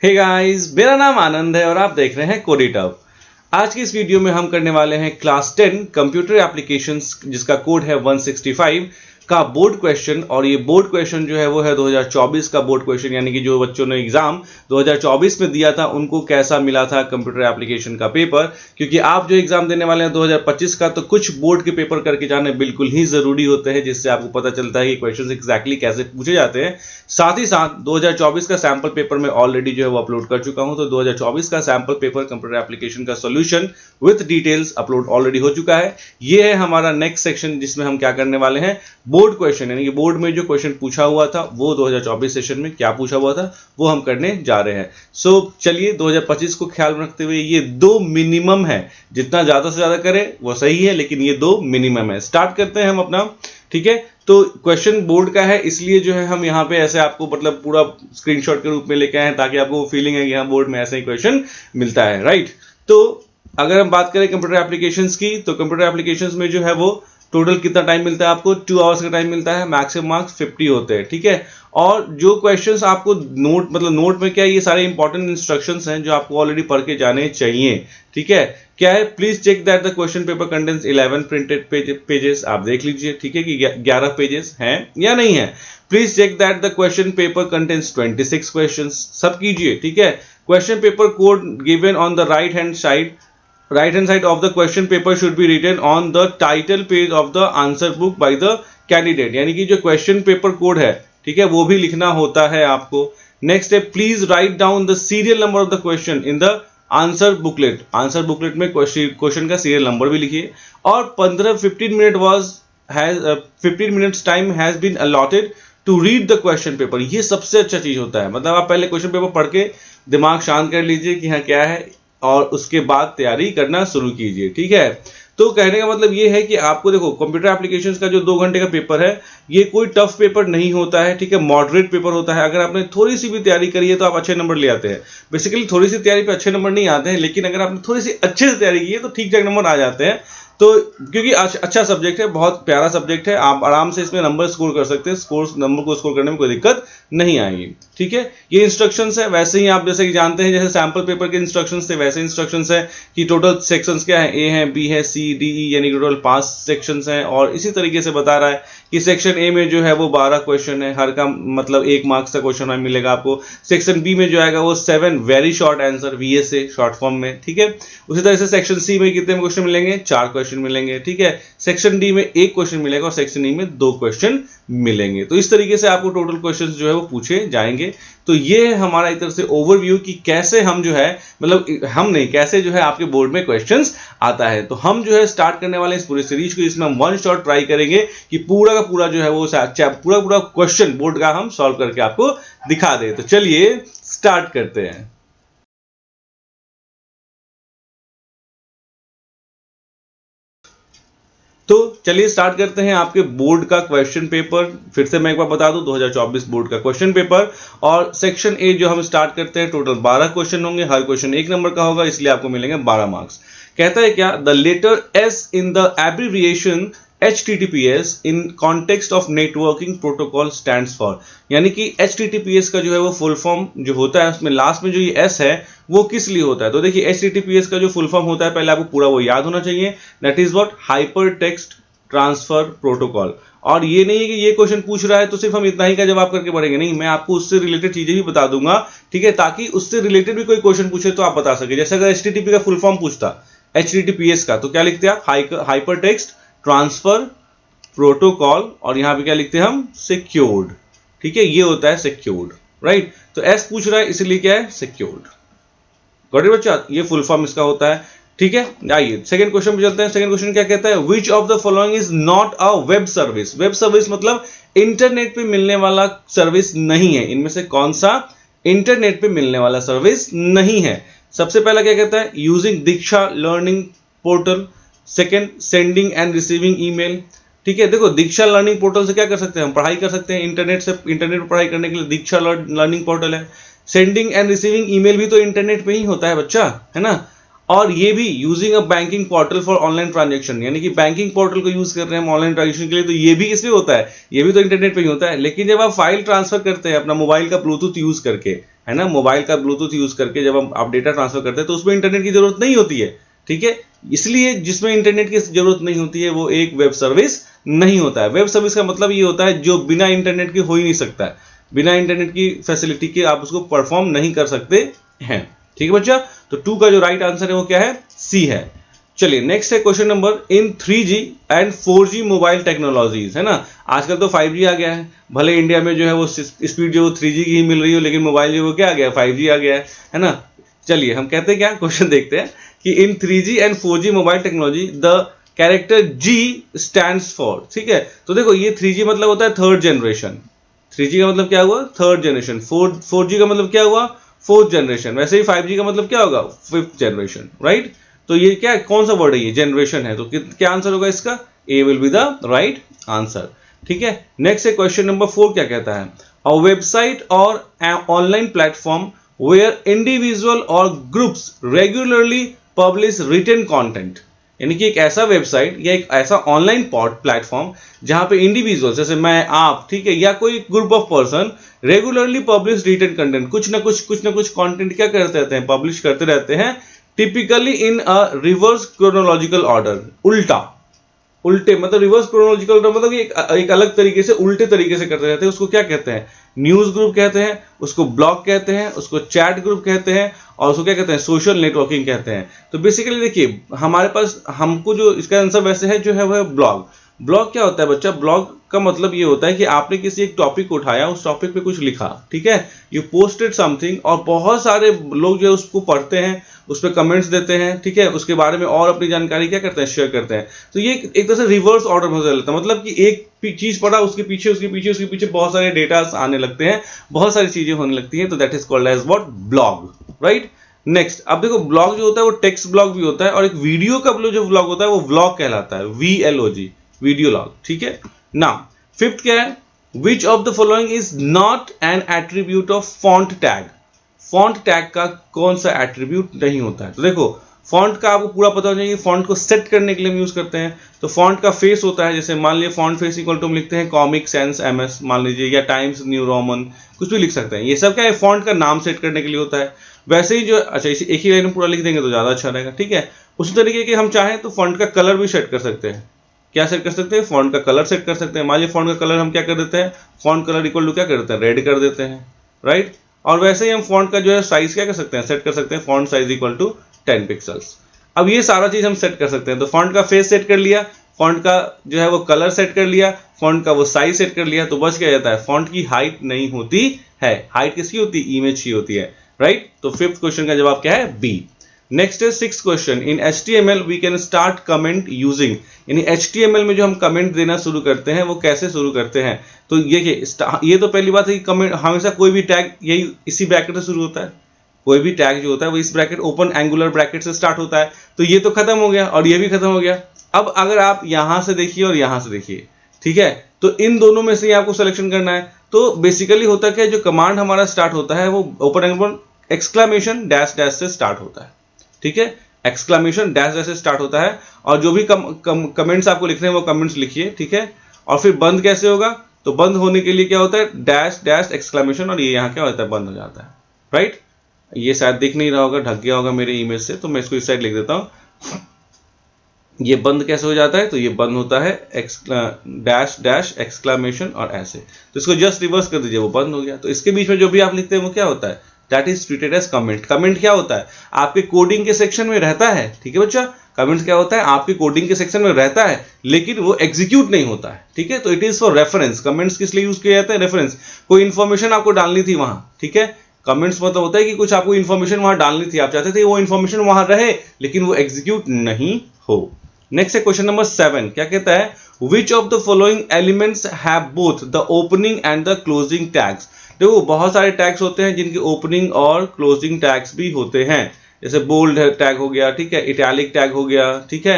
Hey guys, मेरा नाम आनंद है और आप देख रहे हैं कोडिटअप। आज की इस वीडियो में हम करने वाले हैं क्लास 10 कंप्यूटर एप्लीकेशंस जिसका कोड है 165 का बोर्ड क्वेश्चन। और ये बोर्ड क्वेश्चन जो है वो है 2024 का बोर्ड क्वेश्चन, यानी कि जो बच्चों ने एग्जाम 2024 में दिया था उनको कैसा मिला था कंप्यूटर एप्लीकेशन का पेपर। क्योंकि आप जो एग्जाम देने वाले हैं 2025 का, तो कुछ बोर्ड के पेपर करके जाने बिल्कुल ही जरूरी होते हैं, जिससे आपको पता चलता है कि क्वेश्चन एग्जैक्टली कैसे पूछे जाते हैं। साथ ही साथ 2024 का सैंपल पेपर मैं ऑलरेडी जो है वो अपलोड कर चुका हूं, तो 2024 का सैंपल पेपर कंप्यूटर एप्लीकेशन का solution with details upload already हो चुका है। ये है हमारा नेक्स्ट सेक्शन जिसमें हम क्या करने वाले हैं, बोर्ड क्वेश्चन, यानी कि बोर्ड में जो क्वेश्चन पूछा हुआ था वो 2024 सेशन में क्या पूछा हुआ था वो हम करने जा रहे हैं। सो चलिए 2025 को ख्याल में रखते हुए ये दो मिनिमम है, जितना ज्यादा से ज्यादा करें वो सही है, लेकिन ये दो मिनिमम है। स्टार्ट करते हैं हम अपना, ठीक है। तो क्वेश्चन बोर्ड का है, इसलिए जो है हम यहाँ पे ऐसे आपको मतलब पूरा स्क्रीनशॉट के रूप में लेके आए हैं, ताकि आपको फीलिंग है कि यहाँ बोर्ड में ऐसे ही क्वेश्चन मिलता है, राइट। तो अगर हम बात करें कंप्यूटर एप्लीकेशंस की, तो कंप्यूटर एप्लीकेशंस में जो है वो टोटल कितना टाइम मिलता है आपको, 2 आवर्स का टाइम मिलता है, मैक्सिमम मार्क्स 50 होते हैं, ठीक है। और जो क्वेश्चंस आपको नोट मतलब नोट में क्या है, ये सारे इंपॉर्टेंट इंस्ट्रक्शंस हैं जो आपको ऑलरेडी पढ़ के जाने चाहिए, ठीक है। क्या है, please check that the question paper contains 11 printed pages. आप देख लीजिए, ठीक है, कि 11 पेजेस हैं या नहीं है। Please check that the question paper contains 26 questions. सब कीजिए, ठीक है। Question paper code given on the right hand side of the question paper should be written on the title page of the answer book by the candidate। यानी कि जो question paper code है, ठीक है, वो भी लिखना होता है आपको। नेक्स्ट है, please write down the serial number of the question in the answer booklet. Answer booklet में क्वेश्चन का सीरियल नंबर भी लिखिए। और 15 minutes time has been allotted to read the question paper. ये सबसे अच्छा चीज होता है, मतलब आप पहले क्वेश्चन पेपर पढ़ के दिमाग शांत कर लीजिए कि हाँ क्या है, और उसके बाद तैयारी करना शुरू कीजिए, ठीक है। तो कहने का मतलब ये है कि आपको देखो, कंप्यूटर एप्लीकेशंस का जो 2 घंटे का पेपर है, ये कोई टफ पेपर नहीं होता है, ठीक है, मॉडरेट पेपर होता है। अगर आपने थोड़ी सी भी तैयारी करी है तो आप अच्छे नंबर ले आते हैं। बेसिकली थोड़ी सी तैयारी पे अच्छे नंबर नहीं आते हैं, लेकिन अगर आपने थोड़ी सी अच्छे से तैयारी की है तो ठीक ठाक नंबर आ जाते हैं। तो क्योंकि अच्छा सब्जेक्ट है, बहुत प्यारा सब्जेक्ट है, आप आराम से इसमें नंबर स्कोर कर सकते हैं। नंबर को स्कोर करने में कोई दिक्कत नहीं आएगी, ठीक है। ये इंस्ट्रक्शंस है, वैसे ही आप जैसे कि जानते हैं, जैसे सैंपल पेपर के इंस्ट्रक्शंस थे वैसे इंस्ट्रक्शंस है कि टोटल सेक्शंस क्या है, ए है, बी है, सी, डी, ई, यानी टोटल 5 सेक्शंस हैं। और इसी तरीके से बता रहा है कि सेक्शन ए में जो है वो 12 क्वेश्चन है, हर का मतलब 1 मार्क्स का क्वेश्चन मिलेगा आपको। सेक्शन बी में जो आएगा वो 7 very short answer, VSA short form में, ठीक है। उसी तरह से सेक्शन सी में कितने क्वेश्चन मिलेंगे, 4 क्वेश्चन मिलेंगे, ठीक है। सेक्शन डी में 1 क्वेश्चन मिलेगा और सेक्शन ई में 2 क्वेश्चन मिलेंगे। तो इस तरीके से आपको टोटल क्वेश्चंस जो है वो पूछे जाएंगे। तो ये है हमारा एक तरह से ओवरव्यू कि कैसे हम जो है, मतलब हम नहीं, कैसे जो है आपके बोर्ड में क्वेश्चंस आता है। तो हम जो है स्टार्ट करने वाले इस पूरी सीरीज को, इसमें हम वन शॉट ट्राई करेंगे कि पूरा का पूरा जो है वो पूरा क्वेश्चन बोर्ड का हम सॉल्व करके आपको दिखा दे। तो चलिए स्टार्ट करते हैं। तो चलिए स्टार्ट करते हैं आपके बोर्ड का क्वेश्चन पेपर। फिर से मैं एक बार बता दूं, 2024 बोर्ड का क्वेश्चन पेपर। और सेक्शन ए जो हम स्टार्ट करते हैं, टोटल 12 क्वेश्चन होंगे, हर क्वेश्चन 1 नंबर का होगा, इसलिए आपको मिलेंगे 12 मार्क्स। कहता है क्या, the letter S in the abbreviation HTTPS in context of networking protocol stands for. यानी कि HTTPS का जो है वो फुल फॉर्म जो होता है, उसमें लास्ट में जो ये S है वो किस लिए होता है। तो देखिए, HTTPS का जो फुल फॉर्म होता है, पहले आपको पूरा वो याद होना चाहिए, that is what, hyper text transfer protocol. और ये नहीं है कि ये क्वेश्चन पूछ रहा है तो सिर्फ हम इतना ही का जवाब करके पढ़ेंगे, नहीं, मैं आपको उससे रिलेटेड चीजें भी बता दूंगा, ठीक है, ताकि उससे रिलेटेड भी कोई क्वेश्चन पूछे तो आप बता सके। जैसे अगर HTTP का फुल फॉर्म पूछता HTTPS का, तो क्या लिखते हैं आप, हाइपर टेक्स्ट ट्रांसफर प्रोटोकॉल, और यहां पे क्या लिखते हैं हम, सिक्योर्ड, ठीक है, ये होता है सिक्योर्ड, राइट। तो एस पूछ रहा है इसलिए क्या है, सिक्योर्ड। गॉट इट बच्चा, ये फुल फॉर्म इसका होता है, ठीक है। आइए सेकंड क्वेश्चन पे चलते हैं। सेकंड क्वेश्चन क्या कहता है, which of the following is not a web service. Web service मतलब इंटरनेट पे मिलने वाला सर्विस नहीं है, इनमें से कौन सा इंटरनेट पे मिलने वाला सर्विस नहीं है। सबसे पहला क्या कहता है, using Diksha learning portal. Second, sending and receiving email, ठीक है। देखो, दीक्षा लर्निंग पोर्टल से क्या कर सकते हैं, हम पढ़ाई कर सकते हैं इंटरनेट से, इंटरनेट पर पढ़ाई करने के लिए दीक्षा लर्निंग पोर्टल है। सेंडिंग एंड रिसीविंग ईमेल भी तो इंटरनेट पे ही होता है बच्चा, है ना। और ये भी using a banking portal for online transaction, यानी कि बैंकिंग पोर्टल को यूज कर रहे हैं हम ऑनलाइन ट्रांजेक्शन के लिए, तो ये भी इसमें होता है, ये भी तो इंटरनेट पे ही होता है। लेकिन जब आप फाइल ट्रांसफर करते हैं अपना मोबाइल का ब्लूटूथ यूज करके, है ना। मोबाइल का ब्लूटूथ यूज करके जब हम आप डेटा ट्रांसफर करते हैं तो उसमें इंटरनेट की जरूरत नहीं होती है, ठीक है। इसलिए जिसमें इंटरनेट की जरूरत नहीं होती है वो एक वेब सर्विस नहीं होता है। वेब सर्विस का मतलब ये होता है जो बिना इंटरनेट के हो ही नहीं सकता है, बिना इंटरनेट की फैसिलिटी के आप उसको परफॉर्म नहीं कर सकते हैं, ठीक है बच्चा। तो 2 का जो राइट आंसर है वो क्या है, सी है। चलिए नेक्स्ट है question number, in 3G and 4G mobile technologies, है ना। आजकल तो 5G आ गया है, भले इंडिया में जो है वो स्पीड जो 3G की ही मिल रही हो, लेकिन मोबाइल जो वो क्या आ गया, 5G आ गया है ना। चलिए हम कहते हैं क्या, क्वेश्चन देखते हैं कि इन 3G and 4G mobile technology the character G stands for, ठीक है। तो देखो ये 3G मतलब होता है थर्ड जनरेशन, 3G का मतलब क्या हुआ, थर्ड जनरेशन। 4G का मतलब क्या हुआ, फोर्थ जनरेशन। वैसे ही 5G का मतलब क्या होगा, फिफ्थ जनरेशन, राइट। तो ये क्या है, कौन सा वर्ड है, ये जनरेशन है। तो क्या आंसर होगा इसका, A will be the right answer, ठीक है। नेक्स्ट है क्वेश्चन नंबर 4, क्या कहता है, a website or online platform where individual or groups regularly publish written content, यानी कि एक ऐसा वेबसाइट या एक ऐसा ऑनलाइन प्लेटफॉर्म जहां पे इंडिविजुअल जैसे मैं आप, ठीक है, या कोई group of person regularly publish written content, कुछ ना कुछ कंटेंट क्या करते रहते हैं, पब्लिश करते रहते हैं, typically in a reverse chronological order, उल्टे मतलब रिवर्स क्रोनोलॉजिकल ऑर्डर मतलब एक अलग तरीके से, उल्टे तरीके से करते रहते हैं। उसको क्या कहते हैं, न्यूज ग्रुप कहते हैं, उसको ब्लॉग कहते हैं, उसको चैट ग्रुप कहते हैं, और उसको क्या कहते हैं, सोशल नेटवर्किंग कहते हैं। तो बेसिकली देखिए हमारे पास, हमको जो इसका आंसर वैसे है जो है वह ब्लॉग। ब्लॉग क्या होता है बच्चा, ब्लॉग का मतलब ये होता है कि आपने किसी एक टॉपिक उठाया, उस टॉपिक पे कुछ लिखा, ठीक है, यू पोस्टेड समथिंग, और बहुत सारे लोग जो है उसको पढ़ते हैं, उस पर कमेंट्स देते हैं, ठीक है, उसके बारे में और अपनी जानकारी क्या करते हैं, शेयर करते हैं। तो ये एक तरह से रिवर्स ऑर्डर में चलता है, मतलब कि एक चीज पढ़ा, उसके पीछे बहुत सारे डेटा आने लगते हैं, बहुत सारी चीजें होने लगती हैं। तो that is called as what, blog, right. Next, अब देखो ब्लॉग जो होता है वो टेक्स्ट ब्लॉग भी होता है, और एक वीडियो का जो ब्लॉग होता है वो व्लॉग कहलाता है, VLOG, वीडियो लॉग, ठीक है ना। फिफ्थ क्या है, which of the following is not an attribute of font tag, font tag का कौन सा एट्रीब्यूट नहीं होता है। तो देखो फॉन्ट का आपको पूरा पता हो जाएगा, फॉन्ट को सेट करने के लिए हम यूज करते हैं। तो फॉन्ट का फेस होता है, जैसे मान लीजिए फॉन्ट फेस इक्वल टू हम लिखते हैं कॉमिक सैंस MS मान लीजिए, या टाइम्स न्यू रोमन, कुछ भी लिख सकते हैं। ये सब क्या है, फॉन्ट का नाम सेट करने के लिए होता है। वैसे ही जो, अच्छा इसे एक ही लाइन में पूरा लिख देंगे तो ज्यादा अच्छा रहेगा, ठीक है। उसी तरीके के हम चाहें तो फॉन्ट का कलर भी सेट कर सकते हैं। क्या सेट कर सकते हैं, फॉन्ट का कलर सेट कर सकते हैं। मान लीजिए फॉन्ट का कलर हम क्या कर देते हैं, फॉन्ट कलर इक्वल टू क्या कर देते हैं, रेड कर देते हैं, राइट। और वैसे ही हम फॉन्ट का जो है साइज क्या कर सकते हैं, सेट कर सकते हैं, font size equal to 10 pixels. अब ये सारा चीज हम सेट कर सकते हैं। तो फॉन्ट का फेस सेट कर लिया, फॉन्ट का जो है वो कलर सेट कर लिया, फॉन्ट का वो साइज सेट कर लिया, तो बच क्या जाता है, फॉन्ट की हाइट नहीं होती है। हाइट किसकी होती है, इमेज की होती है, राइट। तो फिफ्थ क्वेश्चन का जवाब क्या है, बी। नेक्स्ट है sixth question, in HTML we can start comment using, यानी HTML में जो हम कमेंट देना शुरू करते हैं वो कैसे शुरू करते हैं। तो ये तो पहली बात है कि कमेंट हमेशा कोई भी टैग यही इसी ब्रैकेट से शुरू होता है, कोई भी टैग जो होता है वो इस ब्रैकेट ओपन एंगुलर ब्रैकेट से स्टार्ट होता है। तो ये तो खत्म हो गया और ये भी खत्म हो गया। अब अगर आप यहां से देखिए और यहां से देखिए, ठीक है, तो इन दोनों में से आपको सिलेक्शन करना है। तो बेसिकली होता क्या है, जो कमांड हमारा स्टार्ट होता है वो open angular exclamation dash dash से स्टार्ट होता है, ठीक है, एक्सक्लेमेशन डैश डैश से स्टार्ट होता है। और जो भी कमेंट्स आपको लिखने हैं वो कमेंट्स लिखिए, ठीक है। और फिर बंद कैसे होगा, तो बंद होने के लिए क्या होता है, डैश डैश एक्सक्लेमेशन, और ये यहाँ क्या होता है, बंद हो जाता है, राइट। ये शायद दिख नहीं रहा होगा, ढक गया होगा मेरे इमेज से, तो मैं इसको इस साइड लिख देता हूं। ये बंद कैसे हो जाता है, तो ये बंद होता है डैश डैश एक्सक्लेमेशन और ऐसे। तो इसको जस्ट रिवर्स कर दीजिए, वो बंद हो गया। तो इसके बीच में जो भी आप लिखते हैं वो क्या होता है, that is treated as comment. Comment क्या होता है, आपके कोडिंग के सेक्शन में रहता है, ठीक है बच्चा। कमेंट्स क्या होता है, आपके कोडिंग के सेक्शन में रहता है लेकिन वो एग्जीक्यूट नहीं होता है, ठीक है। तो it is for reference. Comments किस लिए यूज किए जाते हैं, रेफरेंस। कोई इंफॉर्मेशन आपको डालनी थी वहां, ठीक है। कमेंट्स मतलब होता है कि कुछ आपको इंफॉर्मेशन वहां डालनी थी, आप चाहते थे वो इंफॉर्मेशन वहां रहे लेकिन वो एग्जीक्यूट नहीं हो। नेक्स्ट है क्वेश्चन नंबर 7, क्या कहता है, which of the following elements have both the opening and the closing tags. देखो बहुत सारे टैग्स होते हैं जिनके ओपनिंग और क्लोजिंग टैग्स भी होते हैं, जैसे बोल्ड टैग हो गया, ठीक है, इटैलिक टैग हो गया, ठीक है,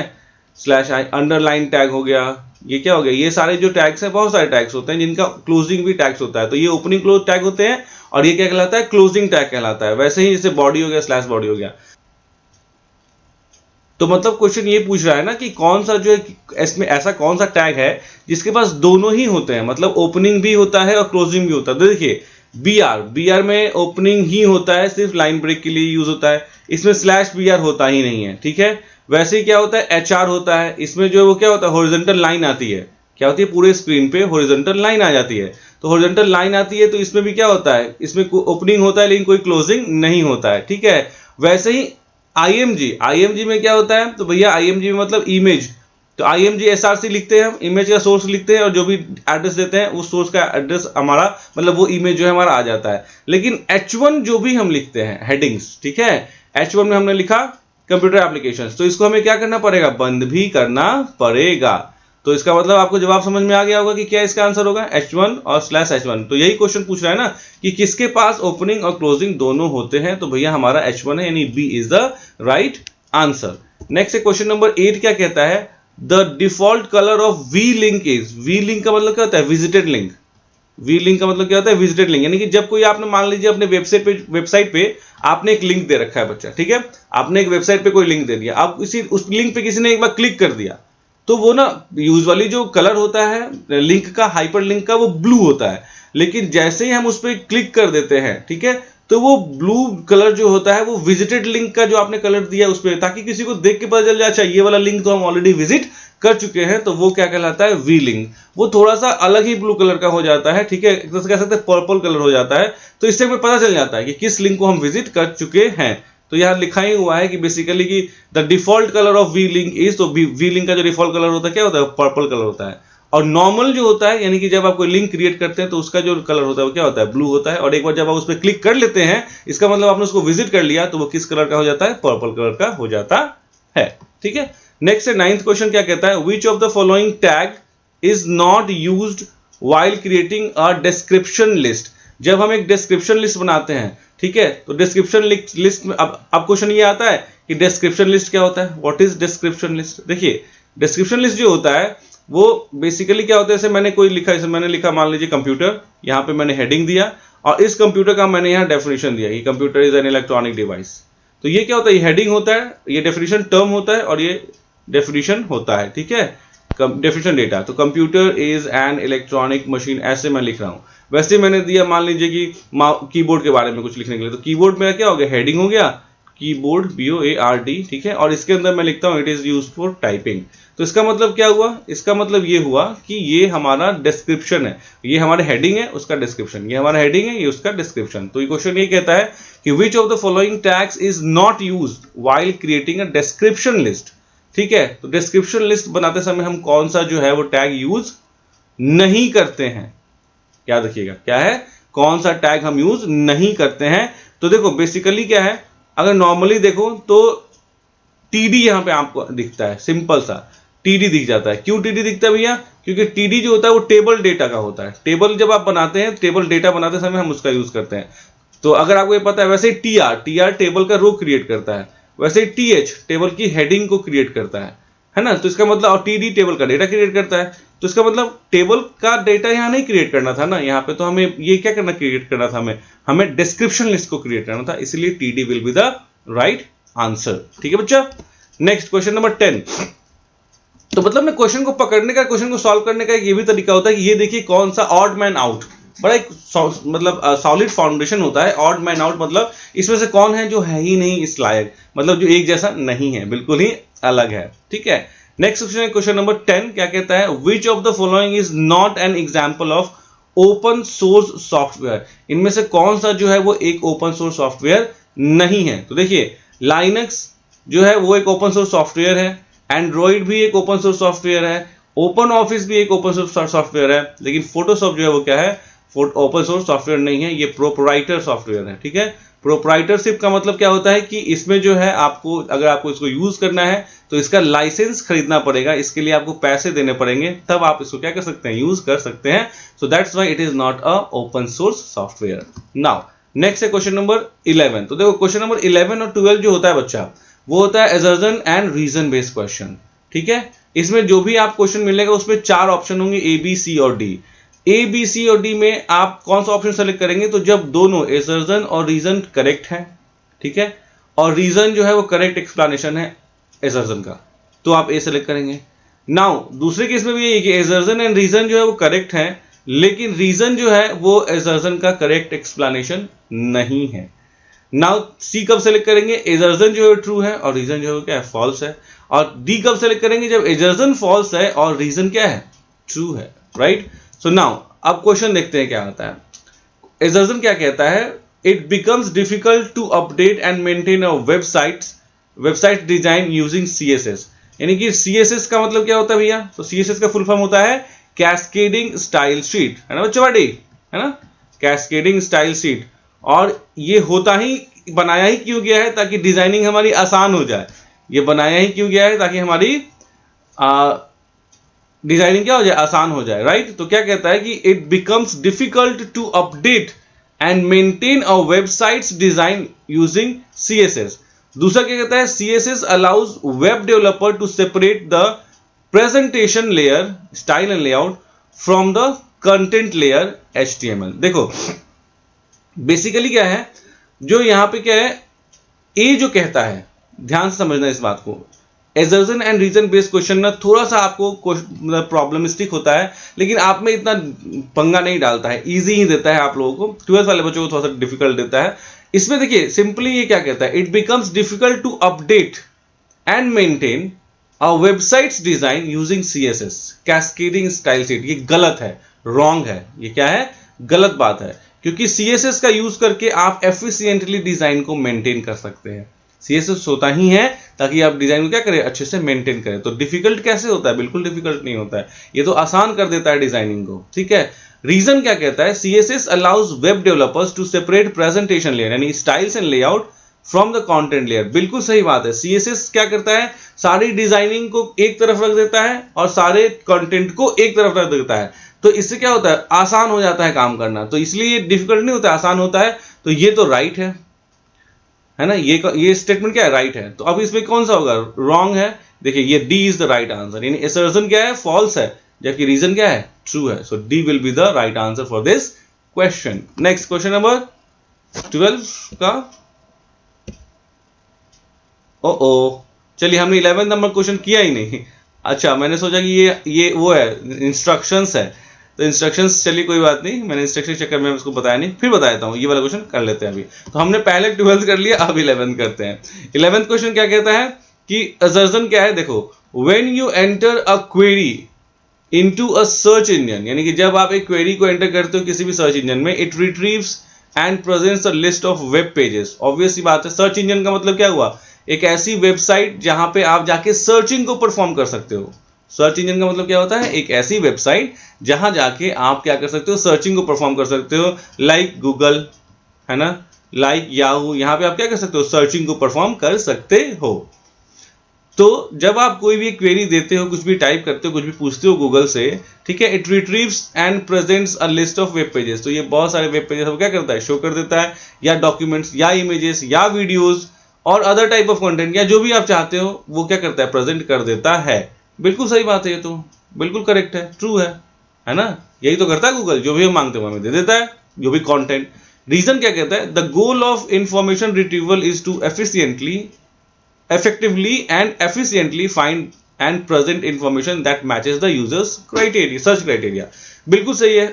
स्लैश अंडरलाइन टैग हो गया। ये क्या हो गया, ये सारे जो टैग्स हैं, बहुत सारे टैग्स होते हैं जिनका क्लोजिंग भी टैग्स होता है। तो ये ओपनिंग क्लोज टैग होते हैं और ये क्या कहलाता है, क्लोजिंग टैग कहलाता है। वैसे ही जैसे बॉडी हो गया, स्लैश बॉडी हो गया। तो मतलब क्वेश्चन ये पूछ रहा है ना कि कौन सा जो है इसमें ऐसा कौन सा टैग है जिसके पास दोनों ही होते हैं, मतलब ओपनिंग भी होता है और क्लोजिंग भी होता है। तो देखिए BR में ओपनिंग ही होता है, सिर्फ लाइन ब्रेक के लिए यूज होता है, इसमें /BR होता ही नहीं है, ठीक है। वैसे ही क्या होता है, HR होता है, इसमें जो है वो क्या होता है, हॉरिजॉन्टल लाइन आती है, क्या होती है, पूरे स्क्रीन पे हॉरिजॉन्टल लाइन आ जाती है। तो हॉरिजॉन्टल लाइन आती है तो इसमें भी क्या होता है, इसमें ओपनिंग होता है लेकिन कोई क्लोजिंग नहीं होता है, ठीक है। वैसे ही IMG में क्या होता है, तो भैया IMG में मतलब इमेज, तो IMG SRC लिखते हैं हम, इमेज का सोर्स लिखते हैं और जो भी एड्रेस देते हैं उस सोर्स का एड्रेस हमारा मतलब वो इमेज जो है हमारा आ जाता है। लेकिन H1 जो भी हम लिखते हैं हेडिंग्स, ठीक है, H1 में हमने लिखा कंप्यूटर एप्लीकेशंस, तो इसको हमें क्या करना पड़ेगा, बंद भी करना पड़ेगा। तो इसका मतलब आपको जवाब समझ में आ गया होगा कि क्या इसका आंसर होगा, H1 और /H1। तो यही क्वेश्चन पूछ रहा है ना कि किसके पास ओपनिंग और क्लोजिंग दोनों होते हैं, तो भैया हमारा H1 है, यानी B is the right answer. Next question number 8 क्या कहता है, the default colour of V-Link is, V-Link का मतलब क्या होता है, विजिटेड लिंक। V-Link का मतलब क्या होता है, विजिटेड लिंक, यानी कि जब कोई आपने मान लीजिए अपने वेबसाइट पे आपने एक लिंक दे रखा है बच्चा, ठीक है, आपने एक वेबसाइट पे कोई लिंक दे दिया, आप उस लिंक पे किसी ने एक बार क्लिक कर दिया, तो वो ना यूजुअली जो कलर होता है लिंक का, हाइपर लिंक का, वो ब्लू होता है। लेकिन जैसे ही हम उस पर क्लिक कर देते हैं, ठीक है, तो वो ब्लू कलर जो होता है वो विजिटेड लिंक का जो आपने कलर दिया उस पर, ताकि किसी को देख के पता चल जाए अच्छा ये वाला लिंक तो हम ऑलरेडी विजिट कर चुके हैं, तो वो क्या कहलाता है, V-Link। वो थोड़ा सा अलग ही ब्लू कलर का हो जाता है, ठीक है, तो कह सकते हैं पर्पल कलर हो जाता है, तो इससे हमें पता चल जाता है कि किस लिंक को हम विजिट कर चुके हैं। तो यहां लिखा ही हुआ है कि बेसिकली कि the default colour of V-Link is, तो V-Link का जो डिफॉल्ट कलर होता है क्या होता है, पर्पल कलर होता है। और नॉर्मल जो होता है, यानी कि जब आप कोई लिंक क्रिएट करते हैं तो उसका जो कलर होता है वो क्या होता है, ब्लू होता है। और एक बार जब आप उस पर क्लिक कर लेते हैं, इसका मतलब आपने उसको विजिट कर लिया, तो वो किस कलर का हो जाता है, पर्पल कलर का हो जाता है, ठीक है। नेक्स्ट है 9th क्वेश्चन, क्या कहता है, which of the following tag is not used while creating a description list. जब हम एक डिस्क्रिप्शन लिस्ट बनाते हैं, ठीक है, तो डिस्क्रिप्शन लिस्ट में अब क्वेश्चन ये आता है कि डिस्क्रिप्शन लिस्ट क्या होता है, व्हाट इज डिस्क्रिप्शन लिस्ट। देखिए डिस्क्रिप्शन लिस्ट जो होता है वो बेसिकली क्या होता है, जैसे मैंने कोई लिखा, जैसे मैंने लिखा मान लीजिए कंप्यूटर, यहाँ पे मैंने हेडिंग दिया और इस कंप्यूटर का मैंने यहाँ डेफिनेशन दिया कि computer is an electronic device. तो ये क्या होता है, ये हेडिंग होता है, ये डेफिनेशन टर्म होता है और ये डेफिनेशन होता है, ठीक है, डेफिनेशन डेटा। तो computer is an electronic machine, ऐसे मैं लिख रहा हूँ। वैसे मैंने दिया मान लीजिए कि कीबोर्ड के बारे में कुछ लिखने के लिए, तो कीबोर्ड मेरा क्या हो गया, हेडिंग हो गया, कीबोर्ड BOARD, ठीक है, और इसके अंदर मैं लिखता हूँ it is used for typing. तो इसका मतलब क्या हुआ, इसका मतलब ये हुआ कि ये हमारा डिस्क्रिप्शन है, ये हमारा हेडिंग है उसका डिस्क्रिप्शन, ये हमारा हेडिंग है ये उसका डिस्क्रिप्शन। तो ये क्वेश्चन ये कहता है कि which of the following tags is not used while creating a description list, ठीक है। तो डिस्क्रिप्शन लिस्ट बनाते समय हम कौन सा जो है वो टैग यूज नहीं करते हैं, याद रखिएगा क्या है, कौन सा टैग हम यूज नहीं करते हैं। तो देखो बेसिकली क्या है, अगर नॉर्मली देखो तो TD यहां पे आपको दिखता है, सिंपल सा TD दिख जाता है। क्यों TD दिखता है भैया, क्योंकि TD जो होता है वो टेबल डेटा का होता है। टेबल जब आप बनाते हैं, टेबल डेटा बनाते समय हम उसका यूज करते हैं। तो अगर आपको ये पता है, वैसे TR टेबल का रो क्रिएट करता है, वैसे TH टेबल की हेडिंग को क्रिएट करता है ना। तो इसका मतलब, और TD टेबल का डेटा क्रिएट करता है, तो इसका मतलब टेबल का डेटा यहाँ नहीं क्रिएट करना था ना, यहाँ पे तो हमें ये क्या करना, क्रिएट करना था, हमें डिस्क्रिप्शन लिस्ट को क्रिएट करना था, इसलिए TD will be the right answer, ठीक है बच्चा। Next question number 10। तो मतलब ना क्वेश्चन को पकड़ने का, क्वेश्चन को सॉल्व करने का एक ये भी तरीका होता है कि ये देखिए कौन सा ऑड मैन आउट, बड़ा एक मतलब सॉलिड फाउंडेशन होता है। ऑड मैन आउट मतलब इसमें से कौन है जो है ही नहीं इस लायक, मतलब जो एक जैसा नहीं है, बिल्कुल ही अलग है, ठीक है। नेक्स्ट क्वेश्चन है क्वेश्चन नंबर 10, क्या कहता है, which of the following is not an example of open source software. इनमें से कौन सा जो है वो एक ओपन सोर्स सॉफ्टवेयर नहीं है। तो देखिए लाइनक्स जो है वो एक ओपन सोर्स सॉफ्टवेयर है, एंड्रॉइड भी एक ओपन सोर्स सॉफ्टवेयर है, ओपन ऑफिस भी एक ओपन सोर्स सॉफ्टवेयर है, लेकिन फोटोशॉप जो है वो क्या है, ओपन सोर्स सॉफ्टवेयर नहीं है, ये प्रोप्राइटर सॉफ्टवेयर है, ठीक है। प्रोप्राइटरशिप का मतलब क्या होता है कि इसमें जो है आपको, अगर आपको इसको यूज करना है तो इसका लाइसेंस खरीदना पड़ेगा, इसके लिए आपको पैसे देने पड़ेंगे, तब आप इसको क्या कर सकते हैं, यूज कर सकते हैं। So that's why it is not a open source software. Now next है क्वेश्चन नंबर 11। तो देखो क्वेश्चन नंबर 11 और 12 जो होता है बच्चा, वो होता है assertion and reason based question, ठीक है। इसमें जो भी आप क्वेश्चन मिलेगा उसमें 4 ऑप्शन होंगे, A B C और D। A B C और D में आप कौन सा ऑप्शन सेलेक्ट करेंगे, तो जब दोनों असर्शन और रीजन करेक्ट है, ठीक है, और रीजन जो है वो करेक्ट एक्सप्लेनेशन है असर्शन का, तो आप A सेलेक्ट करेंगे। नाउ दूसरे केस में भी ये कि असर्शन एंड रीजन जो है वो करेक्ट है, लेकिन रीजन जो है वो एजर्जन का करेक्ट एक्सप्लेनेशन नहीं है। नाउ सी कब सेलेक्ट करेंगे, एजर्जन जो है ट्रू है और रीजन जो है क्या है, फॉल्स है। और डी कब सेलेक्ट करेंगे, जब एजर्जन फॉल्स है और रीजन क्या है, ट्रू है, राइट। सो नाउ अब क्वेश्चन देखते हैं क्या आता है। एजर्जन क्या कहता है, it becomes difficult to update and maintain a website design using CSS। यानी कि CSS का मतलब क्या होता है भैया, तो CSS का फुल फॉर्म होता है कैस्केडिंग स्टाइल शीट, है ना बच्चों, बड़ी है ना, कैस्केडिंग स्टाइल शीट। और ये होता ही, बनाया ही क्यों गया है, ताकि डिजाइनिंग हमारी आसान हो जाए। ये बनाया ही क्यों गया है, ताकि हमारी डिजाइनिंग क्या हो जाए, आसान हो जाए, राइट। तो क्या कहता है कि it becomes difficult to update and maintain a websites design using CSS। दूसरा क्या कहता है, CSS allows web developer to separate the presentation layer style and layout from the content layer HTML। देखो बेसिकली क्या है, जो यहां पे क्या है, ए जो कहता है, ध्यान से समझना इस बात को, एजर्जन एंड रीजन बेस्ड क्वेश्चन ना थोड़ा सा आपको प्रॉब्लमिस्टिक होता है, लेकिन आप में इतना पंगा नहीं डालता है, इजी ही देता है आप लोगों को। 12th वाले बच्चों को थोड़ा सा डिफिकल्ट देता है। इसमें देखिए सिंपली ये क्या कहता है, it becomes difficult to update and maintain a websites design using CSS cascading style sheet. ये गलत है, रॉन्ग है, ये क्या है, गलत बात है। क्योंकि CSS का यूज करके आप एफिशिएंटली डिजाइन को मेंटेन कर सकते हैं। CSS होता ही है ताकि आप डिजाइन को क्या करें, अच्छे से मेंटेन करें। तो डिफिकल्ट कैसे होता है, बिल्कुल डिफिकल्ट नहीं होता है, ये तो आसान कर देता है डिजाइनिंग को, ठीक है। रीजन क्या कहता है, CSS allows web developers to separate presentation layer यानी styles and layout from the content layer. बिल्कुल सही बात है, CSS क्या करता है, सारी डिजाइनिंग को एक तरफ रख देता है और सारे कंटेंट को एक तरफ रख देता है। तो इससे क्या होता है, आसान हो जाता है काम करना। तो इसलिए डिफिकल्ट नहीं होता, आसान होता है। तो ये तो राइट है ना, ये स्टेटमेंट क्या है, राइट है। तो अब इसमें कौन सा होगा, रॉन्ग है। देखिए ये D is the right answer, यानी असर्शन क्या है, फॉल्स है, जबकि रीजन क्या है, ट्रू है। So D will be the right answer for this question. Next question number 12 का, ओ चलिए हमने 11 नंबर क्वेश्चन किया ही नहीं। अच्छा मैंने सोचा कि ये वो है, इंस्ट्रक्शंस है। तो इंस्ट्रक्शंस चलिए कोई बात नहीं, मैंने इंस्ट्रक्शन चक्कर में उसको बताया नहीं, फिर बता देता हूँ। ये वाला क्वेश्चन कर लेते हैं अभी। तो हमने पहले 12th कर लिया, अब 11th करते हैं। 11th क्वेश्चन क्या कहता है कि असर्जन क्या है, देखो, when you enter a query into a search engine, यानी कि जब आप एक क्वेरी को एंटर करते हो किसी भी सर्च इंजन में, it retrieves and presents a list of web pages. Obvious सी बात है, सर्च इंजन का मतलब क्या हुआ, एक ऐसी वेबसाइट जहां पे आप जाके सर्चिंग को परफॉर्म कर सकते हो। सर्च इंजन का मतलब क्या होता है, एक ऐसी वेबसाइट जहां जाके आप क्या कर सकते हो, सर्चिंग को परफॉर्म कर सकते हो। लाइक गूगल है ना, लाइक याहू, यहां पे आप क्या कर सकते हो, सर्चिंग को परफॉर्म कर सकते हो। तो जब आप कोई भी क्वेरी देते हो, कुछ भी टाइप करते हो, कुछ भी पूछते हो गूगल से, ठीक है, it retrieves and presents a list of web pages. तो ये बहुत सारे वेब पेजेस क्या करता है, शो कर देता है, या डॉक्यूमेंट्स या इमेजेस या वीडियोस और अदर टाइप ऑफ कंटेंट, या जो भी आप चाहते हो वो क्या करता है, प्रेजेंट कर देता है। बिल्कुल सही बात है, ये तो बिल्कुल करेक्ट है, ट्रू है ना। यही तो करता है गूगल, जो भी हम मांगते हैं हमें दे देता है, जो भी कंटेंट। रीजन क्या कहता है, the goal of information retrieval is to effectively and efficiently find and present information that matches the user's criteria, search criteria। बिल्कुल सही है।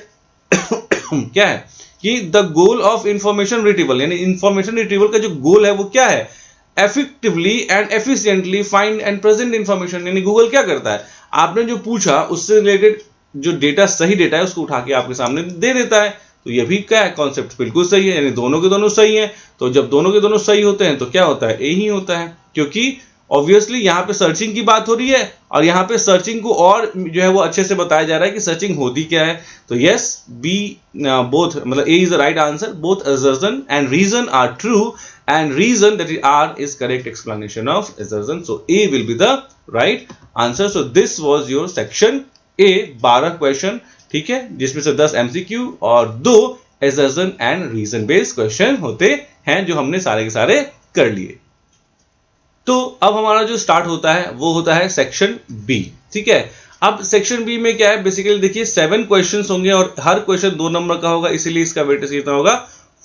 क्या है कि the goal of information retrieval, यानी इंफॉर्मेशन रिट्रीवल का जो गोल है वो क्या है, effectively and efficiently find and present information। यानी गूगल क्या करता है, आपने जो पूछा उससे रिलेटेड जो डेटा, सही डेटा है, उसको उठा के आपके सामने दे देता है। तो ये भी क्या है, कॉन्सेप्ट बिल्कुल सही है, यानी दोनों के दोनों सही है। तो जब दोनों के दोनों सही होते हैं तो क्या होता है, ए ही होता है, क्योंकि ऑब्वियसली यहाँ पे सर्चिंग की बात हो रही है और यहाँ पे सर्चिंग को और जो है वो अच्छे से बताया जा रहा है कि सर्चिंग होती क्या है। तो यस, बी बोथ, मतलब A is the right answer, both assertion and reason are true and reason that R is correct explanation of assertion, so A will be the right answer। so this was your section A, 12 question, ठीक है, जिसमें से 10 MCQ और 2 assertion and reason based question होते हैं, जो हमने सारे के सारे कर लिए। तो अब हमारा जो स्टार्ट होता है वो होता है सेक्शन बी, ठीक है। अब सेक्शन बी में क्या है, बेसिकली देखिए 7 क्वेश्चंस होंगे और हर क्वेश्चन 2 नंबर का होगा, इसीलिए इसका वेटेज कितना होगा,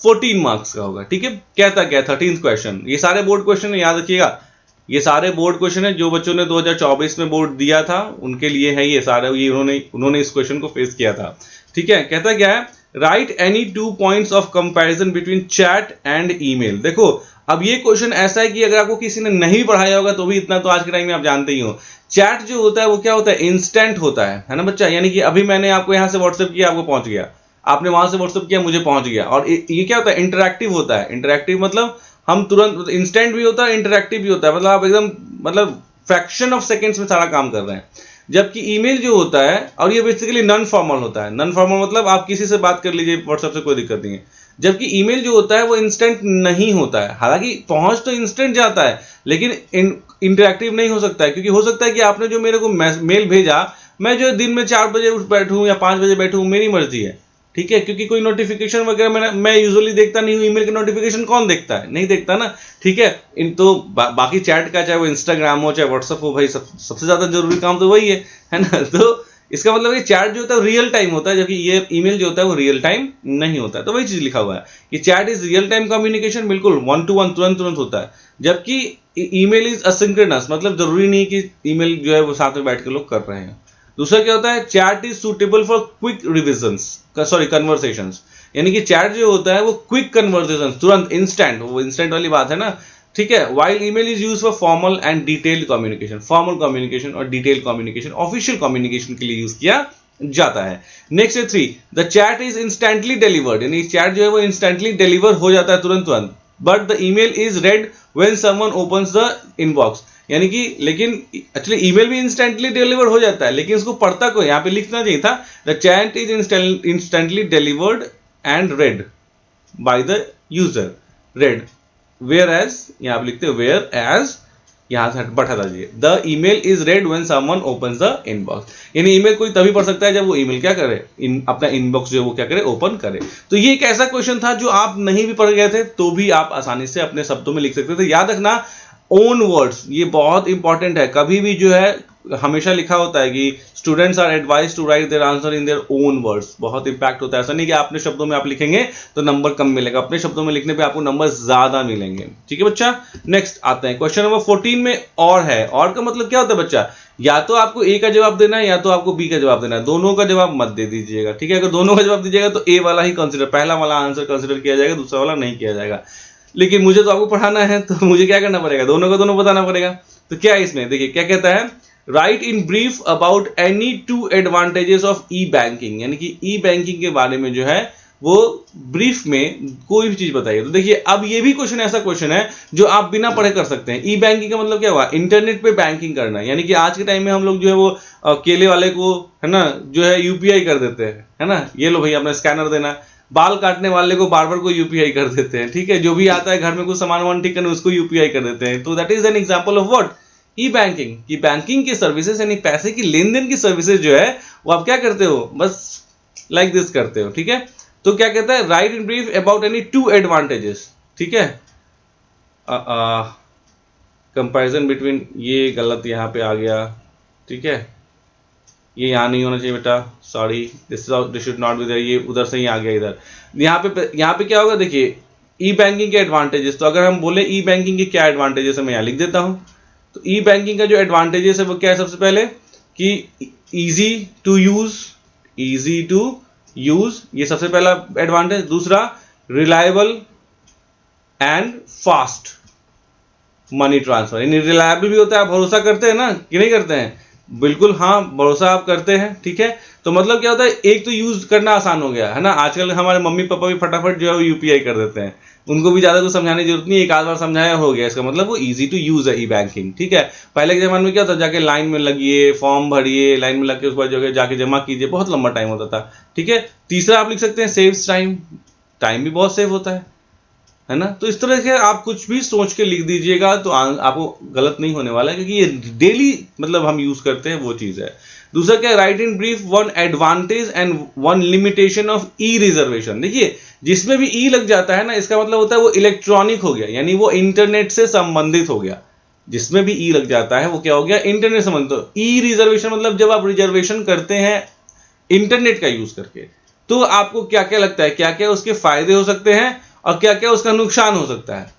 14 मार्क्स का होगा, ठीक है। कहता क्या 13th क्वेश्चन, ये सारे बोर्ड क्वेश्चन याद रखिएगा, ये सारे बोर्ड क्वेश्चन है जो बच्चों ने 2024 में बोर्ड दिया था उनके लिए है ये सारे, ये उन्होंने इस क्वेश्चन को फेस किया था। ठीक है, कहता क्या है, right any 2 points of comparison between chat and email. देखो अब ये क्वेश्चन ऐसा है कि अगर आपको किसी ने नहीं पढ़ाया होगा तो भी इतना तो आज के टाइम में आप जानते ही हो। चैट जो होता है वो क्या होता है, इंस्टेंट होता है ना बच्चा, यानी कि अभी मैंने आपको यहां से व्हाट्सएप किया, आपको पहुंच गया, आपने वहां से व्हाट्सएप किया, मुझे पहुंच गया। और ये क्या होता है, इंटरैक्टिव होता है। इंटरैक्टिव मतलब हम तुरंत, इंस्टेंट भी होता है, इंटरैक्टिव भी होता है, मतलब आप एकदम मतलब फ्रैक्शन ऑफ सेकेंड्स में सारा काम कर रहे हैं। जबकि ईमेल जो होता है, और ये बेसिकली नॉन फॉर्मल होता है। नॉन फॉर्मल मतलब आप किसी से बात कर लीजिए व्हाट्सएप से, कोई दिक्कत नहीं है। जबकि ईमेल जो होता है वो इंस्टेंट नहीं होता है। हालांकि पहुंच तो इंस्टेंट जाता है, लेकिन इंटरैक्टिव नहीं हो सकता है, क्योंकि हो सकता है कि आपने जो मेरे को मेल भेजा, मैं जो दिन में 4 बजे उठ बैठूं या 5 बजे बैठूं, मेरी मर्जी है, ठीक है, क्योंकि कोई नोटिफिकेशन वगैरह मैं यूजुअली देखता नहीं हूँ। ईमेल के नोटिफिकेशन कौन देखता है, नहीं देखता ना, ठीक है। इन तो बाकी चैट का, चाहे वो इंस्टाग्राम हो चाहे व्हाट्सएप हो, भाई सबसे ज्यादा जरूरी काम तो वही है ना। तो इसका मतलब ये चैट जो होता है रियल टाइम होता है, जबकि ये ईमेल जो होता है वो रियल टाइम नहीं होता है। तो वही चीज लिखा हुआ है कि chat is real time communication, बिल्कुल 1 to 1 तुरंत तुरंत होता है। जबकि ईमेल इज असिंक्रोनस, मतलब जरूरी नहीं कि ईमेल जो है वो साथ में बैठ के लोग कर रहे हैं। दूसरा क्या होता है, chat is suitable for quick revisions, sorry conversations, यानी कि चैट जो होता है वो क्विक कन्वर्सेशंस, तुरंत इंस्टेंट, वो इंस्टेंट वाली बात है ना, ठीक है। While email is use for formal and detailed communication, formal communication और डिटेल्ड कम्युनिकेशन, ऑफिशियल कम्युनिकेशन के लिए यूज किया जाता है। नेक्स्ट है 3, the chat is instantly delivered, यानी चैट जो है वो इंस्टेंटली डिलीवर हो जाता है तुरंत तुरंत। But the email is red when someone opens the inbox, यानी कि लेकिन एक्चुअली ईमेल भी इंस्टेंटली डिलीवर हो जाता है, लेकिन उसको पढ़ता कोई, यहाँ पे लिखना चाहिए था the chat is instantly delivered and read by the user, read, whereas, यहाँ पे लिखते हैं वेयर एज, यहां से बैठा दीजिए, the email is red when someone opens the inbox, यानी ईमेल कोई तभी पढ़ सकता है जब वो ईमेल क्या करे, अपना इनबॉक्स जो है वो क्या करे, ओपन करे। तो ये एक ऐसा क्वेश्चन था जो आप नहीं भी पढ़ गए थे तो भी आप आसानी से अपने शब्दों में लिख सकते थे। याद रखना ओन वर्ड्स, ये बहुत इंपॉर्टेंट है। कभी भी जो है हमेशा लिखा होता है कि students are advise to write their answer in their own words, बहुत इंपैक्ट होता है। ऐसा नहीं कि अपने शब्दों में आप लिखेंगे तो नंबर कम मिलेगा, अपने शब्दों में लिखने पे आपको नंबर ज्यादा मिलेंगे, ठीक है बच्चा। नेक्स्ट आते हैं क्वेश्चन नंबर 14 में, और है। और का मतलब क्या होता है बच्चा, या तो आपको ए का जवाब देना है या तो आपको बी का जवाब देना है, दोनों का जवाब मत दे दीजिएगा, ठीक है। अगर दोनों का जवाब दीजिएगा तो ए वाला ही कंसिडर, पहला वाला आंसर कंसिडर किया जाएगा, दूसरा वाला नहीं किया जाएगा। लेकिन मुझे तो आपको पढ़ाना है तो मुझे क्या करना पड़ेगा, दोनों का दोनों बताना पड़ेगा। तो क्या है इसमें, देखिए क्या कहता है, write in brief about any 2 advantages of E banking, यानी कि ई बैंकिंग के बारे में जो है वो ब्रीफ में कोई भी चीज बताइए। तो देखिए अब ये भी क्वेश्चन ऐसा क्वेश्चन है जो आप बिना पढ़े कर सकते हैं। ई बैंकिंग का मतलब क्या हुआ, इंटरनेट पे बैंकिंग करना, यानी कि आज के टाइम में हम लोग जो है वो केले वाले को है ना जो है यूपीआई कर देते हैं, है ना, ये लो भाई अपना स्कैनर देना, बाल काटने वाले को बार्बर को यूपीआई कर देते हैं, ठीक है, जो भी आता है घर में कुछ सामान वामान ठीक करने उसको यूपीआई कर देते हैं। तो that is an example of what, E banking, की बैंकिंग की सर्विसेज यानी पैसे की लेन देन की सर्विसेज जो है वो आप क्या करते हो, बस लाइक दिस करते हो, ठीक है। तो क्या कहता है, write in brief about any 2 advantages, ठीक है। कंपैरिजन बिटवीन, ये गलत यहां पे आ गया, ठीक है, ये यहां नहीं होना चाहिए बेटा, sorry, this should not be there, ये उधर से ही आ गया इधर। यहाँ पे क्या होगा, देखिए ई बैंकिंग के एडवांटेजेस, तो अगर हम बोले ई बैंकिंग के क्या एडवांटेजेस है, मैं यहाँ लिख देता हूं। तो ई बैंकिंग का जो एडवांटेजेस है वो क्या है, सबसे पहले कि easy to use, easy to use, ये सबसे पहला एडवांटेज। दूसरा, reliable and fast money transfer, यानी रिलायबल भी होता है, आप भरोसा करते हैं ना कि नहीं करते हैं, बिल्कुल हाँ भरोसा आप करते हैं, ठीक है। तो मतलब क्या होता है, एक तो यूज करना आसान हो गया है ना, आजकल हमारे मम्मी पापा भी फटाफट जो है वो यूपीआई कर देते हैं, उनको भी ज्यादा कुछ समझाने की जरूरत नहीं, एक आध बार समझाया हो गया, इसका मतलब वो इजी टू यूज है ई बैंकिंग, ठीक है। पहले के जमाने में क्या होता, जाके लाइन में लगिए, फॉर्म भरिए, लाइन में लग के उसके बाद जगह जाके जमा कीजिए, बहुत लंबा टाइम होता था, ठीक है। तीसरा आप लिख सकते हैं सेव्स टाइम, टाइम भी बहुत सेव होता है ना। तो इस तरह से आप कुछ भी सोच के लिख दीजिएगा तो आपको गलत नहीं होने वाला है, क्योंकि ये डेली मतलब हम यूज करते हैं वो चीज है। दूसरा क्या, right in brief 1 advantage and 1 limitation of E reservation. देखिए जिसमें भी ई लग जाता है ना, इसका मतलब होता है वो इलेक्ट्रॉनिक हो गया, यानी वो इंटरनेट से संबंधित हो गया। जिसमें भी ई लग जाता है वो क्या हो गया, इंटरनेट से संबंधित। ई रिजर्वेशन मतलब जब आप रिजर्वेशन करते हैं इंटरनेट का यूज करके, तो आपको क्या क्या लगता है, क्या क्या उसके फायदे हो सकते हैं और क्या क्या उसका नुकसान हो सकता है।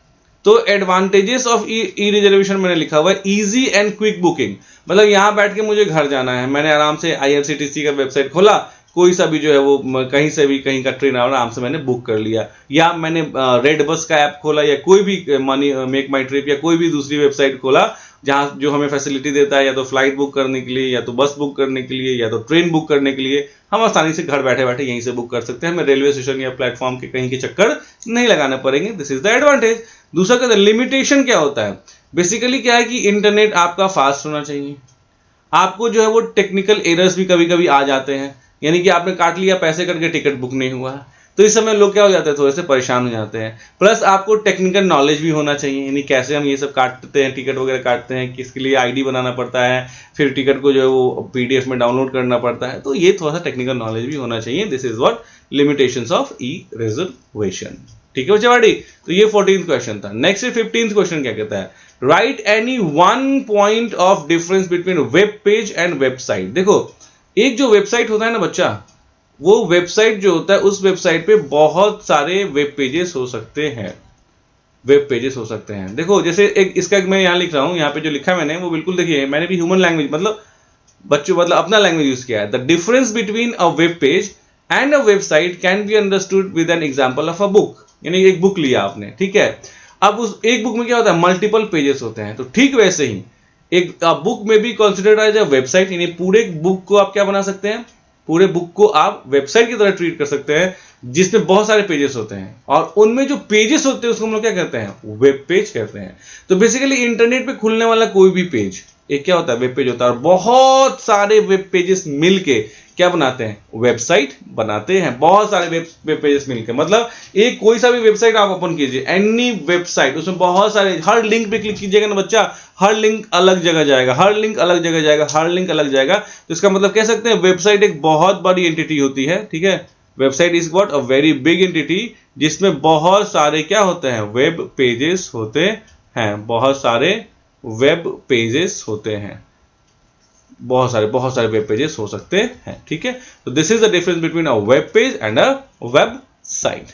तो एडवांटेजेस ऑफ ई रिजर्वेशन मैंने लिखा हुआ है, इजी एंड क्विक बुकिंग, मतलब यहां बैठ के मुझे घर जाना है, मैंने आराम से आईआरसीटीसी का वेबसाइट खोला, कोई सा भी जो है वो कहीं से भी कहीं का ट्रेन आराम से मैंने बुक कर लिया, या मैंने रेड बस का ऐप खोला, या कोई भी मनी मेक माई ट्रिप या कोई भी दूसरी वेबसाइट खोला जहाँ जो हमें फैसिलिटी देता है, या तो फ्लाइट बुक करने के लिए, या तो बस बुक करने के लिए, या तो ट्रेन बुक करने के लिए, हम आसानी से घर बैठे बैठे यहीं से बुक कर सकते हैं। हमें रेलवे स्टेशन या प्लेटफॉर्म के कहीं के चक्कर नहीं लगाने पड़ेंगे। This is the advantage. दूसरा कहते हैं लिमिटेशन क्या होता है। बेसिकली क्या है कि इंटरनेट आपका फास्ट होना चाहिए। आपको जो है वो टेक्निकल एरर्स भी कभी कभी आ जाते हैं, यानी कि आपने काट लिया पैसे करके, टिकट बुक नहीं हुआ, तो इस समय लोग क्या हो जाते हैं, थोड़े से परेशान हो जाते हैं। प्लस आपको टेक्निकल नॉलेज भी होना चाहिए, यानी कैसे हम ये सब काटते हैं, टिकट वगैरह काटते हैं, किसके लिए आईडी बनाना पड़ता है, फिर टिकट को जो है वो पीडीएफ में डाउनलोड करना पड़ता है, तो ये थोड़ा सा टेक्निकल नॉलेज भी होना चाहिए। This is what limitations of E reservation. ठीक है बच्चे, तो ये 14th क्वेश्चन था। नेक्स्ट 15th क्वेश्चन क्या कहता है, right any one point of difference between web page and website. देखो, एक जो वेबसाइट होता है ना बच्चा, वो वेबसाइट जो होता है, उस वेबसाइट पे बहुत सारे वेब पेजेस हो सकते हैं, वेब पेजेस हो सकते हैं। देखो जैसे एक इसका मैं यहाँ लिख रहा हूँ, यहाँ पे जो लिखा है मैंने वो बिल्कुल देखिए, मैंने भी ह्यूमन लैंग्वेज मतलब बच्चों मतलब अपना लैंग्वेज यूज किया है। The difference between a web page and a website can be understood with an example of a book. यानी एक बुक लिया आपने, ठीक है, अब उस एक बुक में क्या होता है, मल्टीपल पेजेस होते हैं, तो ठीक वैसे ही एक बुक में भी कंसिडर्ड एज अ वेबसाइट, यानी पूरे बुक को आप क्या बना सकते हैं, पूरे बुक को आप वेबसाइट की तरह ट्रीट कर सकते हैं, जिसमें बहुत सारे पेजेस होते हैं, और उनमें जो पेजेस होते हैं उसको हम लोग क्या कहते हैं, वेब पेज कहते हैं। तो बेसिकली इंटरनेट पे खुलने वाला कोई भी पेज एक क्या होता है, वेब पेज होता है, और बहुत सारे वेब पेजेस मिलके क्या बनाते हैं, वेबसाइट बनाते हैं। बहुत सारे वेब पेजेस मिलके, मतलब एक कोई सा भी वेबसाइट आप ओपन कीजिए, एनी वेबसाइट, उसमें बहुत सारे, हर लिंक पे क्लिक कीजिएगा ना बच्चा, हर लिंक अलग जगह जाएगा, हर लिंक अलग जगह जाएगा, हर लिंक अलग जाएगा। तो इसका मतलब कह सकते हैं वेबसाइट एक बहुत बड़ी एंटिटी होती है। ठीक है, website is what, a very big entity, जिसमें बहुत सारे क्या होते हैं, वेब पेजेस होते हैं, बहुत सारे वेब पेजेस होते हैं, बहुत सारे वेब पेजेस हो सकते हैं। ठीक है, तो this is the difference between a web page and a website.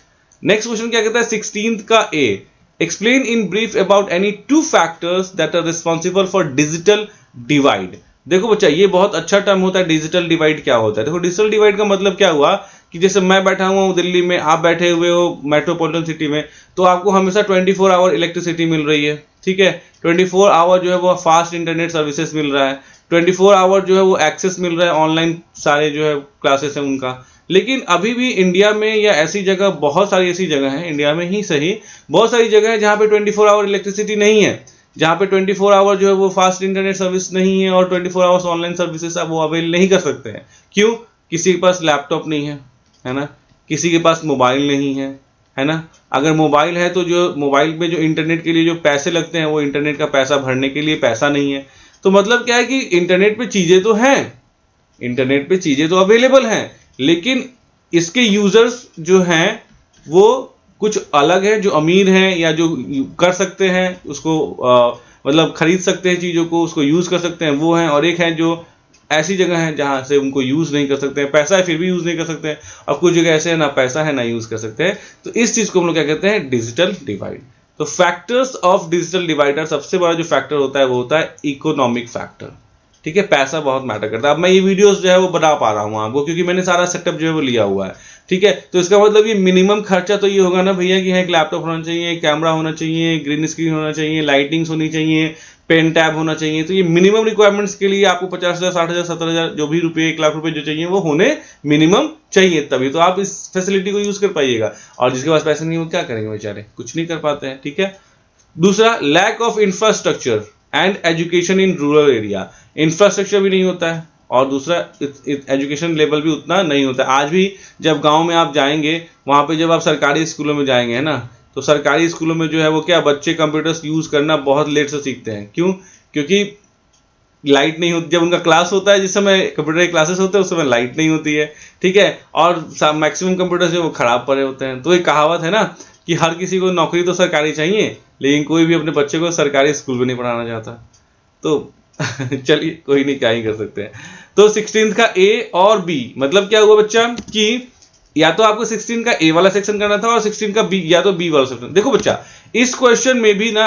Next question क्या कहता है, 16th का A, explain in brief about any two factors that are responsible for digital divide. देखो बच्चा, ये बहुत अच्छा टर्म होता है, डिजिटल डिवाइड क्या होता है। देखो डिजिटल डिवाइड का मतलब क्या हुआ कि जैसे मैं बैठा हुआ हूँ दिल्ली में, आप बैठे हुए हो मेट्रोपॉलिटन सिटी में, तो आपको हमेशा 24 आवर इलेक्ट्रिसिटी मिल रही है। ठीक है, 24 आवर जो है वो फास्ट इंटरनेट सर्विसेज मिल रहा है, 24 आवर जो है वो एक्सेस मिल रहा है, ऑनलाइन सारे जो है क्लासेस हैं उनका। लेकिन अभी भी इंडिया में या ऐसी जगह, बहुत सारी ऐसी जगह हैं इंडिया में ही सही, बहुत सारी जगह है जहाँ पे 24 आवर इलेक्ट्रिसिटी नहीं है, जहाँ पे 24 आवर जो है वो फास्ट इंटरनेट सर्विस नहीं है, और 24 आवर्स ऑनलाइन सर्विसेज आप वो अवेल नहीं कर सकते हैं। क्यों? किसी के पास लैपटॉप नहीं है ना, किसी के पास मोबाइल नहीं है ना। अगर मोबाइल है तो जो मोबाइल में जो इंटरनेट के लिए जो पैसे लगते हैं, वो इंटरनेट का पैसा भरने के लिए पैसा नहीं है। तो मतलब क्या है कि इंटरनेट पे चीजें तो हैं, इंटरनेट पे चीजें तो अवेलेबल हैं, लेकिन इसके यूजर्स जो हैं वो कुछ अलग है, जो अमीर हैं या जो कर सकते हैं उसको मतलब खरीद सकते हैं चीजों को, उसको यूज कर सकते हैं, वो हैं, और एक है जो ऐसी जगह है जहां से उनको यूज नहीं कर सकते हैं, पैसा है फिर भी यूज नहीं कर सकते हैं, और कुछ जगह ऐसे है ना पैसा है ना यूज कर सकते हैं। तो इस चीज को हम लोग क्या कहते हैं, डिजिटल डिवाइड। तो फैक्टर्स ऑफ डिजिटल डिवाइडर, सबसे बड़ा जो फैक्टर होता है वो होता है इकोनॉमिक फैक्टर। ठीक है, पैसा बहुत मैटर करता है। अब मैं ये वीडियोस जो है वो बता पा रहा हूँ आपको, क्योंकि मैंने सारा सेटअप जो है वो लिया हुआ है। ठीक है, तो इसका मतलब ये मिनिमम खर्चा तो ये होगा ना भैया कि एक लैपटॉप होना चाहिए, कैमरा होना चाहिए, ग्रीन स्क्रीन होना चाहिए, लाइटिंग्स होनी चाहिए, पेन टैब होना चाहिए। तो ये मिनिमम रिक्वायरमेंट्स के लिए आपको 50,000, 60,000, 70,000 जो भी रुपए, 1 लाख रुपए जो चाहिए वो होने मिनिमम चाहिए, तभी तो आप इस फैसिलिटी को यूज कर पाइएगा। और जिसके पास पैसे नहीं, वो क्या करेंगे बेचारे, कुछ नहीं कर पाते हैं। ठीक है, दूसरा, lack of infrastructure and education in rural area. Infrastructure भी नहीं होता है, और दूसरा एजुकेशन लेवल भी उतना नहीं होता है। आज भी जब गांव में आप जाएंगे, वहां पे जब आप सरकारी स्कूलों में जाएंगे, है ना, तो सरकारी स्कूलों में जो है वो क्या, बच्चे कंप्यूटर्स यूज करना बहुत लेट से सीखते हैं। क्यों? क्योंकि लाइट नहीं होती। जब उनका क्लास होता है, जिस समय कंप्यूटर के क्लासेस होते हैं, उस समय लाइट नहीं होती है। ठीक है, और मैक्सिमम कंप्यूटर जो वो खराब पड़े होते हैं। तो एक कहावत है ना कि हर किसी को नौकरी तो सरकारी चाहिए, लेकिन कोई भी अपने बच्चे को सरकारी स्कूल में नहीं पढ़ाना चाहता। तो चलिए कोई नहीं, क्या ही कर सकते हैं। तो 16th का ए और बी मतलब क्या हुआ बच्चा, कि या तो आपको 16 का ए वाला सेक्शन करना था और 16 का बी, या तो बी वाला सेक्शन। देखो बच्चा, इस क्वेश्चन में भी ना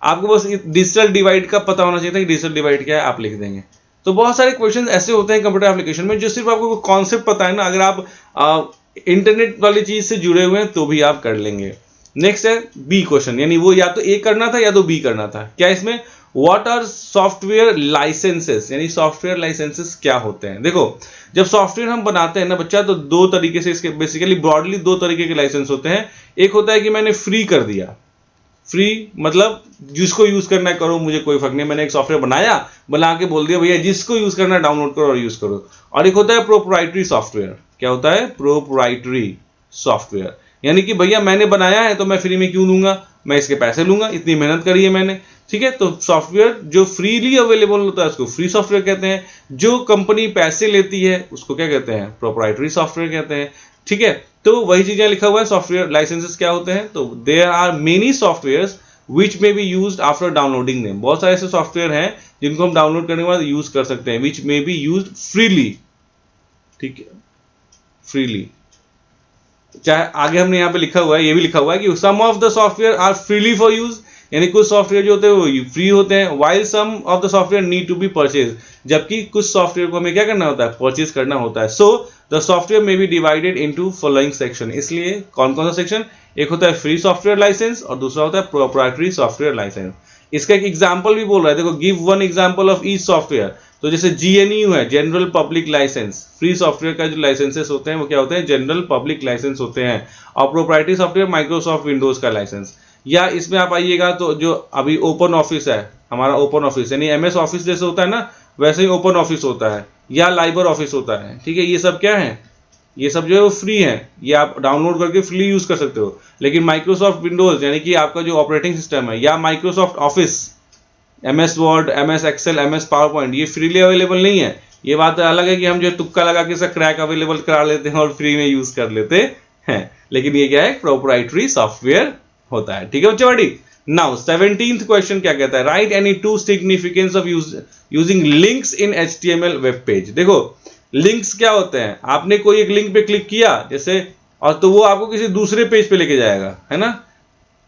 आपको बस डिजिटल डिवाइड का पता होना चाहिए था कि डिजिटल डिवाइड क्या है, आप लिख देंगे। तो बहुत सारे क्वेश्चन ऐसे होते हैं कंप्यूटर एप्लीकेशन में जो सिर्फ आपको कॉन्सेप्ट पता है ना, अगर आप इंटरनेट वाली चीज से जुड़े हुए हैं तो भी आप कर लेंगे। नेक्स्ट है बी क्वेश्चन, यानी वो या तो ए करना था या तो बी करना था। क्या इसमें व्हाट आर सॉफ्टवेयर लाइसेंसेस, यानी सॉफ्टवेयर लाइसेंसेस क्या होते हैं। देखो जब सॉफ्टवेयर हम बनाते हैं ना बच्चा, तो दो तरीके से इसके बेसिकली ब्रॉडली दो तरीके के लाइसेंस होते हैं। एक होता है कि मैंने फ्री कर दिया, फ्री मतलब जिसको यूज करना है करो, मुझे कोई फर्क नहीं, मैंने एक सॉफ्टवेयर बना के बोल दिया भैया जिसको यूज करना है डाउनलोड करो और यूज करो। और एक होता है प्रोप्राइटरी सॉफ्टवेयर। क्या होता है? प्रोप्राइटरी सॉफ्टवेयर, यानी कि भैया मैंने बनाया है तो मैं फ्री में क्यों लूंगा, मैं इसके पैसे लूंगा, इतनी मेहनत करी है मैंने। ठीक है, तो सॉफ्टवेयर जो फ्रीली अवेलेबल होता है उसको फ्री सॉफ्टवेयर कहते हैं, जो कंपनी पैसे लेती है उसको क्या कहते हैं? प्रोप्राइटरी सॉफ्टवेयर कहते हैं। ठीक है, तो वही चीजें लिखा हुआ है सॉफ्टवेयर लाइसेंसेस क्या होते हैं। तो there are many softwares which may be used after downloading them. बहुत सारे ऐसे सॉफ्टवेयर हैं जिनको हम डाउनलोड करने के बाद यूज कर सकते हैं, विच मे बी यूज्ड फ्रीली। ठीक है, फ्रीली। चाहे आगे हमने यहाँ पे लिखा हुआ है, ये भी लिखा हुआ है कि some of the software are freely for use, यानी कुछ सॉफ्टवेयर जो होते हैं वो फ्री होते हैं, while some of the software need to be purchased, जबकि कुछ सॉफ्टवेयर को हमें क्या करना होता है? परचेज करना होता है। So the software may be divided into following section. इसलिए कौन कौन सा सेक्शन? एक होता है फ्री सॉफ्टवेयर लाइसेंस और दूसरा होता है प्रोप्राइटरी सॉफ्टवेयर लाइसेंस। इसका एक एग्जांपल भी बोल रहा है, देखो give one example of each software. तो जैसे GNU है, general public license. Free software का जो लाइसेंसेस होते हैं वो क्या होते हैं? जनरल पब्लिक लाइसेंस होते हैं। और प्रोप्राइटरी सॉफ्टवेयर माइक्रोसॉफ्ट विंडोज का लाइसेंस। या इसमें आप आइएगा तो जो अभी ओपन ऑफिस है, हमारा ओपन ऑफिस यानी MS ऑफिस जैसे होता है ना, वैसे ही ओपन ऑफिस होता है, या लाइबर ऑफिस होता है। ठीक है, ये सब क्या है? ये सब जो है वो फ्री है, ये आप डाउनलोड करके फ्री यूज कर सकते हो। लेकिन माइक्रोसॉफ्ट विंडोज यानी कि आपका जो ऑपरेटिंग सिस्टम है, या Microsoft office, MS word, MS excel, MS PowerPoint, ये फ्रीली अवेलेबल नहीं है। ये बात अलग है कि हम जो तुक्का लगा के इसका क्रैक अवेलेबल करा लेते हैं और फ्री में यूज कर लेते हैं, लेकिन ये क्या है? प्रोप्राइटरी सॉफ्टवेयर होता है। ठीक है बच्चे बड़ी। नाउ 17th क्वेश्चन क्या कहता है? Right any two significance of using links in HTML web page. देखो लिंक्स क्या होते हैं? आपने कोई एक लिंक पे क्लिक किया जैसे, और तो वो आपको किसी दूसरे पेज पे लेके जाएगा, है ना।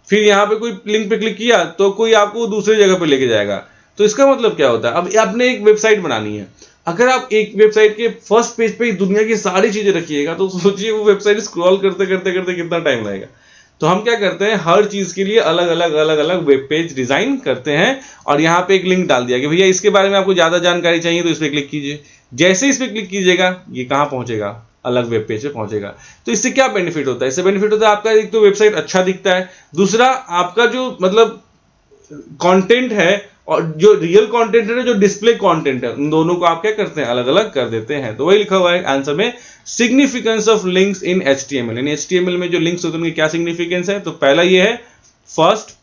फिर यहाँ पे कोई लिंक पे क्लिक किया तो कोई आपको दूसरी जगह पे लेके जाएगा। तो इसका मतलब क्या होता है? अब आपने एक वेबसाइट बनानी है, अगर आप एक वेबसाइट के फर्स्ट पेज पे दुनिया की सारी चीजें रखिएगा तो सोचिए वो वेबसाइट स्क्रॉल करते करते करते कितना टाइम लगेगा। तो हम क्या करते हैं? हर चीज के लिए अलग अलग वेब पेज डिजाइन करते हैं और यहाँ पे एक लिंक डाल दिया कि भैया इसके बारे में आपको ज्यादा जानकारी चाहिए तो इस पे क्लिक कीजिए। जैसे इस पे क्लिक कीजिएगा ये कहाँ पहुंचेगा? अलग वेब पेज पे पहुंचेगा। तो इससे क्या बेनिफिट होता है? इससे बेनिफिट होता है आपका एक तो वेबसाइट अच्छा दिखता है, दूसरा आपका जो मतलब कंटेंट है और जो रियल कंटेंट है, जो डिस्प्ले कंटेंट है, उन दोनों को आप क्या करते हैं? अलग अलग कर देते हैं। तो वही लिखा हुआ है आंसर में, significance of links in HTML। यानी HTML में जो लिंक्स होते हैं उनकी क्या सिग्निफिकेंस है? तो पहला ये है, first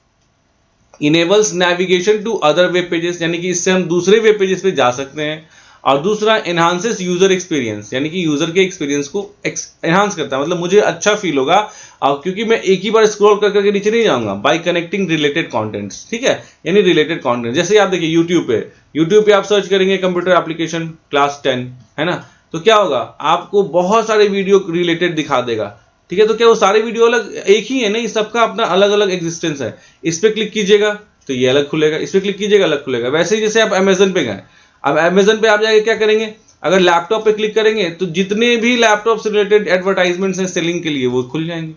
enables navigation to other web pages, यानी कि इससे हम दूसरे वेब पेजेस पे जा सकते हैं। और दूसरा एनहांसेस यूजर एक्सपीरियंस, यानी कि यूजर के एक्सपीरियंस को एनहांस करता है, मतलब मुझे अच्छा फील होगा क्योंकि मैं एक ही बार स्क्रॉल कर करके नीचे नहीं जाऊंगा, बाय कनेक्टिंग रिलेटेड कंटेंट्स। ठीक है, यानी रिलेटेड कंटेंट। जैसे आप देखिए यूट्यूब पे आप सर्च करेंगे कंप्यूटर एप्लीकेशन क्लास 10, है ना, तो क्या होगा? आपको बहुत सारे वीडियो रिलेटेड दिखा देगा। ठीक है, तो क्या वो सारे वीडियो अलग एक ही है? नहीं, सबका अपना अलग अलग एग्जिस्टेंस है। इस पे क्लिक कीजिएगा तो ये अलग खुलेगा, इस पे क्लिक कीजिएगा अलग खुलेगा। वैसे ही जैसे आप अमेजन पे गए, अब अमेजन पे आप जाके क्या करेंगे? अगर लैपटॉप पे क्लिक करेंगे तो जितने भी लैपटॉप से रिलेटेड एडवर्टाइजमेंट्स हैं सेलिंग के लिए वो खुल जाएंगे।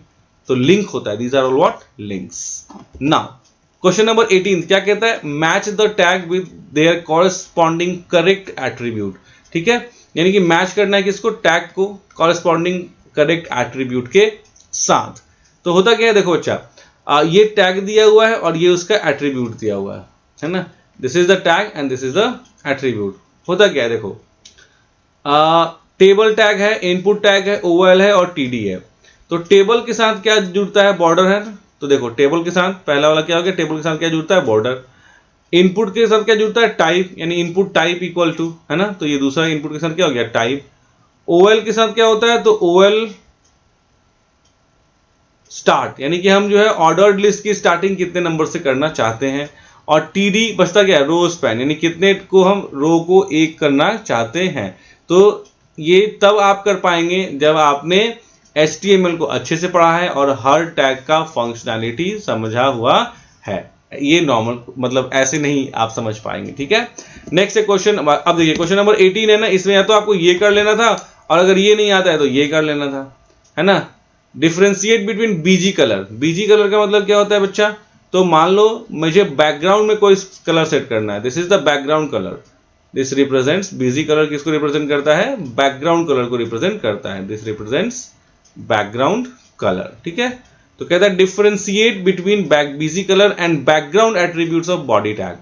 तो लिंक होता है, these are all what? Links. Now question number 18 क्या कहता है? Match the tag with their corresponding correct attribute. ठीक है, यानी कि मैच करना है किसको? टैग को कॉरेस्पॉन्डिंग करेक्ट एट्रीब्यूट के साथ। तो होता क्या है? देखो बच्चा, ये टैग दिया हुआ है और ये उसका एट्रीब्यूट दिया हुआ है ना। This is the tag and this is the attribute. होता क्या है? देखो टेबल टैग है, इनपुट टैग है, OL है और TD है। तो टेबल के साथ क्या जुड़ता है? बॉर्डर है ना। तो देखो टेबल के साथ पहला वाला क्या हो गया? टेबल के साथ क्या जुड़ता है? बॉर्डर। इनपुट के साथ क्या जुड़ता है? टाइप, यानी इनपुट टाइप इक्वल टू, है ना। तो ये दूसरा इनपुट के साथ क्या हो गया? टाइप। OL के साथ क्या होता है? तो OL स्टार्ट, यानी कि हम जो है ऑर्डर्ड लिस्ट की स्टार्टिंग कितने नंबर से करना चाहते हैं। और TD बचता क्या है? रो स्पैन, यानी कितने को हम रो को एक करना चाहते हैं। तो ये तब आप कर पाएंगे जब आपने HTML को अच्छे से पढ़ा है और हर टैग का फंक्शनैलिटी समझा हुआ है। ये नॉर्मल मतलब ऐसे नहीं आप समझ पाएंगे, ठीक है। नेक्स्ट क्वेश्चन, अब देखिए क्वेश्चन नंबर 18 है ना, इसमें या तो आपको ये कर लेना था और अगर ये नहीं आता है तो ये कर लेना था, है ना। Differentiate between BG colour. BG colour का मतलब क्या होता है बच्चा, तो मान लो मुझे बैकग्राउंड में कोई कलर सेट करना है, this is the background colour, this represents, BG colour किसको रिप्रेजेंट करता है, बैकग्राउंड कलर को रिप्रेजेंट करता है, दिस रिप्रेजेंट्स बैकग्राउंड कलर, ठीक है। तो कहता है differentiate between BG colour and background attributes of body tag,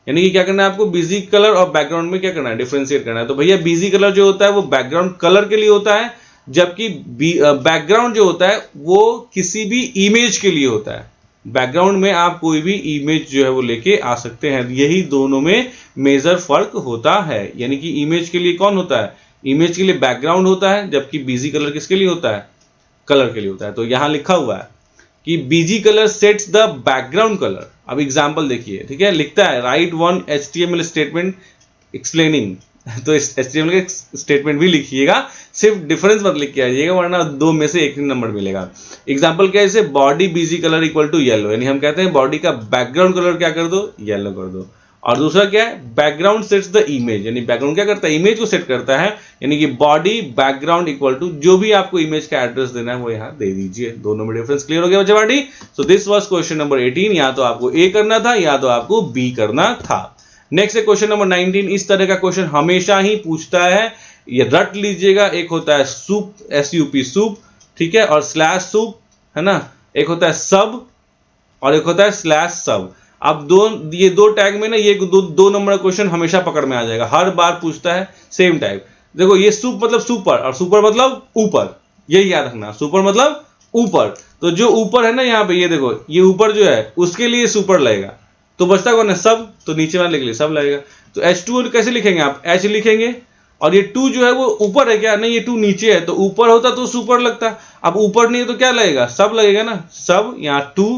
यानी कि क्या करना है आपको, बीजी कलर और बैकग्राउंड में क्या करना है, डिफरेंशिएट करना है। तो भैया बीजी कलर जो होता है वो बैकग्राउंड कलर के लिए होता है, जबकि बैकग्राउंड जो होता है वो किसी भी इमेज के लिए होता है। बैकग्राउंड में आप कोई भी इमेज जो है वो लेके आ सकते हैं, यही दोनों में मेजर फर्क होता है। यानी कि इमेज के लिए कौन होता है, इमेज के लिए बैकग्राउंड होता है, जबकि बीजी कलर किसके लिए होता है, कलर के लिए होता है। तो यहां लिखा हुआ है कि BG colour sets the background colour. अब एग्जांपल देखिए, ठीक है, लिखता है right one HTML statement explaining, तो इस HTML के स्टेटमेंट भी लिखिएगा, सिर्फ डिफरेंस मत लिख के आइएगा वरना दो में से एक नंबर मिलेगा। एग्जांपल क्या है, इसे body BG colour equal to yellow, यानी हम कहते हैं बॉडी का बैकग्राउंड कलर क्या कर दो, येलो कर दो। और दूसरा क्या है, बैकग्राउंड सेट्स द इमेज, यानी बैकग्राउंड क्या करता है, इमेज को सेट करता है, यानी कि बॉडी बैकग्राउंड इक्वल टू जो भी आपको इमेज का एड्रेस देना है वो यहां दे दीजिए। दोनों में डिफरेंस क्लियर हो गया बच्चा बाटी। So this was question number 18, या तो आपको ए करना था या तो आपको बी करना था। नेक्स्ट है क्वेश्चन नंबर 19। इस तरह का क्वेश्चन हमेशा ही पूछता है, ये रट लीजिएगा। एक होता है सूप, SUP सूप, ठीक है, और स्लैश सूप, है ना। एक होता है सब और एक होता है स्लैश सब। अब ये दो टैग में ना ये दो नंबर का क्वेश्चन हमेशा पकड़ में आ जाएगा, हर बार पूछता है सेम टाइप। देखो ये सूप मतलब सुपर और सुपर मतलब ऊपर, यही याद रखना, सुपर मतलब ऊपर। तो जो ऊपर है ना यहाँ पे, ये देखो ये ऊपर जो है उसके लिए सुपर लगेगा, तो बचता कौन है, सब, तो नीचे वाले के लिए सब लगेगा। तो H2 कैसे लिखेंगे आप, H लिखेंगे, और ये 2 जो है वो ऊपर है क्या, नहीं ये 2 नीचे है, तो ऊपर होता तो सुपर लगता, अब ऊपर नहीं है तो क्या लगेगा, सब लगेगा ना, सब, यहाँ 2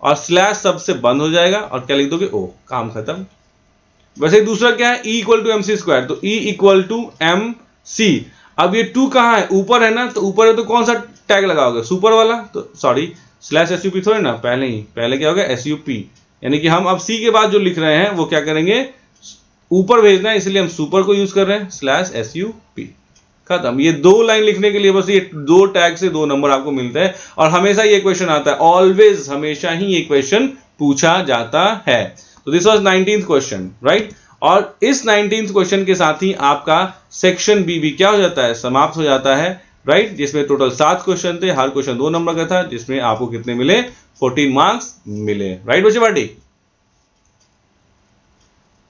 और स्लैश सब से बंद हो जाएगा और क्या लिख दोगे, ओ, काम खत्म। वैसे दूसरा क्या है, E equal to MC square, तो E इक्वल टू MC। अब ये 2 कहां है, ऊपर है ना, तो ऊपर है तो कौन सा टैग लगाओगे, सुपर वाला, तो सॉरी स्लैश SUP थोड़े ना, पहले क्या होगा SUP, यानी कि हम अब C के बाद जो लिख रहे हैं वो क्या करेंगे, ऊपर भेजना है, इसलिए हम सुपर को यूज कर रहे हैं, स्लैश SUP, खत्म। ये 2 लाइन लिखने के लिए बस ये 2 टैग से 2 नंबर आपको मिलते हैं, और हमेशा ये क्वेश्चन आता है, ऑलवेज, हमेशा ही ये क्वेश्चन पूछा जाता है। तो this was 19th question, right. और इस 19th क्वेश्चन के साथ ही आपका सेक्शन बी भी क्या हो जाता है, समाप्त हो जाता है, राइट, जिसमें टोटल 7 क्वेश्चन थे, हर क्वेश्चन 2 नंबर का था, जिसमें आपको कितने मिले, 14 मार्क्स मिले, राइट बच्चे पार्टी।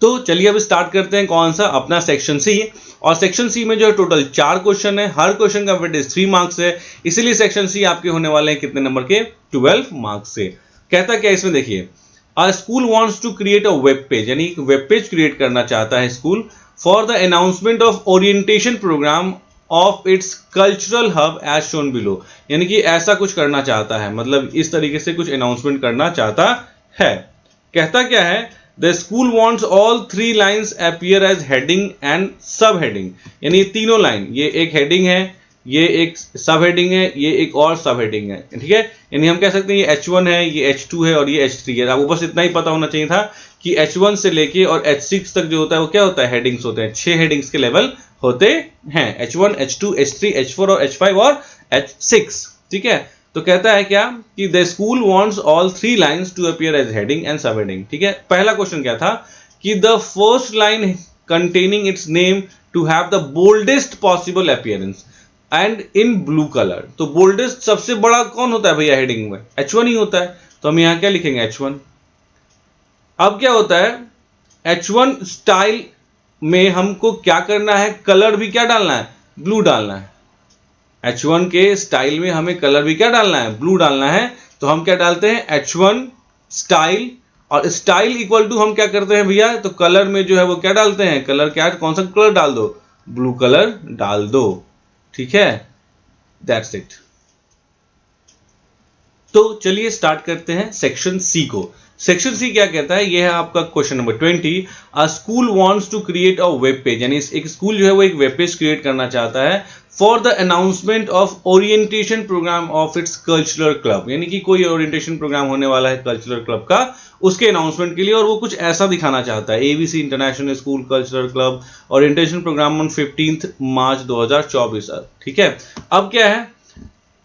तो चलिए अब स्टार्ट करते हैं कौन सा, अपना सेक्शन सी। और सेक्शन सी में जो है टोटल 4 क्वेश्चन है, हर क्वेश्चन का वेटेज 3 मार्क्स है, इसलिए सेक्शन सी आपके होने वाले हैं कितने नंबर के, 12 मार्क्स से। कहता क्या इसमें देखिए, a school wants to create a web page, यानी एक वेब पेज क्रिएट करना चाहता है school, for the announcement of orientation programme of its cultural hub as shown below, यानी कि ऐसा कुछ करना चाहता है, मतलब इस तरीके से कुछ अनाउंसमेंट करना चाहता है। कहता क्या है, the school wants all 3 lines appear as heading and subheading, यानी तीनों लाइन, ये एक हेडिंग है, ये एक सब हेडिंग है, ये एक और सब हेडिंग है, ठीक है। यानी हम कह सकते हैं ये H1 है, ये H2 है और ये H3 है। आपको बस इतना ही पता होना चाहिए था कि H1 से लेके और H6 तक जो होता है वो क्या होता है, हेडिंग्स होते हैं, 6 हेडिंग्स के लेवल होते हैं, H1, H2, H3, H4 और H5 और H6, ठीक है। तो कहता है क्या कि the school wants all 3 lines to appear as heading and subheading, ठीक है। पहला क्वेश्चन क्या था कि the first line containing its name to have the boldest possible appearance and in blue colour. तो बोल्डेस्ट सबसे बड़ा कौन होता है भैया हेडिंग में, H1 ही होता है, तो हम यहां क्या लिखेंगे, H1। अब क्या होता है, H1 स्टाइल में हमको क्या करना है, कलर भी क्या डालना है, ब्लू डालना है। H1 के स्टाइल में हमें कलर भी क्या डालना है, ब्लू डालना है। तो हम क्या डालते हैं, H1 स्टाइल, और स्टाइल इक्वल टू हम क्या करते हैं भैया, तो कलर में जो है वो क्या डालते हैं, कलर क्या, कौन सा कलर डाल दो, ब्लू कलर डाल दो, ठीक है, दैट्स इट। तो चलिए स्टार्ट करते हैं सेक्शन सी को। सेक्शन सी क्या कहता है, यह है आपका question number 20। A school wants to create a web page, यानी एक स्कूल जो है वो एक वेब पेज क्रिएट करना चाहता है, for the announcement of orientation programme of its cultural club, यानी कि कोई ओरिएंटेशन प्रोग्राम होने वाला है कल्चरल क्लब का, उसके अनाउंसमेंट के लिए, और वो कुछ ऐसा दिखाना चाहता है, ABC international school cultural club orientation programme on 15 March 2024। ठीक है, अब क्या है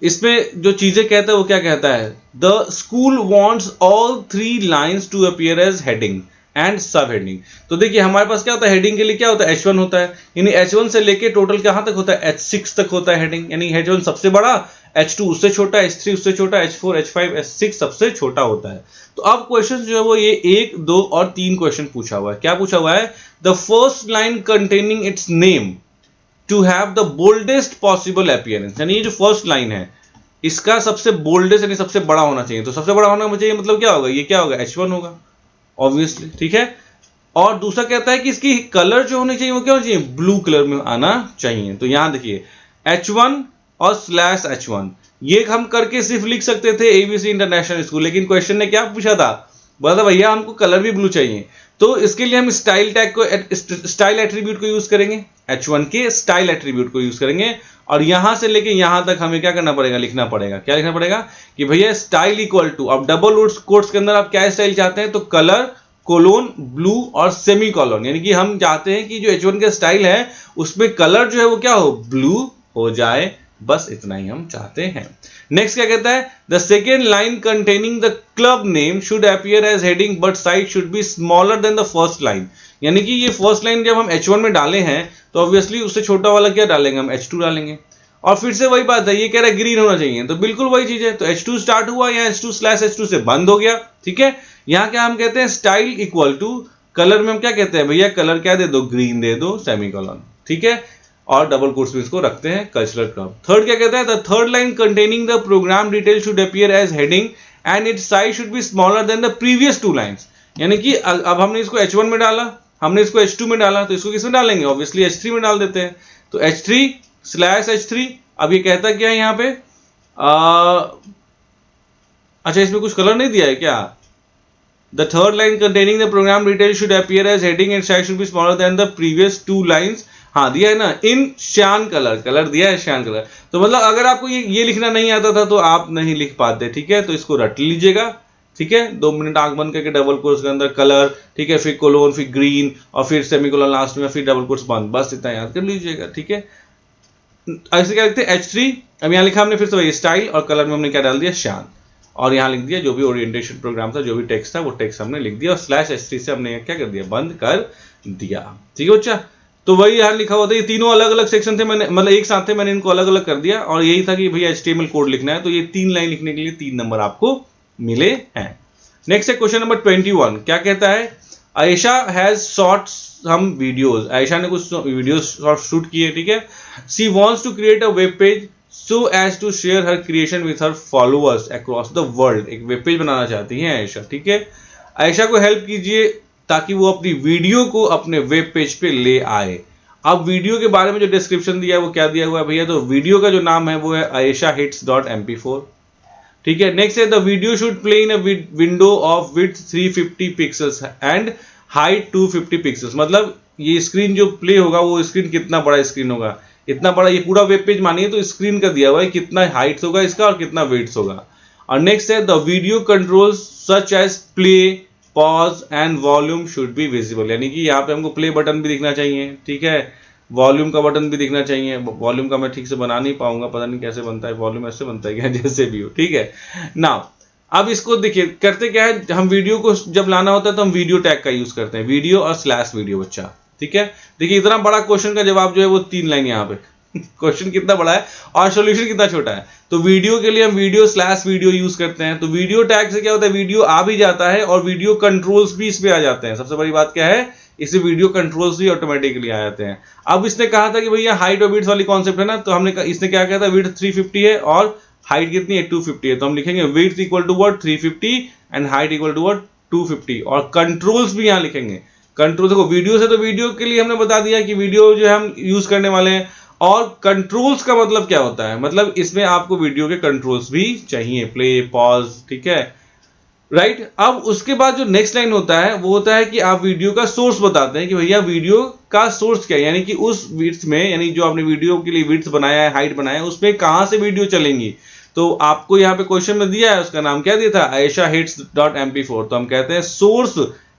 इसमें जो चीजें कहता है वो क्या कहता है, the school wants all 3 lines to appear as heading and subheading. तो देखिए हमारे पास क्या होता है, हेडिंग के लिए क्या होता है, H1 होता है, यानी H1 से लेके टोटल कहां तक होता है, H6 तक होता है हेडिंग, यानी H1 सबसे बड़ा, H2 उससे छोटा, H3 उससे छोटा, H4 H5 H6 सबसे छोटा होता है। तो अब क्वेश्चन जो है वो ये 1, 2 और 3 क्वेश्चन पूछा हुआ है। क्या पूछा हुआ है, the first line containing its name to have the boldest possible appearance, यानी ये जो फर्स्ट लाइन है इसका सबसे बोल्डेस्ट यानी सबसे बड़ा होना चाहिए। तो सबसे बड़ा होना चाहिए मतलब क्या होगा, ये क्या होगा, H1 होगा ऑब्वियसली। ठीक है, और दूसरा कहता है कि इसकी कलर जो होनी चाहिए वो क्या होना चाहिए, ब्लू कलर में आना चाहिए। तो यहां देखिए H1 और /H1 ये हम करके सिर्फ लिख सकते थे एबीसी इंटरनेशनल स्कूल, लेकिन क्वेश्चन ने क्या पूछा था, बोला था भैया हमको कलर भी ब्लू चाहिए। तो इसके लिए हम स्टाइल टैग को, स्टाइल एट्रीब्यूट को यूज करेंगे, H1 के स्टाइल एट्रीब्यूट को यूज करेंगे, और यहां से लेके यहां तक हमें क्या करना पड़ेगा, लिखना पड़ेगा। क्या लिखना पड़ेगा कि भैया स्टाइल इक्वल टू, अब डबल कोट्स के अंदर आप क्या स्टाइल चाहते हैं, तो कलर कोलोन ब्लू और सेमी कॉलन, यानी कि हम चाहते हैं कि जो H1 का स्टाइल है उसमें कलर जो है वो क्या हो, ब्लू हो जाए, बस इतना ही हम चाहते हैं। नेक्स्ट क्या कहता है, the second line containing the club name should appear as heading but size should be smaller than the first line, यानी कि ये फर्स्ट लाइन जब हम H1 में डाले हैं तो ऑब्वियसली उससे छोटा वाला क्या डालेंगे, हम H2 डालेंगे। और फिर से वही बात है, ये कह रहा है ग्रीन होना चाहिए, तो बिल्कुल वही चीज है, तो H2 स्टार्ट हुआ या H2/H2 से बंद हो गया। ठीक है, यहां क्या हम कहते हैं, स्टाइल इक्वल टू कलर में हम क्या कहते हैं, भैया कलर क्या दे दो, ग्रीन दे दो, सेमीकोलन। ठीक है, और डबल कोट्स में इसको रखते हैं कल्चरल क्लब। थर्ड क्या कहता है, the third line containing the programme detail should appear as heading and its size should be smaller than the previous 2 lines, यानी कि अब हमने इसको H1 में डाला, हमने इसको H2 में डाला, तो इसको किस में डालेंगे, ऑब्वियसली H3 में डाल देते हैं। तो H3/H3, अब ये कहता क्या है यहाँ पे, अच्छा इसमें कुछ कलर नहीं दिया है क्या, the third line containing the programme detail should appear as heading and size should be smaller than the previous 2 lines, हाँ दिया है ना, इन श्यान कलर, कलर दिया है श्यान कलर। तो मतलब अगर आपको ये लिखना नहीं आता था तो आप नहीं लिख पाते। ठीक है, तो इसको रट लीजिएगा। ठीक है, 2 मिनट आंख बंद करके डबल कोट्स के अंदर कलर, ठीक है, फिर कोलोन, फिर ग्रीन, और फिर सेमीकोलन लास्ट में, फिर डबल कोट्स बंद, बस इतना याद कर लीजिएगा। ठीक है, ऐसे क्या लिखते हैं, H3, अब यहाँ लिखा हमने फिर से वही स्टाइल, और कलर में हमने क्या डाल दिया, श्यान, और यहाँ लिख दिया जो भी ओरिएंटेशन प्रोग्राम था, जो भी टेक्स्ट था वो टेक्स्ट हमने लिख दिया, और /H3 से हमने क्या कर दिया, बंद कर दिया। ठीक है बच्चा, तो वही यहाँ लिखा हुआ था, ये तीनों अलग अलग सेक्शन थे, मैंने मतलब एक साथ थे, मैंने इनको अलग अलग कर दिया, और यही था कि भैया HTML कोड लिखना है, तो ये 3 लाइन लिखने के लिए 3 नंबर आपको मिले हैं। नेक्स्ट है क्वेश्चन नंबर 21, क्या कहता है, Ayesha has shot some videos, Ayesha ने कुछ वीडियोस शूट किए। ठीक है, she wants to create a web page so as to share her creation with her followers across the world, एक वेब पेज बनाना चाहती हैं आयशा। ठीक है, आयशा को हेल्प कीजिए ताकि वो अपनी वीडियो को अपने वेब पेज पे ले आए। अब वीडियो के बारे में जो डिस्क्रिप्शन दिया है वो क्या दिया हुआ है भैया, तो वीडियो का जो नाम है वो है ayeshahits.mp4। ठीक है, नेक्स्ट है the video should play in a window of width 350 pixels and height 250 pixels, मतलब ये स्क्रीन जो प्ले होगा वो स्क्रीन कितना बड़ा स्क्रीन होगा, इतना बड़ा, ये पूरा वेब पेज मानिए तो स्क्रीन का दिया हुआ है, कितना हाइट होगा इसका और कितना वेट्स होगा। और नेक्स्ट है the video controls such as play, pause and volume should be visible, यानी कि यहाँ पे हमको प्ले बटन भी दिखना चाहिए। ठीक है, वॉल्यूम का बटन भी दिखना चाहिए, वॉल्यूम का मैं ठीक से बना नहीं पाऊंगा, पता नहीं कैसे बनता है, वॉल्यूम ऐसे बनता है क्या, जैसे भी हो। ठीक है, नाउ अब इसको देखिए करते क्या है, हम वीडियो को जब लाना होता है तो हम वीडियो टैग का यूज करते हैं, वीडियो और /वीडियो बच्चा। ठीक है, देखिए इतना बड़ा क्वेश्चन का जवाब जो है वो 3 लाइन यहाँ पे क्वेश्चन कितना बड़ा है और सॉल्यूशन कितना छोटा है। तो वीडियो के लिए हम वीडियो/वीडियो यूज करते हैं, तो वीडियो टैग से क्या होता है, वीडियो आ भी जाता है और वीडियो कंट्रोल्स भी इसमें आ जाते हैं। सबसे बड़ी बात क्या है, इससे वीडियो कंट्रोल्स भी ऑटोमेटिकली आ जाते हैं। अब इसने कहा था कि भैया हाइट और विड्थ वाली कॉन्सेप्ट है ना, तो हमने इसने क्या कहा था, विड्थ 350 है और हाइट कितनी है, 250 है, तो हम लिखेंगे width equal to what 350 and height equal to what 250, और कंट्रोल्स भी यहाँ लिखेंगे। कंट्रोल देखो वीडियो से, तो वीडियो के लिए हमने बता दिया कि वीडियो जो है हम यूज करने वाले हैं, और कंट्रोल्स का मतलब क्या होता है, मतलब इसमें आपको वीडियो के कंट्रोल्स भी चाहिए, प्ले, पॉज, ठीक है, राइट। अब उसके बाद जो नेक्स्ट लाइन होता है वो होता है कि आप वीडियो का सोर्स बताते हैं कि भैया वीडियो का सोर्स क्या है, यानी कि उस विड्थ में, यानी जो आपने वीडियो के लिए विड्थ बनाया है, हाइट बनाया है, उसमें कहां से वीडियो चलेंगी। तो आपको यहाँ पे क्वेश्चन में दिया है, उसका नाम क्या दिया था, आयशा हिट्स डॉट MP4। तो हम कहते हैं source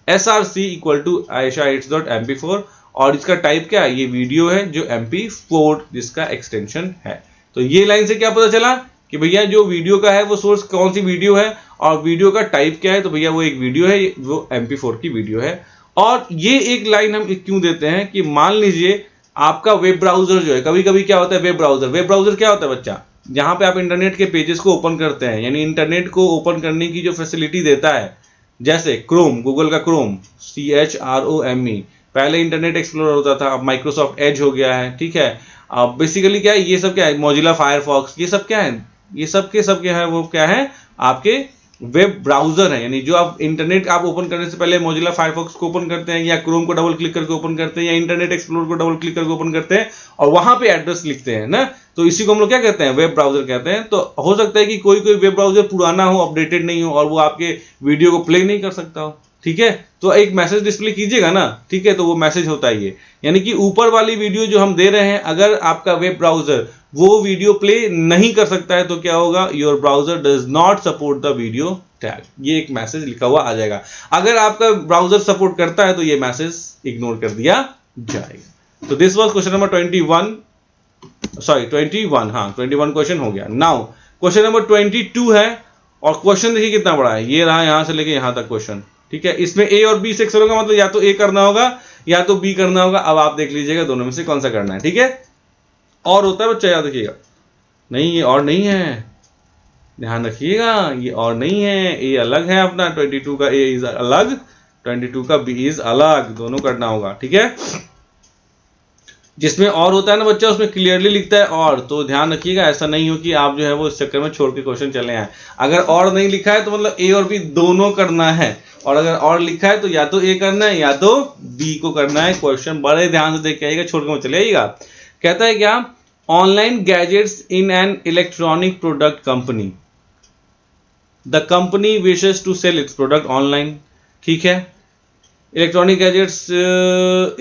SRC equal to Aisha hits dot MP4, और इसका टाइप क्या है, ये वीडियो है जो MP4 जिसका एक्सटेंशन है। तो ये लाइन से क्या पता चला कि भैया जो वीडियो का है वो सोर्स कौन सी वीडियो है, और वीडियो का टाइप क्या है, तो भैया वो एक वीडियो है, वो MP4 की वीडियो है। और ये एक लाइन हम क्यों देते हैं कि मान लीजिए आपका वेब ब्राउजर जो है, कभी कभी क्या होता है, वेब ब्राउजर क्या होता है बच्चा, जहां पे आप इंटरनेट के पेजेस को ओपन करते हैं, यानी इंटरनेट को ओपन करने की जो फैसिलिटी देता है, जैसे क्रोम, गूगल का क्रोम, CHROME, पहले इंटरनेट एक्सप्लोरर होता था, अब माइक्रोसॉफ्ट एज हो गया है, ठीक है। अब बेसिकली क्या है, ये सब क्या है, मोजिला फायरफॉक्स, ये सब क्या है, ये सब के हैं वो क्या है, आपके वेब ब्राउजर है। यानी जो आप इंटरनेट आप ओपन करने से पहले मोजिला फायरफॉक्स को ओपन करते हैं, या क्रोम को डबल क्लिक करके ओपन करते हैं, या इंटरनेट एक्सप्लोरर को डबल क्लिक करके ओपन करते हैं, और वहां पे एड्रेस लिखते हैं ना, तो इसी को हम लोग क्या कहते हैं, वेब ब्राउजर कहते हैं। तो हो सकता है कि कोई कोई वेब ब्राउजर पुराना हो, अपडेटेड नहीं हो, और वो आपके वीडियो को प्ले नहीं कर सकता हो, ठीक है। तो एक मैसेज डिस्प्ले कीजिएगा ना, ठीक है, तो वो मैसेज होता है ये, यानी कि ऊपर वाली वीडियो जो हम दे रहे हैं, अगर आपका वेब ब्राउजर वो वीडियो प्ले नहीं कर सकता है तो क्या होगा, your browser does not support the video tag, ये एक मैसेज लिखा हुआ आ जाएगा। अगर आपका ब्राउजर सपोर्ट करता है तो ये मैसेज इग्नोर कर दिया जाएगा। तो this was question number 21, sorry 21, हाँ 21 क्वेश्चन हो गया। नाउ क्वेश्चन नंबर 22 है, और क्वेश्चन देखिए कितना बड़ा है, ये रहा यहां से लेके यहां तक क्वेश्चन, ठीक है। इसमें A और B सेक्शन होगा, मतलब या तो A करना होगा या तो B करना होगा। अब आप देख लीजिएगा दोनों में से कौन सा करना है, ठीक है। और होता है बच्चा, याद रखिएगा, नहीं ये और नहीं है, ध्यान रखिएगा, ये और नहीं है, A अलग है अपना, 22 का A इज अलग, 22 का B इज अलग, दोनों करना होगा, ठीक है। जिसमें और होता है ना बच्चा, उसमें क्लियरली लिखता है और, तो ध्यान रखिएगा ऐसा नहीं हो कि आप जो है वो इस चक्कर में छोड़ के क्वेश्चन चले आए। अगर और नहीं लिखा है तो मतलब A और B दोनों करना है, और अगर और लिखा है तो या तो A करना है या तो B को करना है। क्वेश्चन बड़े ध्यान से देख के आइएगा, छोड़ के मत चले आइएगा। कहता है क्या, online gadgets in an electronic product company, the company wishes to sell its product online, ठीक है। Electronic gadgets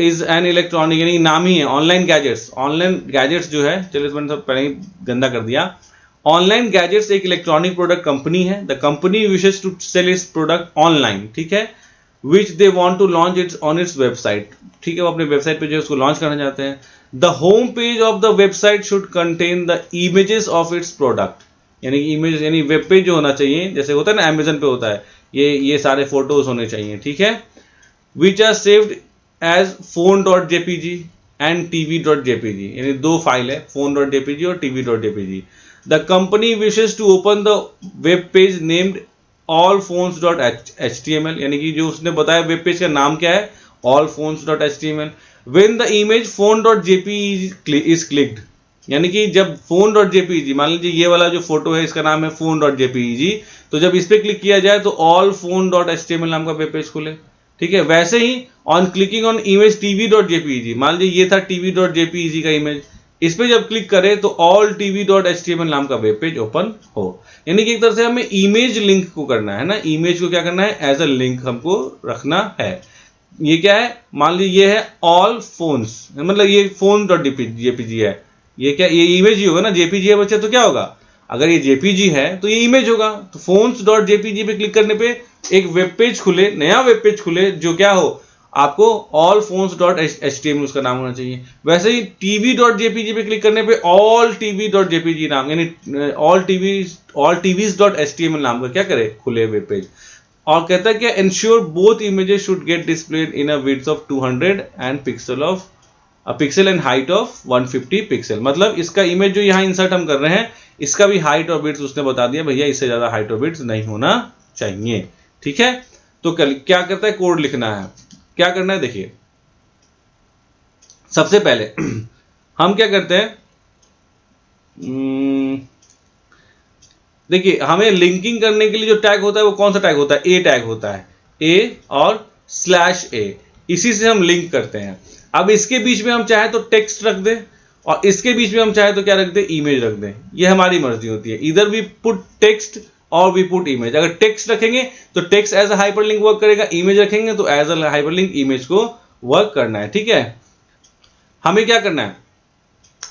is an electronic, यानी नाम ही है ऑनलाइन गैजेट्स। ऑनलाइन गैजेट्स जो है, चलिए मैंने सब पहले ही गंदा कर दिया। ऑनलाइन गैजेट्स एक इलेक्ट्रॉनिक प्रोडक्ट कंपनी है, the company wishes to sell its product online, ठीक है, which they want to launch its on its website, ठीक है, वो अपने वेबसाइट पे जो है उसको लॉन्च करना चाहते हैं। The home page of the website should contain the images of its product, यानी इमेज, यानी वेब पेज जो होना चाहिए, जैसे होता है ना अमेजन पे होता है, ये सारे फोटोज होने चाहिए, ठीक है, which are saved as phone.jpg and tv.jpg, यानी दो फाइल है, phone.jpg और tv.jpg। The company wishes to open the web page named allphones.html, यानी कि जो उसने बताया वेब पेज का नाम क्या है, allphones.html। when the image phone.jpg is clicked, यानी कि जब phone.jpg, मान लीजिए ये वाला जो फोटो है इसका नाम है phone.jpg, तो जब इस पे क्लिक किया जाए तो allphone.html नाम का वेब पेज खुले, ठीक है। वैसे ही on clicking on image tv.jpg, मान लीजिए ये था tv.jpg का इमेज, इस पे जब क्लिक करें तो all tv.html नाम का वेब पेज ओपन हो। यानी कि एक तरह से हमें इमेज लिंक को करना है ना, इमेज को क्या करना है, एज अ लिंक हमको रखना है। ये क्या है, मान लीजिए ये है ऑल फोन्स, मतलब ये phone.jpg है, ये क्या, ये इमेज ही होगा ना, जेपीजी है बच्चा, तो क्या होगा, अगर ये जेपीजी है तो ये इमेज होगा। तो phones.jpg पे क्लिक करने पे एक वेब पेज खुले, नया वेब पेज खुले, जो क्या हो, आपको allphones.html उसका नाम होना चाहिए। वैसे ही tv.jpg पे क्लिक करने पे alltv.jpg नाम, यानी alltvs.html नाम का क्या करे, खुले वेब पेज। और कहता है कि ensure both images should get displayed in a width of 200 and pixel and height of 150 pixel, मतलब इसका इमेज जो यहाँ इंसर्ट हम कर रहे हैं, इसका भी हाइट और विड्थ उसने बता दिया, भैया इससे ज्यादा हाइट और विड्थ नहीं होना चाहिए, ठीक है। तो क्या करता है, कोड लिखना है, क्या करना है, देखिए सबसे पहले हम क्या करते हैं, देखिए हमें लिंकिंग करने के लिए जो टैग होता है वो कौन सा टैग होता है, ए टैग होता है, ए और /a, इसी से हम लिंक करते हैं। अब इसके बीच में हम चाहे तो टेक्स्ट रख दें, और इसके बीच में हम चाहे तो क्या रख दें, इमेज रख दें, ये हमारी मर्जी होती है। इधर वी पुट टेक्स्ट और वी पुट इमेज। अगर टेक्स्ट रखेंगे तो text as a hyperlink work करेगा, इमेज रखेंगे तो एज अ हाइपरलिंक इमेज को वर्क करना है। ठीक है, हमें क्या करना है,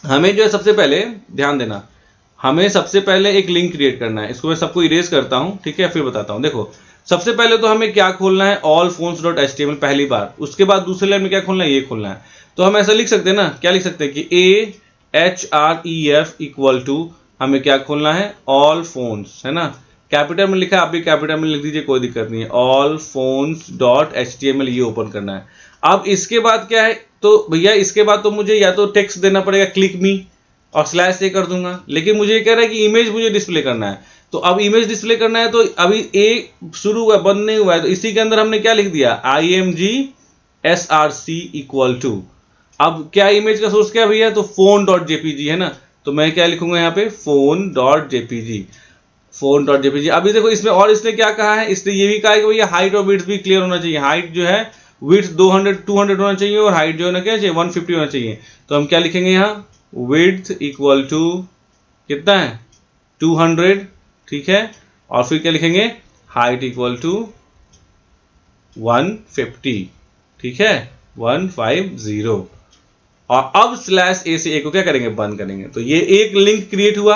हमें जो है सबसे पहले ध्यान देना, हमें सबसे पहले एक लिंक क्रिएट करना है। इसको मैं सबको इरेज करता हूं, ठीक है, फिर बताता हूं। देखो सबसे पहले तो हमें क्या खोलना है, allphones.html पहली बार। उसके बाद दूसरे लाइन में क्या खोलना है, ये खोलना है। तो हम ऐसा लिख सकते हैं ना, क्या लिख सकते हैं कि AHREF इक्वल टू हमें क्या खोलना है, allphones, है ना, कैपिटल में लिखा है, आप भी कैपिटल में लिख दीजिए, कोई दिक्कत नहीं है। allphones.html ये ओपन करना है। अब इसके बाद क्या है, तो भैया इसके बाद तो मुझे या तो टेक्स्ट देना पड़ेगा, क्लिक मी, और स्लैश से कर दूंगा, लेकिन मुझे ये कह रहा है कि इमेज मुझे डिस्प्ले करना है। तो अब इमेज डिस्प्ले करना है, तो अभी ए शुरू हुआ, बंद नहीं हुआ है, तो इसी के अंदर हमने क्या लिख दिया, imgsrc इक्वल टू, अब क्या इमेज का सोर्स क्या भैया, तो phone.jpg है ना, तो मैं क्या लिखूंगा यहाँ पे, phone.jpg, phone.jpg। अभी देखो इसमें और इसने क्या कहा है, इसने ये भी कहा है कि भैया हाइट और विड्थ भी क्लियर होना चाहिए। हाइट जो है विड्थ 200 होना चाहिए, और हाइट जो है ना क्या चाहिए, 150 होना चाहिए। तो हम क्या लिखेंगे यहाँ, विड्थ इक्वल टू कितना है, 200, ठीक है, और फिर क्या लिखेंगे, हाइट इक्वल टू 150, ठीक है, 150। और अब स्लैश ए से ए को क्या करेंगे, बंद करेंगे। तो ये एक लिंक क्रिएट हुआ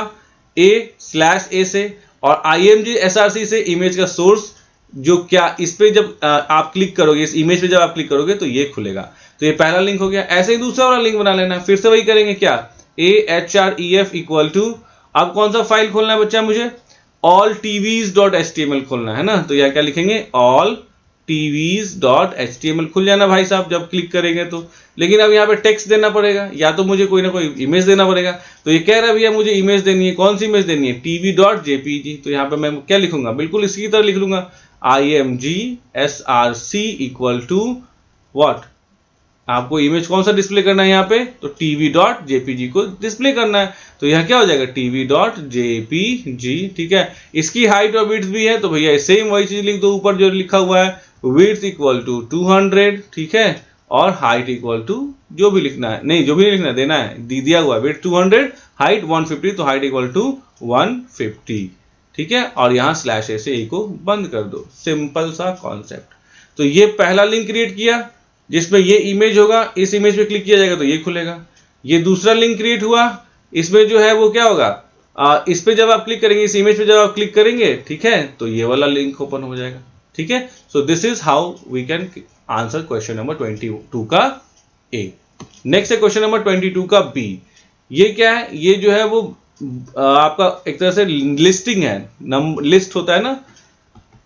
A/A से, और imgsrc से इमेज का सोर्स, जो क्या इस पे जब आप क्लिक करोगे, इस इमेज पे जब आप क्लिक करोगे तो ये खुलेगा। तो ये पहला लिंक हो गया। ऐसे ही दूसरा वाला लिंक बना लेना, फिर से वही करेंगे, क्या, AHREF इक्वल टू, अब कौन सा फाइल खोलना है बच्चा, मुझे alltvs.html खोलना है ना। तो यहाँ क्या लिखेंगे, alltvs.html खुल जाना भाई साहब जब क्लिक करेंगे तो। लेकिन अब यहाँ पे टेक्स्ट देना पड़ेगा, या तो मुझे कोई ना कोई इमेज देना पड़ेगा। तो ये कह रहा है भैया मुझे इमेज देनी है, कौन सी इमेज देनी है, tv.jpg। तो यहाँ पे मैं क्या लिखूंगा, बिल्कुल इसी तरह लिख लूंगा, imgsrc इक्वल टू व्हाट, आपको इमेज कौन सा डिस्प्ले करना है यहाँ पे, तो tv.jpg को डिस्प्ले करना है। तो यहाँ क्या हो जाएगा, tv.jpg, ठीक है। इसकी हाइट और विड्थ भी है, तो भैया सेम वही चीज लिख दो, ऊपर जो लिखा हुआ है, विड्थ इक्वल टू 200, ठीक है, और हाइट इक्वल टू जो भी लिखना है, नहीं जो भी लिखना है, देना है, दिया हुआ है विड्थ 200, हाइट 150, तो हाइट इक्वल टू 150, ठीक है, और यहाँ स्लैश ए से ए को बंद कर दो। सिंपल सा कॉन्सेप्ट। तो ये पहला लिंक क्रिएट किया जिसमें ये इमेज होगा, इस इमेज पे क्लिक किया जाएगा तो ये खुलेगा। ये दूसरा लिंक क्रिएट हुआ, इसमें जो है वो क्या होगा, इस पे जब आप क्लिक करेंगे, इस इमेज पे जब आप क्लिक करेंगे, ठीक है, तो ये वाला लिंक ओपन हो जाएगा, ठीक है। So this is how we can answer question number 22 का ए। नेक्स्ट है क्वेश्चन नंबर 22 का बी। ये क्या है, ये जो है वो आपका एक तरह से लिस्टिंग है, लिस्ट होता है ना,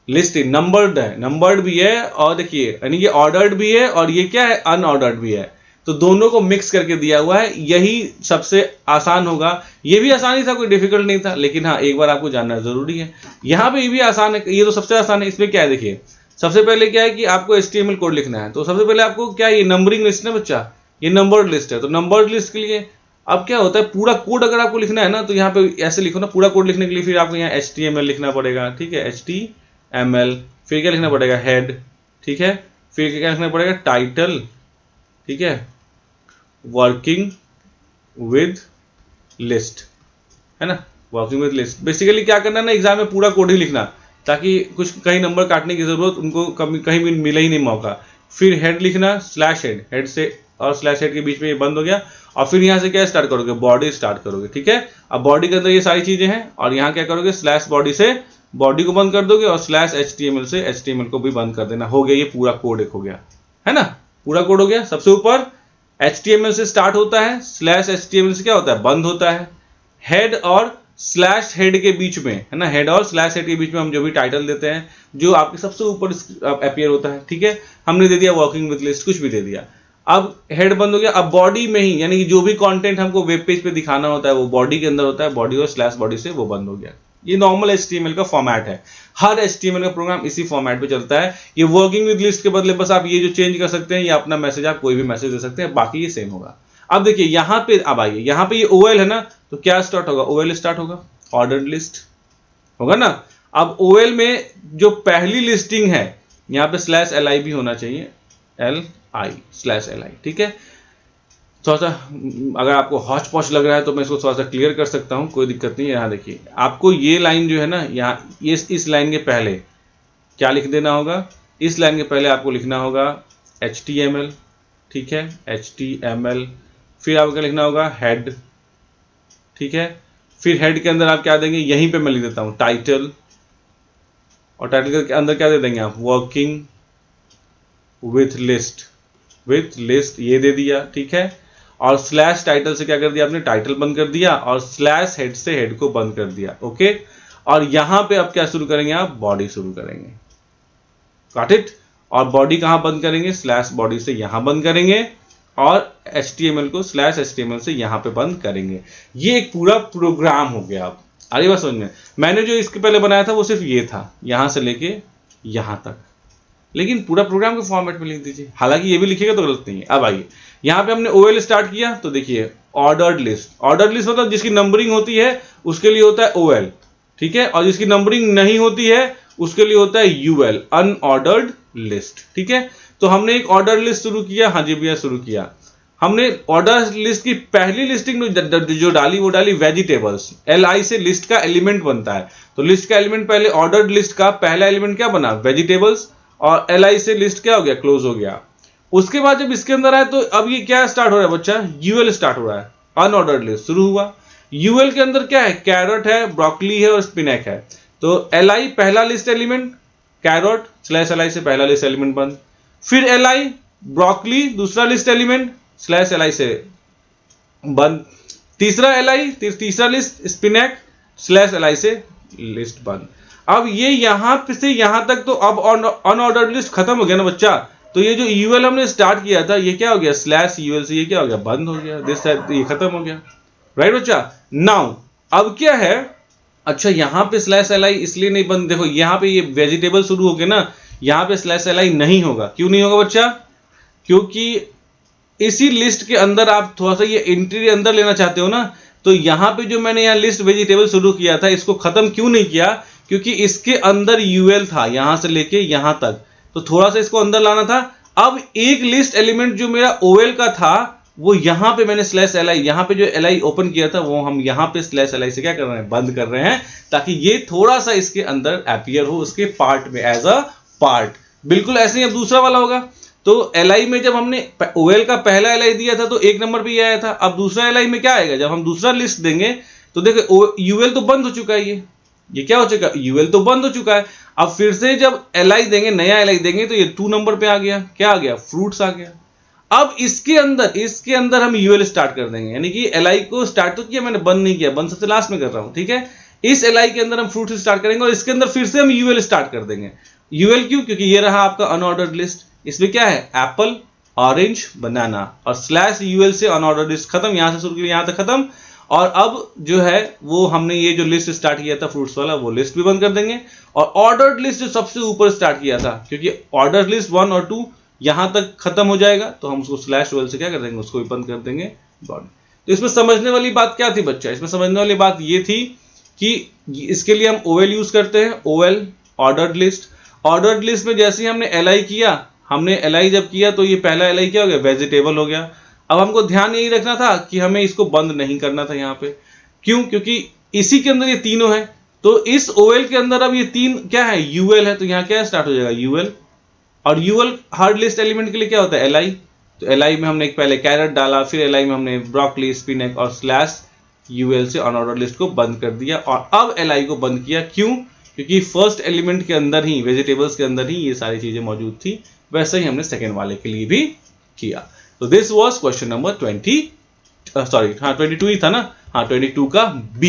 लिस्ट नंबर्ड है, नंबर्ड भी है, और देखिए यानी ये ऑर्डर्ड भी है, और ये क्या है, अनऑर्डर्ड भी है। तो दोनों को मिक्स करके दिया हुआ है, यही सबसे आसान होगा। ये भी आसानी था, कोई डिफिकल्ट नहीं था, लेकिन हाँ एक बार आपको जानना जरूरी है। यहाँ पे ये भी आसान है, ये तो सबसे आसान है। इसमें क्या है, देखिए सबसे पहले क्या है कि आपको HTML कोड लिखना है। तो सबसे पहले आपको क्या, ये नंबरिंग लिस्ट है बच्चा, ये नंबर्ड लिस्ट है। तो नंबर्ड लिस्ट के लिए अब क्या होता है, पूरा कोड अगर आपको लिखना है ना, तो यहाँ पे ऐसे लिखो ना, पूरा कोड लिखने के लिए फिर आपको यहाँ HTML लिखना पड़ेगा, ठीक है, HTML, फिर क्या लिखना पड़ेगा, हेड, ठीक है, फिर क्या लिखना पड़ेगा, टाइटल, ठीक है, वर्किंग विद लिस्ट, है ना, वर्किंग विद लिस्ट। बेसिकली क्या करना है ना, एग्जाम में पूरा कोड ही लिखना, ताकि कुछ कहीं नंबर काटने की जरूरत उनको कहीं भी मिले ही नहीं मौका। फिर हेड लिखना, स्लैश हेड, हेड से और स्लैश हेड के बीच में ये बंद हो गया, और फिर यहाँ से क्या स्टार्ट करोगे, बॉडी स्टार्ट करोगे, ठीक है। अब बॉडी के अंदर ये सारी चीजें हैं, और यहाँ क्या करोगे, स्लैश बॉडी से बॉडी को बंद कर दोगे, और स्लैश HTML से HTML को भी बंद कर देना। हो गया, ये पूरा कोड एक हो गया, है ना, पूरा कोड हो गया। सबसे ऊपर HTML से स्टार्ट होता है, स्लैश HTML से क्या होता है, बंद होता है। हेड और स्लैश हेड के बीच में, है ना, हेड और स्लैश हेड के बीच में हम जो भी टाइटल देते हैं, जो आपके सबसे ऊपर अपीयर होता है, ठीक है, हमने दे दिया वर्किंग विद लिस्ट, कुछ भी दे दिया। अब हेड बंद हो गया। अब बॉडी में ही, यानी कि जो भी कंटेंट हमको वेब पेज पे दिखाना होता है वो बॉडी के अंदर होता है, बॉडी और स्लैश बॉडी से वो बंद हो गया। ये नॉर्मल HTML का फॉर्मेट है, हर HTML का प्रोग्राम इसी फॉर्मेट पे चलता है। ये वर्किंग विद लिस्ट के बदले बस आप ये जो चेंज कर सकते हैं, या अपना मैसेज आप कोई भी मैसेज दे सकते हैं, बाकी ये सेम होगा। अब देखिए यहाँ पे, अब आइए यहाँ पे ये OL है ना, तो क्या स्टार्ट होगा, OL स्टार्ट होगा, ऑर्डर्ड लिस्ट होगा ना। अब OL में जो पहली लिस्टिंग है, यहाँ पे स्लैश LI भी होना चाहिए, LI, स्लैश LI, ठीक है। थोड़ा सा अगर आपको हौच पौच लग रहा है तो मैं इसको थोड़ा सा क्लियर कर सकता हूँ, कोई दिक्कत नहीं है। यहाँ देखिए, आपको ये लाइन जो है ना, यहाँ इस लाइन के पहले क्या लिख देना होगा, इस लाइन के पहले आपको लिखना होगा HTML, ठीक है, HTML। फिर आपको क्या लिखना होगा, हेड, ठीक है। फिर हेड के अंदर आप क्या देंगे, यहीं पे मैं लिख देता हूँ टाइटल, और टाइटल के अंदर क्या दे देंगे आप, वर्किंग विथ लिस्ट, ये दे दिया, ठीक है। और स्लैश टाइटल से क्या कर दिया आपने, टाइटल बंद कर दिया, और स्लैश हेड से हेड को बंद कर दिया, ओके। और यहां पे अब क्या शुरू करेंगे आप, बॉडी शुरू करेंगे, गॉट इट। और बॉडी कहां बंद करेंगे, स्लैश बॉडी से यहां बंद करेंगे, और HTML को स्लैश HTML से यहां पे बंद करेंगे। ये एक पूरा प्रोग्राम हो गया। अब आगे बात समझ में, मैंने जो इसके पहले बनाया था वो सिर्फ ये था, यहां से लेके यहां तक, लेकिन पूरा प्रोग्राम के फॉर्मेट में लिख दीजिए। हालांकि ये भी लिखिएगा तो गलत नहीं है। अब आइए, यहाँ पे हमने OL स्टार्ट किया तो देखिए ऑर्डर्ड लिस्ट मतलब जिसकी नंबरिंग होती है उसके लिए होता है OL, ठीक है, और जिसकी नंबरिंग नहीं होती है उसके लिए होता है UL, अनऑर्डर्ड लिस्ट, ठीक है। तो हमने एक ऑर्डर लिस्ट शुरू किया, हाँ जी भैया शुरू किया। हमने ऑर्डर लिस्ट की पहली लिस्टिंग जो डाली वो डाली वेजिटेबल्स, LI से लिस्ट का एलिमेंट बनता है, तो लिस्ट का एलिमेंट पहले ऑर्डर्ड लिस्ट का पहला एलिमेंट क्या बना, वेजिटेबल्स, और LI से लिस्ट क्या हो गया, क्लोज हो गया। उसके बाद जब इसके अंदर आए तो अब ये क्या स्टार्ट हो रहा है बच्चा, UL स्टार्ट हो रहा है, अनऑर्डर्ड लिस्ट शुरू हुआ। UL के अंदर क्या है, कैरट है, ब्रोकली है और स्पिनैक है। तो LI पहला list element, caret slash LI से पहला लिस्ट एलिमेंट बंद। फिर LI ब्रोकली दूसरा लिस्ट एलिमेंट स्लैश LI से बंद। तीसरा LI तीसरा लिस्ट स्पिनैक स्लैश LI से लिस्ट बंद। अब ये यहां से यहां तक तो अब अनऑर्डर्ड लिस्ट खत्म हो गया ना बच्चा। तो ये जो UL हमने स्टार्ट किया था ये क्या हो गया, स्लैश UL से ये क्या हो गया, बंद हो गया, दिस ये खत्म हो गया, राइट बच्चा। नाउ अब क्या है, अच्छा यहां पे स्लैश LI इसलिए नहीं बंद, देखो यहां पे ये वेजिटेबल शुरू हो गया ना, यहां पे स्लैश LI नहीं होगा। क्यों नहीं होगा बच्चा, क्योंकि इसी लिस्ट के अंदर आप थोड़ा सा ये एंट्री अंदर लेना चाहते हो ना, तो यहां पे जो मैंने यहाँ लिस्ट वेजिटेबल शुरू किया था इसको खत्म क्यों नहीं किया, क्योंकि इसके अंदर UL था यहां से लेके यहां तक, तो थोड़ा सा इसको अंदर लाना था। अब एक लिस्ट एलिमेंट जो मेरा OL का था वो यहां पे मैंने स्लैश LI, यहां पे जो LI ओपन किया था वो हम यहां पे स्लैश LI से क्या कर रहे हैं, बंद कर रहे हैं, ताकि ये थोड़ा सा इसके अंदर अपीयर हो उसके पार्ट में, एज अ पार्ट। बिल्कुल ऐसे ही अब दूसरा वाला होगा। तो LI में जब हमने OL का पहला LI दिया था तो 1 नंबर पे ये आया था। अब दूसरा LI में क्या आएगा, जब हम दूसरा लिस्ट देंगे तो देखो UL तो बंद हो चुका है, ये क्या हो चुका है, UL तो बंद हो चुका है। अब फिर से जब LI देंगे, नया LI देंगे तो ये 2 नंबर पे आ गया, क्या आ गया, फ्रूट्स आ गया। अब इसके अंदर हम UL स्टार्ट कर देंगे, यानी कि LI को स्टार्ट तो किया मैंने, बंद नहीं किया, बंद सबसे लास्ट में कर रहा हूं, ठीक है। इस LI के अंदर हम फ्रूट्स स्टार्ट करेंगे और इसके अंदर फिर से हम UL स्टार्ट कर देंगे। UL क्यों, क्योंकि ये रहा आपका अनऑर्डर्ड लिस्ट, इसमें क्या है, एप्पल, ऑरेंज, बनाना, और स्लैश UL से अनऑर्डर्ड लिस्ट खत्म, यहां से शुरू किया यहां तक खत्म। और अब जो है वो हमने ये जो लिस्ट स्टार्ट किया था फ्रूट्स वाला वो लिस्ट भी बंद कर देंगे, और ऑर्डर्ड लिस्ट जो सबसे ऊपर स्टार्ट किया था, क्योंकि ऑर्डर लिस्ट 1 और 2 यहां तक खत्म हो जाएगा तो हम उसको स्लैश OL से क्या कर देंगे, उसको भी बंद कर देंगे, बॉडी। तो इसमें समझने वाली बात क्या थी बच्चा, इसमें समझने वाली बात ये थी कि इसके लिए हम OL यूज करते हैं, OL ordered list. Ordered list में जैसे ही हमने LI किया, हमने LI जब किया तो ये पहला LI क्या हो गया, वेजिटेबल हो गया। अब हमको ध्यान यही रखना था कि हमें इसको बंद नहीं करना था यहाँ पे, क्यों, क्योंकि इसी के अंदर ये तीनों है। तो इस OL के अंदर अब ये 3 क्या है, UL है, तो यहाँ क्या स्टार्ट हो जाएगा, UL। और UL हार्ड लिस्ट एलिमेंट के लिए क्या होता है, LI। तो LI में हमने एक पहले कैरेट डाला, फिर LI में हमने ब्रोकली, स्पिनैक और स्लैश UL से अनऑर्डर्ड लिस्ट को बंद कर दिया। और अब LI को बंद किया, क्यों, क्योंकि फर्स्ट एलिमेंट के अंदर ही, वेजिटेबल्स के अंदर ही ये सारी चीजें मौजूद थी। वैसे ही हमने सेकेंड वाले के लिए भी किया। तो दिस वॉज क्वेश्चन नंबर 22 ही था ना, हाँ 22 का B,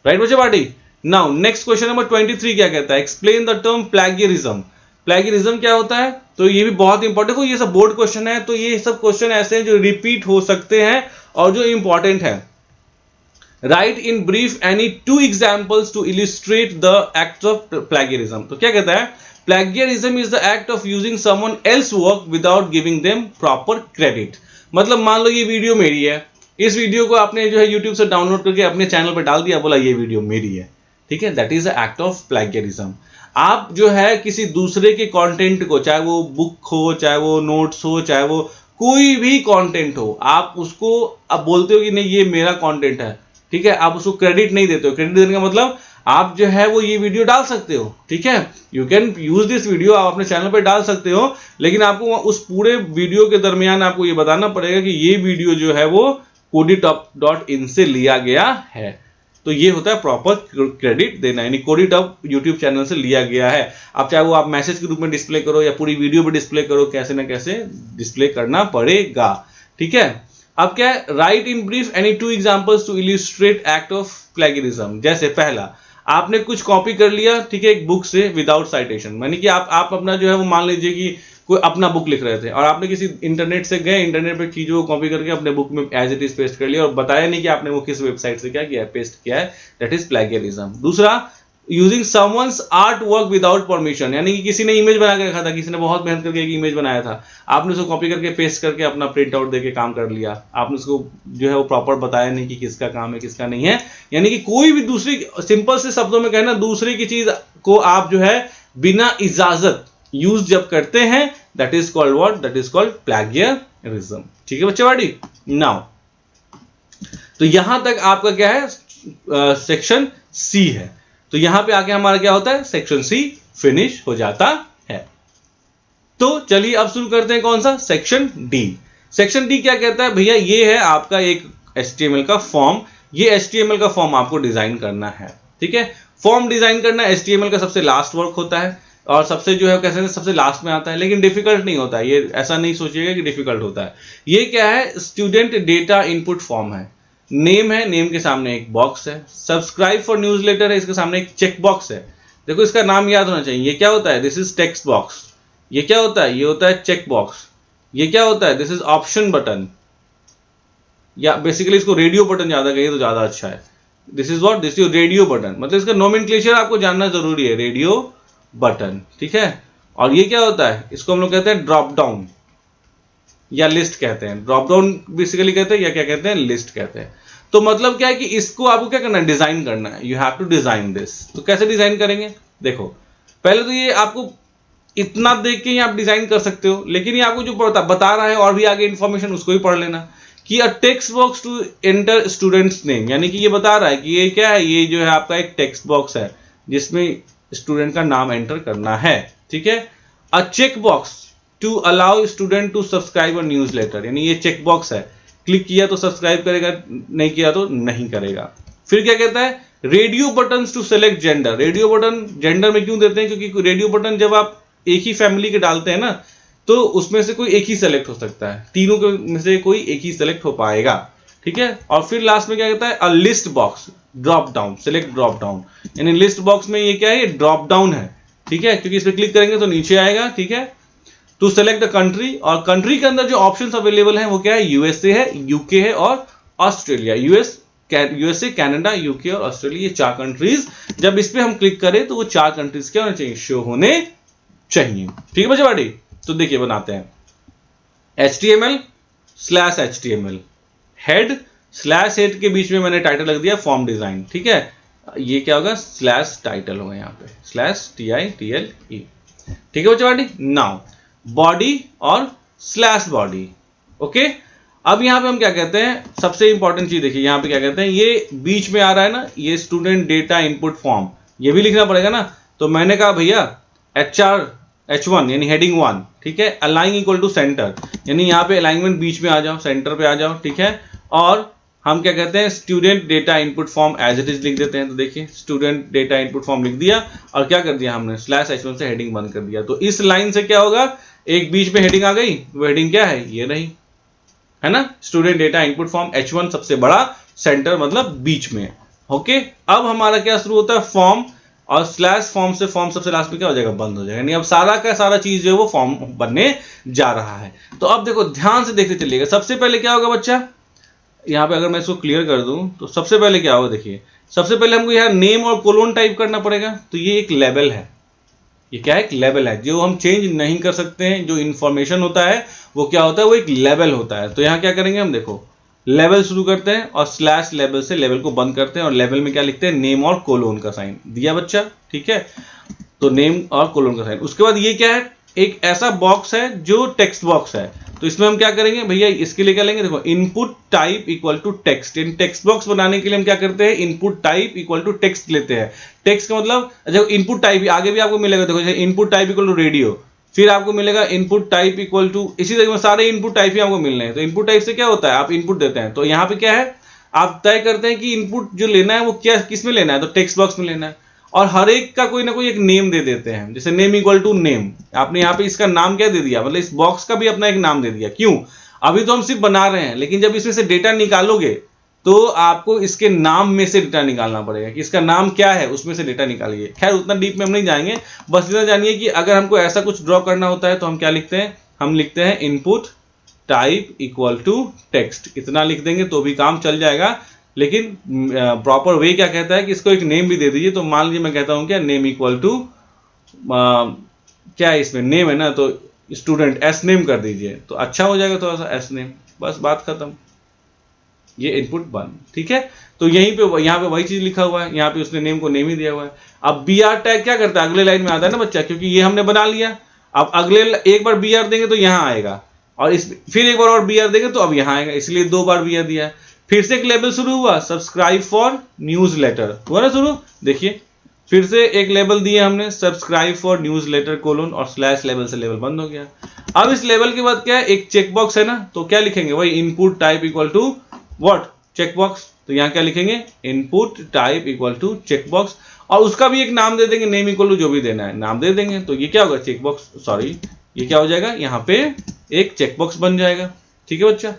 राइट बच्चे party. Now next question number 23 क्या कहता है, explain the term plagiarism. Plagiarism क्या होता है, तो ये भी बहुत इंपॉर्टेंट है, ये सब बोर्ड क्वेश्चन है, तो ये सब क्वेश्चन ऐसे हैं जो रिपीट हो सकते हैं और जो इंपॉर्टेंट है। Write in brief any 2 examples to illustrate the act of plagiarism. तो क्या कहता है, plagiarism is the act of using someone else work without giving them proper credit. मतलब मान लो ये वीडियो मेरी है, इस वीडियो को आपने जो है YouTube से डाउनलोड करके अपने चैनल पर डाल दिया, बोला ये वीडियो मेरी है, ठीक है, that is the act of plagiarism. आप जो है किसी दूसरे के कंटेंट को, चाहे वो बुक हो, चाहे वो नोट्स हो, चाहे वो कोई भी कंटेंट हो, आप उसको अब बोलते हो कि नहीं ये मेरा कंटेंट है, ठीक है, आप उसको क्रेडिट नहीं देते हो। क्रेडिट देने का मतलब आप जो है वो ये वीडियो डाल सकते हो, ठीक है, you can use this video, आप अपने चैनल पे डाल सकते हो, लेकिन आपको उस पूरे वीडियो के दरमियान आपको ये बताना पड़ेगा कि ये वीडियो जो है वो koditop.in से लिया गया है। तो ये होता है प्रॉपर क्रेडिट देना, यानी कोडीटॉप यूट्यूब चैनल से लिया गया है। अब चाहे वो आप मैसेज के रूप में डिस्प्ले करो या पूरी वीडियो पे डिस्प्ले करो, कैसे ना कैसे डिस्प्ले करना पड़ेगा, ठीक है। अब क्या है, write in brief any 2 examples to illustrate act of plagiarism. जैसे पहला, आपने कुछ कॉपी कर लिया, ठीक है, एक बुक से विदाउट साइटेशन, यानी कि आप अपना जो है वो मान लीजिए कि कोई अपना बुक लिख रहे थे और आपने किसी इंटरनेट से गए, इंटरनेट पे चीजों को कॉपी करके अपने बुक में एज इट इज पेस्ट कर लिया और बताया नहीं कि आपने वो किस वेबसाइट से क्या किया है, पेस्ट किया है, दैट इज प्लेगरिज्म। दूसरा, using someone's art work without permission, यानी कि किसी ने इमेज बना के रखा था, किसी ने बहुत मेहनत करके एक इमेज बनाया था, आपने उसको कॉपी करके पेस्ट करके अपना प्रिंट आउट देके काम कर लिया, आपने उसको जो है वो प्रॉपर बताया नहीं कि किसका काम है किसका नहीं है। यानी कि कोई भी दूसरी, सिंपल से शब्दों में कहना, दूसरे की चीज को आप जो है बिना इजाजत यूज जब करते हैं, that is called what, that is called plagiarism. ठीक है बच्चे वाड़ी। नाउ तो यहां तक आपका क्या है, सेक्शन सी है। तो यहां पे आके हमारा क्या होता है, सेक्शन सी फिनिश हो जाता है। तो चलिए अब शुरू करते हैं कौन सा, सेक्शन डी। सेक्शन डी क्या कहता है भैया, ये है आपका एक HTML का फॉर्म। ये HTML का फॉर्म आपको डिजाइन करना है, ठीक है। फॉर्म डिजाइन करना HTML का सबसे लास्ट वर्क होता है और सबसे जो है कैसे सबसे लास्ट में आता है, लेकिन डिफिकल्ट नहीं होता है। ये ऐसा नहीं सोचिएगा कि डिफिकल्ट होता है। ये क्या है, स्टूडेंट डेटा इनपुट फॉर्म है। नेम है, नेम के सामने एक बॉक्स है। सब्सक्राइब फॉर न्यूज़लेटर है, इसके सामने एक चेक बॉक्स है। देखो इसका नाम याद होना चाहिए। ये क्या होता है, दिस इज टेक्स्ट बॉक्स। ये क्या होता है, ये होता है चेक बॉक्स। ये क्या होता है, दिस इज ऑप्शन बटन, या बेसिकली इसको रेडियो बटन ज्यादा कहिए तो ज्यादा अच्छा है। This is what, this is radio button, मतलब इसका नोमेनक्लेचर आपको जानना जरूरी है, रेडियो बटन, ठीक है। और ये क्या होता है, इसको हम लोग कहते हैं ड्रॉप डाउन या लिस्ट कहते हैं। ड्रॉप डाउन बेसिकली कहते हैं या क्या कहते हैं, लिस्ट कहते हैं। तो मतलब क्या है कि इसको आपको क्या करना है, डिजाइन करना है। You have to design this. तो कैसे डिजाइन करेंगे, देखो पहले तो ये आपको इतना देख के ही आप डिजाइन कर सकते हो, लेकिन ये आपको जो बता रहा है और भी आगे इंफॉर्मेशन उसको भी पढ़ लेना कि a text box to enter students name, यानी कि ये बता रहा है कि ये क्या है, ये जो है आपका एक टेक्स्ट बॉक्स है जिसमें स्टूडेंट का नाम एंटर करना है, ठीक है। A check box to allow student to subscribe a newsletter, यानी ये चेक बॉक्स है, क्लिक किया तो सब्सक्राइब करेगा, नहीं किया तो नहीं करेगा। फिर क्या कहता है, radio button to select gender. Radio button gender में क्यों देते हैं, क्योंकि रेडियो बटन जब आप एक ही फैमिली के डालते हैं ना, तो उसमें से कोई एक ही सेलेक्ट हो सकता है, तीनों के में से कोई एक ही सेलेक्ट हो पाएगा, ठीक है। और फिर लास्ट में क्या कहता है, a list box drop down, select drop down, यानी लिस्ट बॉक्स में ये क्या है, ये ड्रॉप डाउन है, ठीक है, क्योंकि इस पर क्लिक करेंगे तो नीचे आएगा, ठीक है। टू सेलेक्ट द कंट्री, और कंट्री के अंदर जो ऑप्शंस अवेलेबल हैं वो क्या है, यूएसए है, यूके है और ऑस्ट्रेलिया। यूएसए, कनाडा, यूके और ऑस्ट्रेलिया, ये 4 कंट्रीज, जब इस पे हम क्लिक करें तो वो 4 कंट्रीज क्या होने चाहिए, शो होने चाहिए, ठीक है बच्चे बाड़ी। तो देखिए बनाते हैं, HTML/HTML, हेड/हेड के बीच में मैंने टाइटल लग दिया फॉर्म डिजाइन, ठीक है। ये क्या होगा, स्लैश टाइटल होगा यहाँ पे, /TITLE, ठीक है बच्चे बाड़ी। नाउ बॉडी और स्लैश बॉडी, ओके। अब यहां पे हम क्या कहते हैं, सबसे इंपॉर्टेंट चीज देखिए, यहां पे क्या कहते हैं, ये बीच में आ रहा है ना, ये स्टूडेंट डेटा इनपुट फॉर्म, ये भी लिखना पड़ेगा ना। तो मैंने कहा भैया H1 यानी हेडिंग 1, ठीक है, अलाइन इक्वल टू सेंटर, यानी यहाँ पे अलाइनमेंट बीच में आ जाओ, सेंटर पे आ जाओ, ठीक है। और हम क्या कहते हैं, student data input form as it is लिख देते हैं। तो देखिए स्टूडेंट डेटा इनपुट फॉर्म लिख दिया और क्या कर दिया हमने, /H1 से हेडिंग बंद कर दिया। तो इस लाइन से क्या होगा, एक बीच में हेडिंग आ गई, वो हेडिंग क्या है, ये रही, है ना, student data input form, H1 सबसे बड़ा, सेंटर मतलब बीच में, ओके। अब हमारा क्या शुरू होता है, फॉर्म, और /फॉर्म से फॉर्म सबसे लास्ट में क्या हो जाएगा, बंद हो जाएगा, यानी अब सारा का सारा चीज जो है वो फॉर्म बनने जा रहा है। तो अब देखो ध्यान से देखते चलिएगा, सबसे पहले क्या होगा बच्चा, यहाँ पे अगर मैं इसको क्लियर कर दूं तो सबसे पहले क्या होगा, देखिए सबसे पहले हमको यहाँ नेम और कोलोन टाइप करना पड़ेगा। तो ये एक लेवल है, ये क्या है, एक लेवल है जो हम चेंज नहीं कर सकते हैं। जो इंफॉर्मेशन होता है वो क्या होता है, वो एक लेवल होता है। तो यहाँ क्या करेंगे हम, देखो लेवल शुरू करते हैं और /लेवल से लेवल को बंद करते हैं, और लेवल में क्या लिखते हैं, नेम और कोलोन का साइन दिया बच्चा, ठीक है। तो नेम और कोलोन का साइन, उसके बाद ये क्या है, एक ऐसा बॉक्स है जो टेक्स्ट बॉक्स है। तो इसमें हम क्या करेंगे भैया, इसके लिए क्या लेंगे, देखो input type equal to text. इन टेक्स्ट बॉक्स बनाने के लिए हम क्या करते हैं, input type equal to text लेते हैं। टेक्स्ट का मतलब जब इनपुट टाइप आगे भी आपको मिलेगा, देखो input type equal to radio, फिर आपको मिलेगा इनपुट टाइप इक्वल टू, इसी तरीके से सारे इनपुट टाइप ही आपको मिल रहे हैं। तो इनपुट टाइप से क्या होता है, आप इनपुट देते हैं। तो यहाँ पे क्या है, आप तय करते हैं कि इनपुट जो लेना है वो क्या किस में लेना है, तो टेक्स्ट बॉक्स में लेना है। और हर एक का कोई ना कोई एक नेम दे देते हैं, जैसे नेम इक्वल टू नेम। आपने यहाँ पे इसका नाम क्या दे दिया, मतलब इस बॉक्स का भी अपना एक नाम दे दिया। क्यों, अभी तो हम सिर्फ बना रहे हैं, लेकिन जब इसमें से डेटा निकालोगे तो आपको इसके नाम में से डेटा निकालना पड़ेगा कि इसका नाम क्या है, उसमें से डेटा निकालिए। खैर उतना डीप में हम नहीं जाएंगे, बस इतना जानिए कि अगर हमको ऐसा कुछ ड्रॉ करना होता है तो हम क्या लिखते हैं, हम लिखते हैं input type equal to text. इतना लिख देंगे तो भी काम चल जाएगा। लेकिन प्रॉपर वे क्या कहता है कि इसको एक नेम भी दे दीजिए। तो मान लीजिए मैं कहता हूं क्या, नेम इक्वल टू क्या है, इसमें नेम है ना, तो स्टूडेंट एस नेम कर दीजिए, तो अच्छा हो जाएगा थोड़ा सा, एस नेम, बस बात खत्म। ये इनपुट 1, ठीक है। तो यहीं पे यहाँ पे वही चीज लिखा हुआ है, यहाँ पे उसने नेम को नेम ही दिया हुआ है। अब बी आर टैग क्या करता है, अगले लाइन में आता है ना बच्चा, क्योंकि ये हमने बना लिया। अब अगले एक बार बी आर देंगे तो यहाँ आएगा, और इस फिर एक बार और बी आर देंगे तो अब यहाँ आएगा, इसलिए 2 बार बी आर दिया है। फिर से एक लेबल शुरू हुआ, सब्सक्राइब फॉर न्यूज लेटर, हुआ ना शुरू, देखिए फिर से एक लेबल दिया हमने, subscribe for newsletter colon, और स्लैश लेबल से लेबल बंद हो गया। अब इस लेबल के बाद क्या है, एक चेकबॉक्स है ना, तो क्या लिखेंगे भाई, input type equal to what, checkbox. तो यहाँ क्या लिखेंगे, input type equal to checkbox, और उसका भी एक नाम दे देंगे, नेम इक्वल टू जो भी देना है नाम दे देंगे। तो ये क्या होगा, चेकबॉक्स, सॉरी ये क्या हो जाएगा, यहाँ पे एक चेकबॉक्स बन जाएगा, ठीक है बच्चा।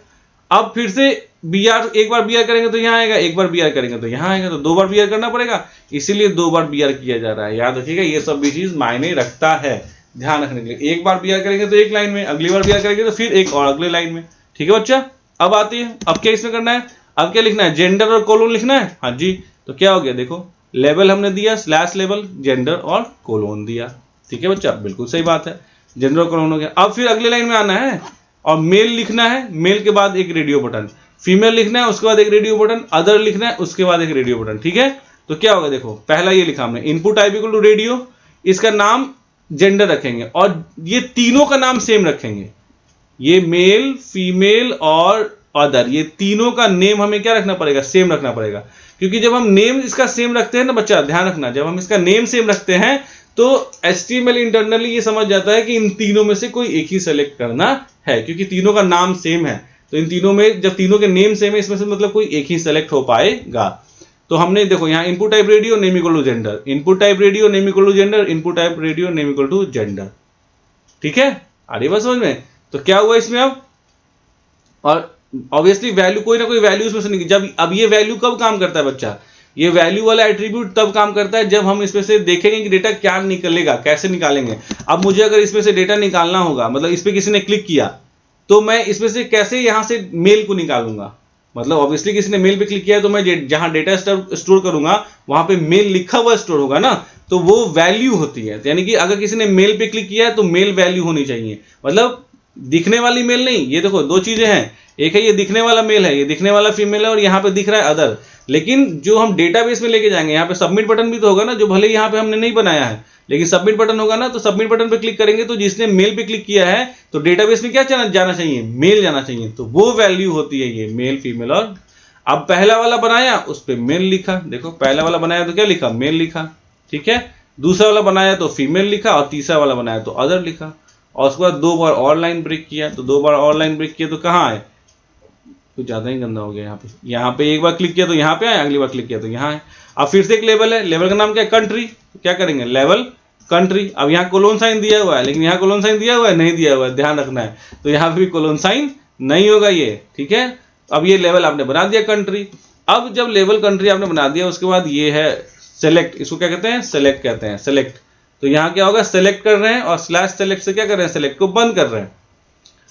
अब फिर से बी आर, एक बार बी आर करेंगे तो यहाँ आएगा, एक बार बी आर करेंगे तो यहाँ आएगा, तो 2 बार बी आर करना पड़ेगा, इसीलिए 2 बार बी आर किया जा रहा है। याद रखिएगा ये सब भी चीज मायने रखता है, ध्यान रखने के लिए। एक बार बी आर करेंगे तो एक लाइन में, अगली बार बी आर करेंगे तो फिर एक और अगले लाइन में, ठीक है बच्चा। अब आती है, अब क्या इसमें करना है, अब क्या लिखना है, जेंडर और कोलोन लिखना है। हाँ जी, तो क्या हो गया, देखो लेबल हमने दिया, स्लैश लेबल, जेंडर और कोलोन दिया, ठीक है बच्चा, बिल्कुल सही बात है, जेंडर और कोलोन हो गया। अब फिर अगले लाइन में आना है और मेल लिखना है, मेल के बाद एक रेडियो बटन, फीमेल लिखना है उसके बाद एक रेडियो बटन, अदर लिखना है उसके बाद एक रेडियो बटन, ठीक है। तो क्या होगा, देखो पहला ये लिखा हमने, input type equal to radio, इसका नाम जेंडर रखेंगे, और ये तीनों का नाम सेम रखेंगे, ये मेल, फीमेल और अदर, ये तीनों का नेम हमें क्या रखना पड़ेगा, सेम रखना पड़ेगा। क्योंकि जब हम नेम इसका सेम रखते हैं ना बच्चा, ध्यान रखना, जब हम इसका नेम सेम रखते हैं तो HTML इंटरनली ये समझ जाता है कि इन तीनों में से कोई एक ही सेलेक्ट करना है, क्योंकि तीनों का नाम सेम है। तो इन तीनों में, जब तीनों के नेम सेम है, इसमें से मतलब कोई एक ही सेलेक्ट हो पाएगा। तो हमने देखो यहाँ input type radio, name equal to gender, input type radio, name equal to gender, input type radio, name equal to gender, ठीक है, आ रही बात समझ में। तो क्या हुआ इसमें अब, और ऑब्वियसली वैल्यू, कोई ना कोई वैल्यू इसमें से निकल, जब अब ये वैल्यू कब काम करता है बच्चा, ये वैल्यू वाला एट्रीब्यूट तब काम करता है जब हम इसमें से देखेंगे कि डेटा क्या निकलेगा, कैसे निकालेंगे। अब मुझे अगर इसमें से डेटा निकालना होगा, मतलब इस पे किसी ने क्लिक किया, तो मैं इसमें से कैसे यहां से मेल को निकालूंगा, मतलब ऑब्वियसली किसी ने मेल पे क्लिक किया है तो मैं जहां डेटा स्टोर करूंगा वहां पे मेल लिखा हुआ स्टोर होगा ना, तो वो वैल्यू होती है। यानी कि अगर किसी ने मेल पे क्लिक किया है तो मेल वैल्यू होनी चाहिए, मतलब दिखने वाली मेल नहीं। ये देखो 2 चीजें हैं, एक है ये दिखने वाला मेल है, ये दिखने वाला फीमेल है, और यहाँ पे दिख रहा है अदर। लेकिन जो हम डेटाबेस में लेके जाएंगे, यहाँ पे सबमिट बटन भी तो होगा ना, जो भले यहाँ पे हमने नहीं बनाया है, लेकिन सबमिट बटन होगा ना, तो सबमिट बटन पे क्लिक करेंगे तो जिसने मेल पे क्लिक किया है तो डेटाबेस में क्या जाना चाहिए, मेल जाना चाहिए। तो वो वैल्यू होती है ये मेल, फीमेल। और अब पहला वाला बनाया, उस पर मेल लिखा, देखो पहला वाला बनाया तो क्या लिखा, मेल लिखा, ठीक है। दूसरा वाला बनाया तो फीमेल लिखा, और तीसरा वाला बनाया तो अदर लिखा। और उसके बाद 2 बार और लाइन ब्रेक किया, तो 2 बार और लाइन ब्रेक किया तो कहाँ आए, कुछ ज्यादा ही गंदा हो गया। यहाँ पे एक बार क्लिक किया तो यहाँ पे आए, अगली बार क्लिक किया तो यहाँ है। अब फिर से एक लेवल है, लेवल का नाम क्या है, कंट्री। तो क्या करेंगे, लेवल कंट्री। अब यहाँ कोलोन साइन दिया हुआ है, लेकिन यहाँ कोलोन साइन दिया हुआ है, नहीं दिया हुआ है, ध्यान रखना है। तो यहाँ पे भी कोलोन साइन नहीं होगा ये, ठीक है। अब ये लेवल आपने बना दिया कंट्री। अब जब लेवल कंट्री आपने बना दिया, उसके बाद ये है सेलेक्ट, इसको क्या कहते हैं, सेलेक्ट कहते हैं, सेलेक्ट। तो यहाँ क्या होगा, सेलेक्ट कर रहे हैं, और स्लैश सेलेक्ट से क्या कर रहे हैं, सेलेक्ट को बंद कर रहे हैं।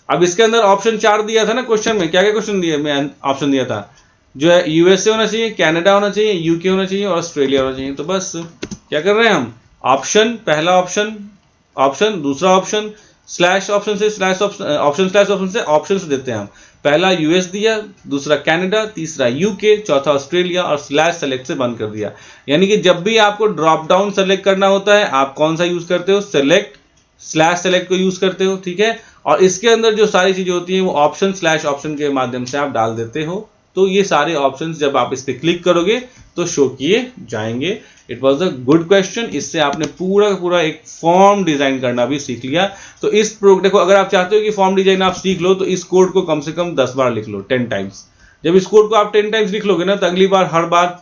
अब इसके अंदर ऑप्शन 4 दिया था ना क्वेश्चन में, क्या क्या क्वेश्चन दिया, मैं ऑप्शन दिया था, जो है यूएसए होना चाहिए, कनाडा होना चाहिए, यूके होना चाहिए और ऑस्ट्रेलिया होना चाहिए। तो बस क्या कर रहे हैं हम, ऑप्शन, पहला ऑप्शन, दूसरा ऑप्शन, स्लैश ऑप्शन से, स्लैश ऑप्शन स्लैश ऑप्शन से ऑप्शन देते हैं हम। पहला यूएस दिया, दूसरा कनाडा, तीसरा यूके, चौथा ऑस्ट्रेलिया, और स्लैश सेलेक्ट से बंद कर दिया। यानी कि जब भी आपको ड्रॉप डाउन सेलेक्ट करना होता है, आप कौन सा यूज करते हो, सेलेक्ट स्लैश सेलेक्ट को यूज करते हो, ठीक है, और इसके अंदर जो सारी चीजें होती हैं वो ऑप्शन स्लैश ऑप्शन के माध्यम से आप डाल देते हो। तो ये सारे ऑप्शंस जब आप इस पे क्लिक करोगे तो शो किए जाएंगे। It was a good question. इससे आपने पूरा का पूरा एक फॉर्म डिजाइन करना भी सीख लिया। तो इस देखो, अगर आप चाहते हो कि फॉर्म डिजाइन आप सीख लो तो इस कोड को कम से कम 10 बार लिख लो, 10 टाइम्स। जब इस कोड को आप 10 टाइम्स लिख लोगे ना तो अगली बार हर बार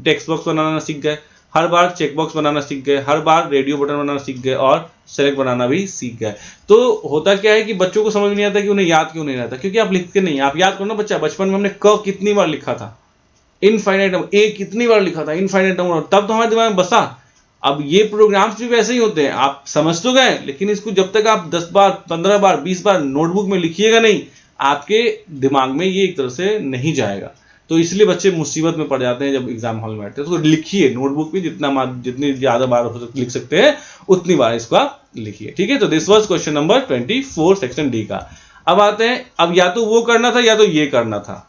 टेक्स्ट बॉक्स बनाना सीख गए, हर बार चेक बॉक्स बनाना सीख गए, हर बार रेडियो बटन बनाना सीख गए और सेलेक्ट बनाना भी सीख गए। तो होता क्या है कि बच्चों को समझ नहीं आता कि उन्हें याद क्यों नहीं रहता, क्योंकि आप लिखते नहीं। आप याद करो ना बच्चा, बचपन में हमने क कितनी बार लिखा था, इनफाइनाइट नंबर, ए कितनी बार लिखा था, इनफाइनाइट नंबर, तब तो हमारे दिमाग में बसा। अब ये प्रोग्राम्स भी वैसे ही होते हैं, आप समझ तो गए, लेकिन इसको जब तक आप 10 बार 15 बार 20 बार नोटबुक में लिखिएगा नहीं, आपके दिमाग में ये एक तरह से नहीं जाएगा। तो इसलिए बच्चे मुसीबत में पड़ जाते हैं जब एग्जाम हॉल में आते हैं। तो लिखिए नोटबुक में जितनी ज्यादा बार लिख सकते हैं उतनी बार इसको आप लिखिए, ठीक है। तो this was question number 24 section D का। अब आते हैं, अब या तो वो करना था या तो ये करना था।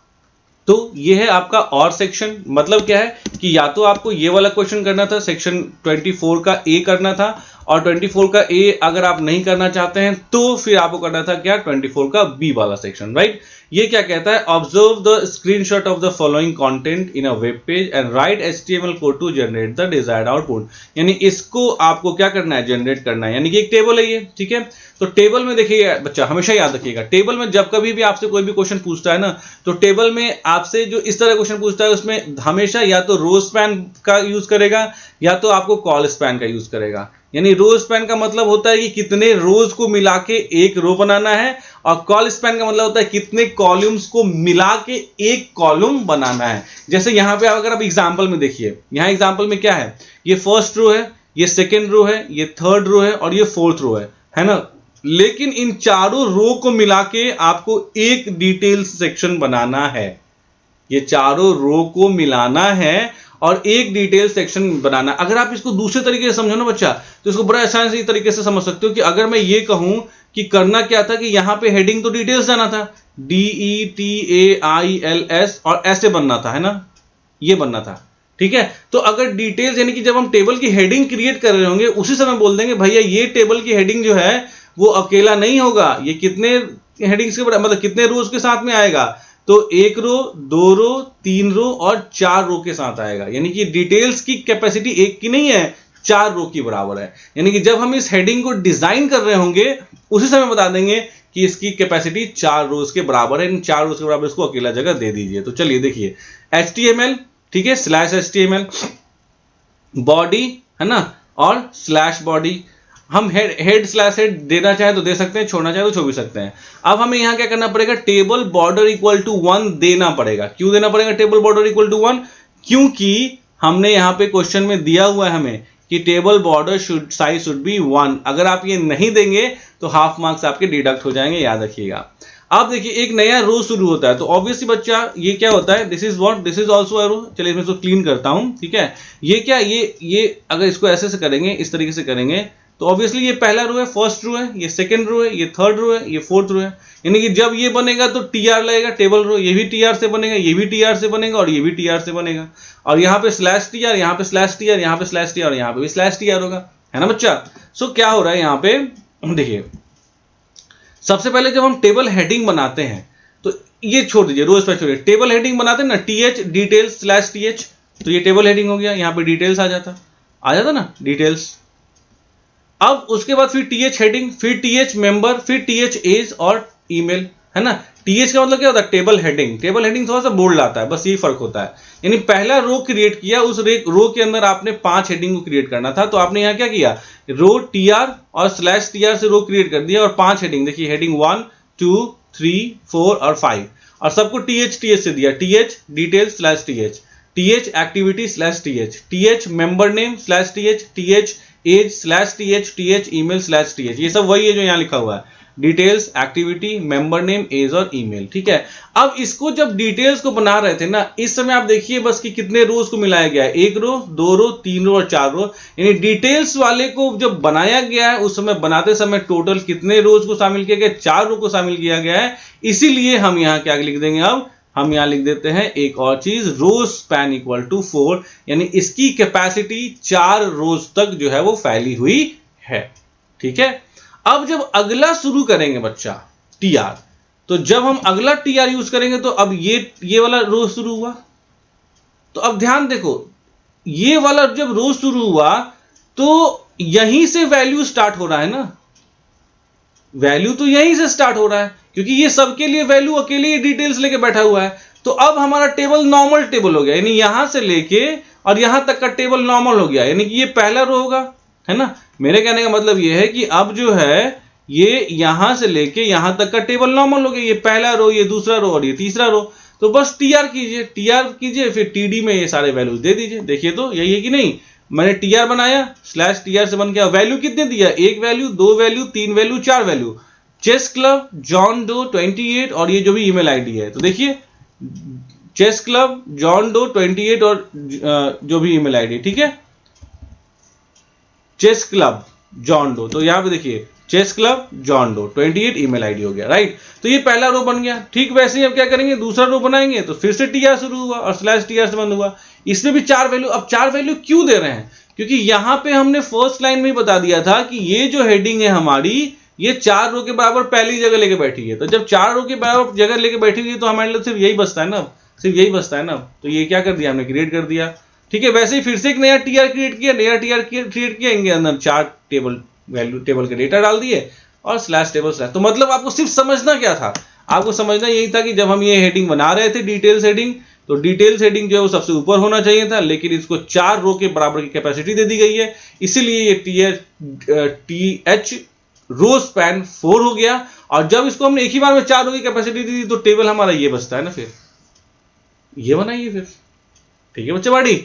तो ये है आपका और सेक्शन। मतलब क्या है कि या तो आपको ये वाला क्वेश्चन करना था, सेक्शन 24 का ए करना था, और 24 का ए अगर आप नहीं करना चाहते हैं तो फिर आपको करना था क्या, 24 का बी वाला सेक्शन, राइट। ये क्या कहता है, observe the screenshot of the following content in a web page and write HTML code to generate the desired output. यानी इसको आपको क्या करना है, जनरेट करना है। यानी कि एक टेबल है ये, ठीक है। तो टेबल में देखिए बच्चा, हमेशा याद रखिएगा, टेबल में जब कभी भी आपसे कोई भी क्वेश्चन पूछता है ना, तो टेबल में आपसे जो इस तरह क्वेश्चन पूछता है उसमें हमेशा या तो रो स्पैन का यूज करेगा या तो आपको कॉल स्पैन का यूज करेगा। यानी रो स्पैन का मतलब होता है कि कितने रोज को मिला के एक रो बनाना है, और कॉल स्पैन का मतलब होता है कितने कॉलम्स को मिला के एक कॉलम बनाना है। जैसे यहां पे अगर आप एग्जांपल में देखिए, यहां एग्जांपल में क्या है, ये फर्स्ट रो है, ये सेकंड रो है, ये थर्ड रो है और ये फोर्थ रो है ना। लेकिन इन चारों रो को मिला के आपको एक डिटेल सेक्शन बनाना है। ये चारों रो को मिलाना है और एक डिटेल सेक्शन बनाना। अगर आप इसको दूसरे तरीके से समझो ना बच्चा, तो इसको बड़ा आसान से तरीके से समझ सकते हो कि अगर मैं ये कहूं कि करना क्या था कि यहां पे हेडिंग तो डिटेल्स जाना था, DETAILS और ऐसे बनना था, है ना, ये बनना था, ठीक है। तो अगर डिटेल्स यानी कि जब हम टेबल की हेडिंग क्रिएट कर रहे होंगे उसी समय बोल देंगे भैया ये टेबल की हेडिंग जो है वो अकेला नहीं होगा, ये कितने हेडिंग्स के मतलब कितने रोज के साथ में आएगा, तो एक रो, दो रो, तीन रो और चार रो के साथ आएगा। यानी कि डिटेल्स की कैपेसिटी एक की नहीं है, 4 रो की बराबर है। यानी कि जब हम इस हेडिंग को डिजाइन कर रहे होंगे उसी समय बता देंगे कि इसकी कैपेसिटी 4 रोज के बराबर है, इन 4 रोज के बराबर इसको अकेला जगह दे दीजिए। तो चलिए देखिए, HTML, ठीक है, /HTML, बॉडी, है ना, और स्लैश बॉडी। हम हेड स्लैश हेड देना चाहे तो दे सकते हैं, छोड़ना चाहे तो छोड़ भी सकते हैं। अब हमें यहां क्या करना पड़ेगा, टेबल बॉर्डर इक्वल टू 1 देना पड़ेगा। क्यों देना पड़ेगा टेबल बॉर्डर इक्वल टू 1? क्योंकि हमने यहां पे क्वेश्चन में दिया हुआ है हमें कि table border size should B 1। अगर आप ये नहीं देंगे तो हाफ मार्क्स आपके डिडक्ट हो जाएंगे, याद रखिएगा। अब देखिए एक नया रो शुरू होता है, तो ऑब्वियसली बच्चा ये क्या होता है, this is what, this is also a row. चलिए इसमें इसको क्लीन करता हूं, ठीक है। ये क्या, ये अगर इसको ऐसे से करेंगे, इस तरीके से करेंगे, तो ऑब्वियसली ये पहला रो है, फर्स्ट रो है, ये सेकंड रो है, ये थर्ड रो है, ये फोर्थ रो है। यानी कि जब ये बनेगा तो TR लगेगा टेबल रो, ये भी TR से बनेगा, ये भी TR से बनेगा और ये भी TR से बनेगा। और यहाँ पे /TR, यहाँ पे /TR, यहाँ पे /TR और यहाँ पे भी /TR होगा, है ना बच्चा। सो क्या हो रहा है यहाँ पे, देखिए सबसे पहले जब हम टेबल हेडिंग बनाते हैं तो ये छोड़ दीजिए, रोज पे छोड़िए, टेबल हेडिंग बनाते हैं ना, TH डिटेल्स /TH, तो ये टेबल हेडिंग हो गया, यहाँ पे डिटेल्स आ जाता ना, डिटेल्स। अब उसके बाद फिर TH हेडिंग, फिर TH मेंबर, फिर TH एज और ईमेल, है ना। TH का मतलब क्या होता है, टेबल हेडिंग। टेबल हेडिंग थोड़ा सा बोल्ड आता है, बस यही फर्क होता है। यानी पहला रो क्रिएट किया, उस रो के अंदर आपने 5 हेडिंग को क्रिएट करना था, तो आपने यहाँ क्या किया, रो TR और /TR से रो क्रिएट कर दिया और 5 हेडिंग, देखिए हेडिंग 1 2 3 4 और 5, और सबको TH से दिया, TH details /TH, TH activity /TH, TH member name /TH, TH age /TH, TH email /TH। ये सब वही है जो यहाँ लिखा हुआ है, details, activity, member name, age और ईमेल, ठीक है। अब इसको जब डिटेल्स को बना रहे थे ना, इस समय आप देखिए बस कि कितने रोज को मिलाया गया है, 1 रो, 2 रो, 3 रो और 4 रो। यानी डिटेल्स वाले को जब बनाया गया है उस समय बनाते समय टोटल कितने रोज को शामिल किया गया, 4 रो को शामिल किया गया है। इसीलिए हम यहाँ क्या लिख देंगे, अब हम यहां लिख देते हैं एक और चीज, रो स्पैन इक्वल टू 4, यानी इसकी कैपेसिटी 4 रोज तक जो है वो फैली हुई है, ठीक है। अब जब अगला शुरू करेंगे बच्चा टीआर, तो जब हम अगला टीआर यूज करेंगे तो अब ये वाला रो शुरू हुआ। तो अब ध्यान देखो, ये वाला जब रो शुरू हुआ तो यहीं से वैल्यू स्टार्ट हो रहा है ना, वैल्यू तो यहीं से स्टार्ट हो रहा है, क्योंकि ये सबके लिए वैल्यू अकेले ही डिटेल्स लेके बैठा हुआ है। तो अब हमारा टेबल नॉर्मल टेबल हो गया, यानी यहां से लेके और यहां तक का टेबल नॉर्मल हो गया, यानी कि ये पहला रो होगा, है ना। मेरे कहने का मतलब ये है कि अब जो है ये यहां से लेके यहां तक का टेबल नॉर्मल हो गया, ये पहला रो, ये दूसरा रो और ये तीसरा रो। तो बस टीआर कीजिए, फिर टीडी में ये सारे वैल्यूज दे दीजिए। देखिए तो यही है कि नहीं, मैंने टीआर बनाया, स्लैश टीआर से बन गया, वैल्यू कितने दिया, 1 value, 2 value, 3 value, 4 value, chess club, John Doe 28 और ये जो भी ईमेल आईडी है। तो देखिए चेस क्लब, जॉन डो 28 और जो भी ईमेल आईडी, ठीक है, चेस क्लब जॉन डो, तो यहां पे देखिए chess club John Doe 28 email ID हो गया, राइट। तो ये पहला रो बन गया। ठीक वैसे ही अब क्या करेंगे, दूसरा रो बनाएंगे, तो फिर से टीआर शुरू हुआ और स्लैश टीआर से बंद हुआ। इसमें भी 4 वैल्यू। अब 4 वैल्यू क्यों दे रहे हैं, क्योंकि यहां पे हमने फर्स्ट लाइन में ही बता दिया था कि ये जो हेडिंग है हमारी, ये 4 रो के बराबर पहली जगह लेके बैठी है। तो जब 4 रो के बराबर जगह लेके बैठी हुई है तो हमारे लिए सिर्फ यही बचता है ना, सिर्फ यही बचता है ना। तो ये क्या कर दिया हमने, क्रिएट कर दिया। ठीक है, वैसे ही फिर से एक नया टीआर क्रिएट किया, नया टीआर क्रिएट किया, इनके अंदर 4 टेबल वैल्यू, टेबल के डेटा डाल दिए और स्लैश टेबल स्लैश। तो मतलब आपको सिर्फ समझना क्या था, आपको समझना यही था कि जब हम ये हेडिंग बना रहे थे डिटेल्स हेडिंग, तो डिटेल्स हेडिंग जो है वो सबसे ऊपर होना चाहिए था, लेकिन इसको 4 रो के बराबर की कैपेसिटी दे दी गई है, इसीलिए ये टीएच रो स्पैन 4 हो गया। और जब इसको हमने एक ही बार में 4 रो की कैपेसिटी दी तो टेबल हमारा ये बचता है ना, फिर ये बनाइए फिर। ठीक है बच्चे बाड़ी,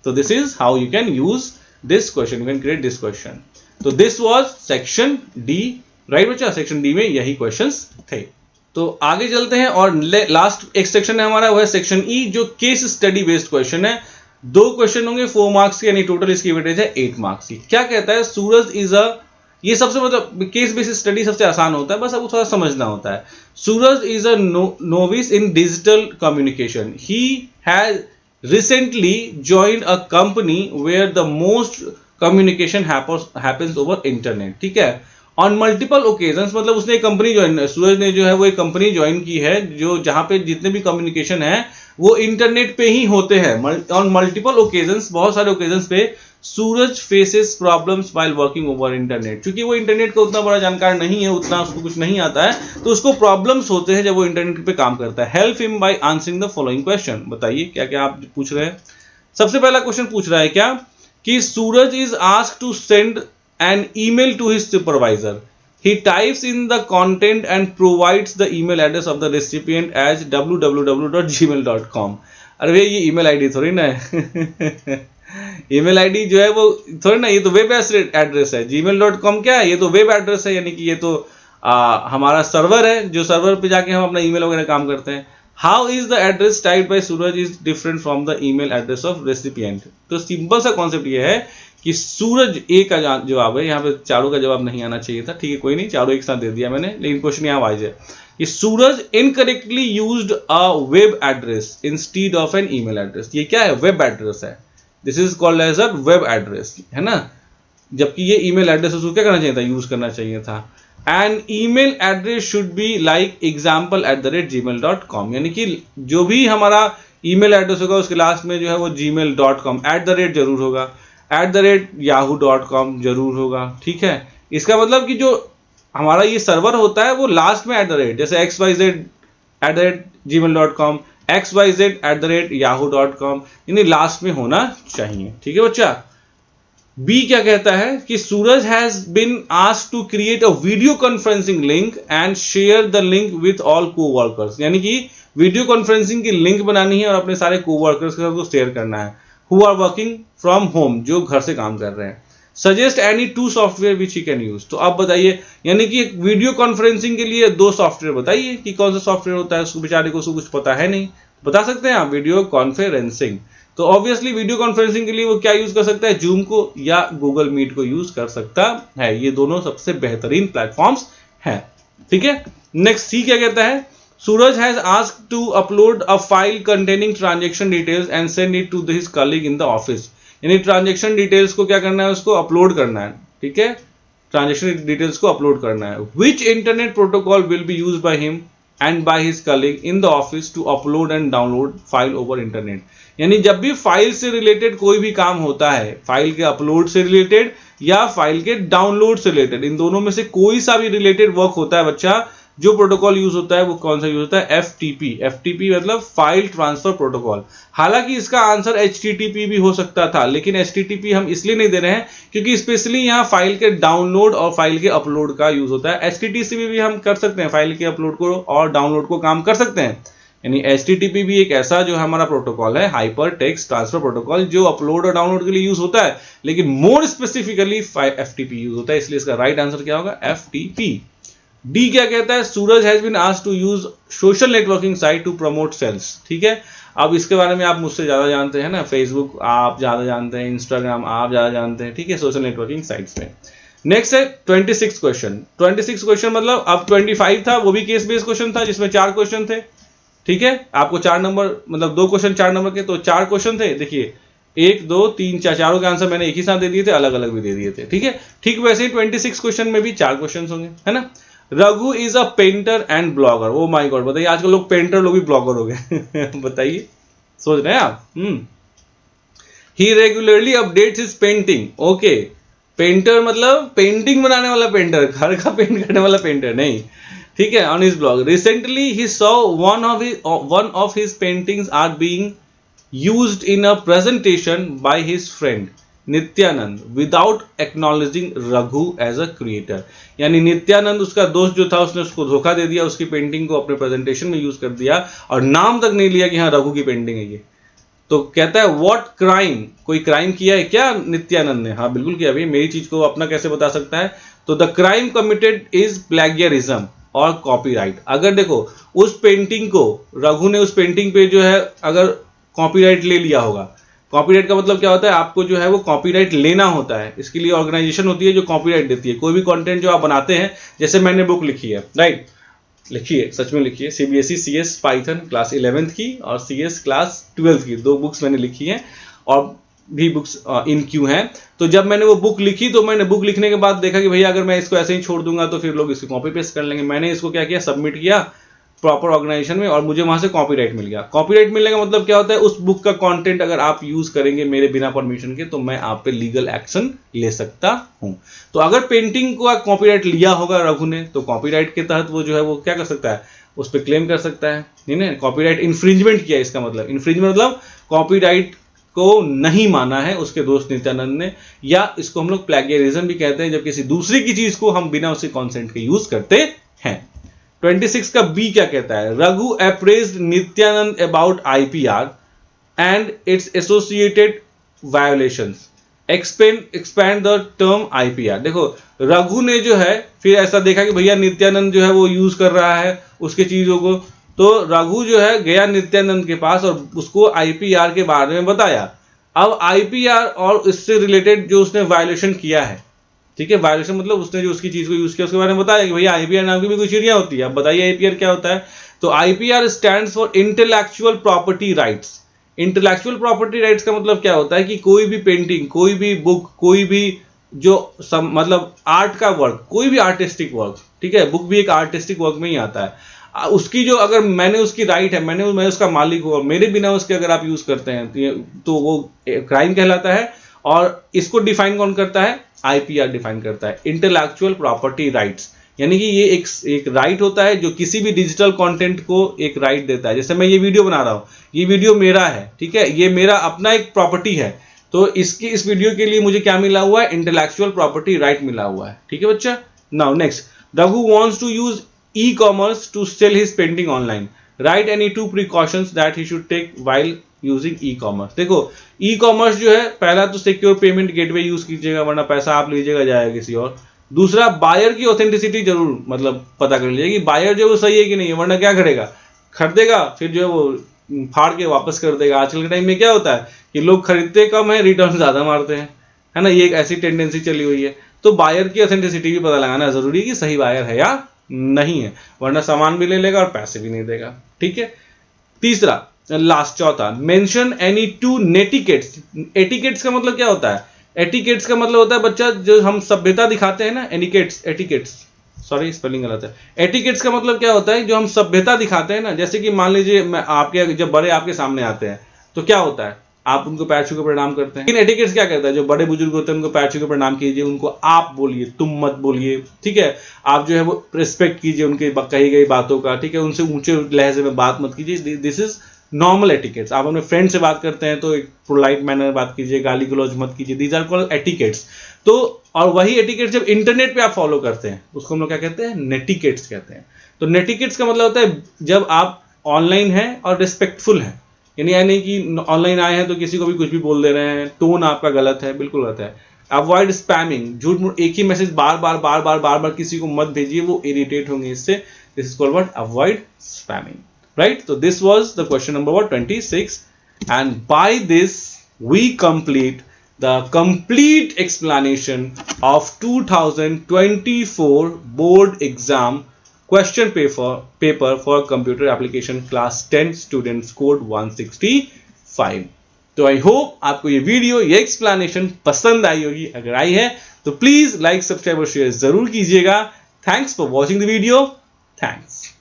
तो this is how you can use this question, you can create this question. तो this was section D, right बच्चा, सेक्शन डी में यही क्वेश्चंस थे। तो आगे चलते हैं और लास्ट एक सेक्शन है हमारा, वो है सेक्शन ई, जो केस स्टडी बेस्ड क्वेश्चन है। 2 क्वेश्चन होंगे 4 मार्क्स के, यानी टोटल इसकी वेटेज है 8 मार्क्स की। क्या कहता है, सूरज इज अ, ये सबसे मतलब केस बेस्ड स्टडी सबसे आसान होता है, बस आपको थोड़ा समझना होता है। Suraj is a novice in digital communication, he has recently joined a company where the most communication happens over internet। ठीक है, on multiple occasions, मतलब उसने एक कंपनी ज्वाइन, सूरज ने जो है वो एक कंपनी ज्वाइन की है जो जहां पे जितने भी कम्युनिकेशन है वो इंटरनेट पे ही होते हैं। ऑन मल्टीपल ओकेजन्स, बहुत सारे ओकेजन्स पे Suraj faces problems while working over internet. क्योंकि वो इंटरनेट का उतना बड़ा जानकार नहीं है, उतना उसको कुछ नहीं आता है, तो उसको प्रॉब्लम्स होते हैं जब वो इंटरनेट पे काम करता है। Help him by answering the following question. बताइए क्या क्या आप पूछ रहे हैं। सबसे पहला क्वेश्चन पूछ रहा है क्या, कि Suraj is asked to send an email to his supervisor, he types in the content and provides the email address of the recipient as www.gmail.com। अरे भैया ये ईमेल आईडी थोड़ी ना है ईमेल आईडी जो है वो थोड़ी ना, ये तो वेब एड्रेस है। gmail.com क्या है, ये तो वेब एड्रेस है, यानी कि ये तो हमारा सर्वर है, जो सर्वर पे जाके हम अपना ईमेल वगैरह काम करते हैं। How is the address typed by Suraj is different from the email address of recipient. तो सिंपल सा कॉन्सेप्ट ये है कि सूरज ए का जवाब है, यहाँ पे चारों का जवाब नहीं आना चाहिए था, ठीक है कोई नहीं, चारों एक साथ दे दिया मैंने, लेकिन क्वेश्चन यहाँ वाइज है कि Suraj incorrectly used a web address instead of an email address. ये क्या है, वेब एड्रेस है, this is called as a web address, है ना, जबकि ये ईमेल एड्रेस उसको क्या करना चाहिए था, यूज करना चाहिए था। And email address should be like example@gmail.com, यानी कि जो भी हमारा ईमेल एड्रेस होगा उसके लास्ट में जो है वो gmail.com @ जरूर होगा, @yahoo.com जरूर होगा। ठीक है, इसका मतलब कि जो हमारा ये सर्वर होता है वो लास्ट में @ जैसे xyz@gmail.com, xyz@yahoo.com, यानी लास्ट में होना चाहिए। ठीक है बच्चा। बी क्या कहता है कि Suraj has been asked to create a video conferencing link and share the link with all coworkers, यानी कि वीडियो कॉन्फ्रेंसिंग की लिंक बनानी है और अपने सारे कोवर्कर्स के साथ उसको शेयर करना है, who are working from home, जो घर से काम कर रहे हैं। Suggest any 2 software which he can use. तो आप बताइए, यानी कि वीडियो कॉन्फ्रेंसिंग के लिए 2 सॉफ्टवेयर बताइए कि कौन सा सॉफ्टवेयर होता है, उसको बेचारे को उसको कुछ पता है नहीं, बता सकते हैं आप, वीडियो कॉन्फ्रेंसिंग। तो ऑब्वियसली वीडियो कॉन्फ्रेंसिंग के लिए वो क्या यूज कर सकता है, जूम को या गूगल मीट को यूज कर सकता है, ये दोनों सबसे बेहतरीन प्लेटफॉर्म्स हैं। ठीक है, नेक्स्ट सी क्या कहता है, Suraj has asked to upload a file containing transaction details and send it to his colleague in the office, यानी ट्रांजैक्शन डिटेल्स को क्या करना है, उसको अपलोड करना है। ठीक है, ट्रांजेक्शन डिटेल्स को अपलोड करना है। Which internet protocol will be use by him and by his colleague in the office to upload and download file over internet. यानी जब भी फाइल से रिलेटेड कोई भी काम होता है, फाइल के अपलोड से रिलेटेड या फाइल के डाउनलोड से रिलेटेड, इन दोनों में से कोई सा भी रिलेटेड वर्क होता है बच्चा, जो प्रोटोकॉल यूज होता है वो कौन सा यूज होता है? एफटीपी। एफटीपी मतलब फाइल ट्रांसफर प्रोटोकॉल। हालांकि इसका आंसर एचटीटीपी भी हो सकता था, लेकिन एचटीटीपी हम इसलिए नहीं दे रहे हैं क्योंकि स्पेशली यहाँ फाइल के डाउनलोड और फाइल के अपलोड का यूज होता है। एचटीटीपी भी हम कर सकते हैं, फाइल के अपलोड को और डाउनलोड को काम कर सकते हैं। यानी एचटीटीपी भी एक ऐसा जो हमारा प्रोटोकॉल है, हाइपर टेक्स्ट ट्रांसफर प्रोटोकॉल, जो अपलोड और डाउनलोड के लिए यूज होता है, लेकिन मोर स्पेसिफिकली एफटीपी यूज होता है। इसलिए इसका राइट आंसर क्या होगा? एफटीपी। डी क्या कहता है? Suraj has been asked to use social networking site to promote sales. ठीक है, अब इसके बारे में आप मुझसे ज्यादा जानते हैं ना, फेसबुक आप ज्यादा जानते हैं, इंस्टाग्राम आप ज्यादा जानते हैं, ठीक है, सोशल नेटवर्किंग साइट्स में। नेक्स्ट है 26 क्वेश्चन। 26 क्वेश्चन मतलब अब 25 था, वो भी केस बेस्ड क्वेश्चन था जिसमें 4 क्वेश्चन थे। ठीक है, आपको 4 नंबर मतलब 2 क्वेश्चन 4 नंबर के, तो 4 क्वेश्चन थे। देखिए 1 2 3 4, चारों के आंसर मैंने एक ही साथ दे दिए थे, अलग अलग भी दे दिए थे। ठीक है, ठीक वैसे ही 26 क्वेश्चन में भी 4 क्वेश्चन होंगे, है ना। Raghu is a painter and blogger. Oh my God, बताइए आजकल लोग पेंटर लोग भी ब्लॉगर हो गए बताइए, सोच रहे हैं आप। He regularly updates his painting. Okay, painter मतलब पेंटिंग बनाने वाला पेंटर, घर का पेंट करने वाला पेंटर नहीं। ठीक है, on his blog recently he saw one of his paintings are being used in a presentation by his friend Nityanand without acknowledging Raghu as a creator. यानी नित्यानंद उसका दोस्त जो था, उसने उसको धोखा दे दिया, उसकी पेंटिंग को अपने प्रेजेंटेशन में यूज कर दिया और नाम तक नहीं लिया कि हाँ रघु की पेंटिंग है ये। तो कहता है व्हाट क्राइम, कोई क्राइम किया है क्या नित्यानंद ने? हाँ बिल्कुल किया भाई, मेरी चीज को अपना कैसे बता सकता है? तो the crime committed is plagiarism और कॉपीराइट। अगर देखो उस पेंटिंग को, रघु ने उस पेंटिंग पे जो है अगर कॉपीराइट ले लिया होगा, कॉपीराइट का मतलब क्या होता है? आपको जो है वो कॉपीराइट लेना होता है, इसके लिए ऑर्गेनाइजेशन होती है जो कॉपीराइट देती है। कोई भी कंटेंट जो आप बनाते हैं, जैसे मैंने बुक लिखी है, राइट, लिखिए, सच में लिखिए, CBSE CS Python class 11th की और सीएस क्लास 12th की 2 बुक्स मैंने लिखी हैं और भी बुक्स इन क्यू हैं। तो जब मैंने वो बुक लिखी तो मैंने बुक लिखने के बाद देखा कि भैया अगर मैं इसको ऐसे ही छोड़ दूंगा तो फिर लोग इसको कॉपी पेस्ट कर लेंगे। मैंने इसको क्या किया, सबमिट किया प्रॉपर ऑर्गेनाइजेशन में और मुझे वहां से कॉपीराइट मिल गया। कॉपीराइट मिलने का मतलब क्या होता है? उस बुक का कंटेंट अगर आप यूज करेंगे मेरे बिना परमिशन के तो मैं आप पे लीगल एक्शन ले सकता हूं। तो अगर पेंटिंग को कॉपीराइट लिया होगा रघु ने, तो कॉपीराइट के तहत वो जो है वो क्या कर सकता है? उस पर क्लेम कर सकता है। नहीं, कॉपीराइट इंफ्रिंजमेंट किया, इसका मतलब इंफ्रिंजमेंट मतलब कॉपीराइट को नहीं माना है उसके दोस्त नित्यानंद ने, या इसको हम लोग प्लेगियरिज्म भी कहते हैं जब किसी दूसरे की चीज को हम बिना उसके कॉन्सेंट के यूज करते हैं। 26 का बी क्या कहता है? Raghu appraised Nityanand about IPR and it's associated violations. Expand the term IPR. देखो रघु ने जो है फिर ऐसा देखा कि भैया नित्यानंद जो है वो यूज कर रहा है उसके चीजों को, तो रघु जो है गया नित्यानंद के पास और उसको आईपीआर के बारे में बताया। अब आईपीआर और इससे रिलेटेड जो उसने वायोलेशन किया है, ठीक है, वायोलेशन मतलब उसने जो उसकी चीज को यूज किया उसके बारे में बताया कि भैया आईपीआर नाम की भी कोई चिड़िया होती है। अब बताइए आईपीआर क्या होता है? तो IPR stands for intellectual property rights. Intellectual property rights का मतलब क्या होता है कि कोई भी पेंटिंग, कोई भी बुक, कोई भी जो मतलब आर्ट का वर्क, कोई भी आर्टिस्टिक वर्क, ठीक है, बुक भी एक आर्टिस्टिक वर्क में ही आता है, उसकी जो अगर मैंने उसकी राइट है, मैं उसका मालिक हूं और मेरे बिना उसके अगर आप यूज करते हैं तो वो क्राइम कहलाता है। और इसको डिफाइन कौन करता है? आईपीआर डिफाइन करता है, इंटेलेक्चुअल प्रॉपर्टी राइट्स। यानी कि ये एक राइट होता है जो किसी भी डिजिटल कंटेंट को एक राइट देता है। जैसे मैं ये वीडियो बना रहा हूं, ये वीडियो मेरा है, ठीक है, ये मेरा अपना एक प्रॉपर्टी है, तो इस वीडियो के लिए मुझे क्या मिला हुआ है? इंटेलेक्चुअल प्रॉपर्टी राइट मिला हुआ है। ठीक है बच्चा। Now next, Raghu wants to use e-commerce to sell his painting online. Write any 2 precautions that he should take while using e-commerce. देखो ई कॉमर्स जो है, पहला तो सिक्योर पेमेंट गेटवे यूज कीजिएगा वरना पैसा आप लीजिएगा जाएगा किसी और। दूसरा, बायर की ऑथेंटिसिटी जरूर मतलब पता कर लीजिए कि बायर जो वो सही है कि नहीं है, वरना क्या करेगा? खरीदेगा फिर जो है वो फाड़ के वापस कर देगा। आजकल के टाइम में क्या होता है कि लोग खरीदते कम है, रिटर्न ज्यादा मारते हैं, है ना, ये एक ऐसी टेंडेंसी चली हुई है। तो बायर की ऑथेंटिसिटी भी पता लगाना जरूरी है कि सही बायर है या नहीं है, वरना सामान भी ले लेगा और पैसे भी नहीं देगा। ठीक है। तीसरा, लास्ट, चौथा, मेंशन एनी 2 नेटिकेट्स। एटिकेट्स का मतलब क्या होता है? एटिकेट्स का मतलब होता है बच्चा जो हम सभ्यता दिखाते हैं ना, एटिकेट्स सॉरी स्पेलिंग गलत है। एटिकेट्स का मतलब क्या होता है, जो हम सभ्यता दिखाते हैं ना, जैसे कि मान लीजिए मैं आपके जब बड़े आपके सामने आते हैं तो क्या होता है, आप उनको पैर छू के प्रणाम करते हैं। लेकिन एटिकेट्स क्या कहता है, जो बड़े बुजुर्ग होते हैं उनको पैर छू के प्रणाम कीजिए, उनको आप बोलिए, तुम मत बोलिए, ठीक है। आप जो है वो रिस्पेक्ट कीजिए उनके कही गई बातों का, ठीक है। उनसे ऊंचे लहजे में बात मत कीजिए, दिस इज नॉर्मल एटिकेट्स। आप अपने फ्रेंड से बात करते हैं तो एक पोलाइट मैनर में बात कीजिए, गाली गलौज मत कीजिए, दीज आर कॉल्ड एटिकेट्स। तो और वही एटिकेट्स जब इंटरनेट पे आप फॉलो करते हैं उसको हम लोग क्या कहते हैं, नेटिकेट्स कहते हैं। तो नेटिकेट्स का मतलब होता है जब आप ऑनलाइन हैं और रिस्पेक्टफुल हैं, यानी यह नहीं कि ऑनलाइन आए हैं तो किसी को भी कुछ भी बोल दे रहे हैं, टोन आपका गलत है, बिल्कुल गलत है। अवॉइड स्पैमिंग, झूठ मूठ एक ही मैसेज बार बार किसी को मत भेजिए, वो इरिटेट होंगे इससे। This is called what, avoid spamming, right? So this was the question number 26, and by this we complete the complete explanation of 2024 board exam question paper for computer application class 10 students code 165। तो I hope आपको ये video, ये explanation पसंद आई होगी। अगर आई है तो please like, subscribe और शेयर जरूर कीजिएगा। Thanks for watching the video. Thanks.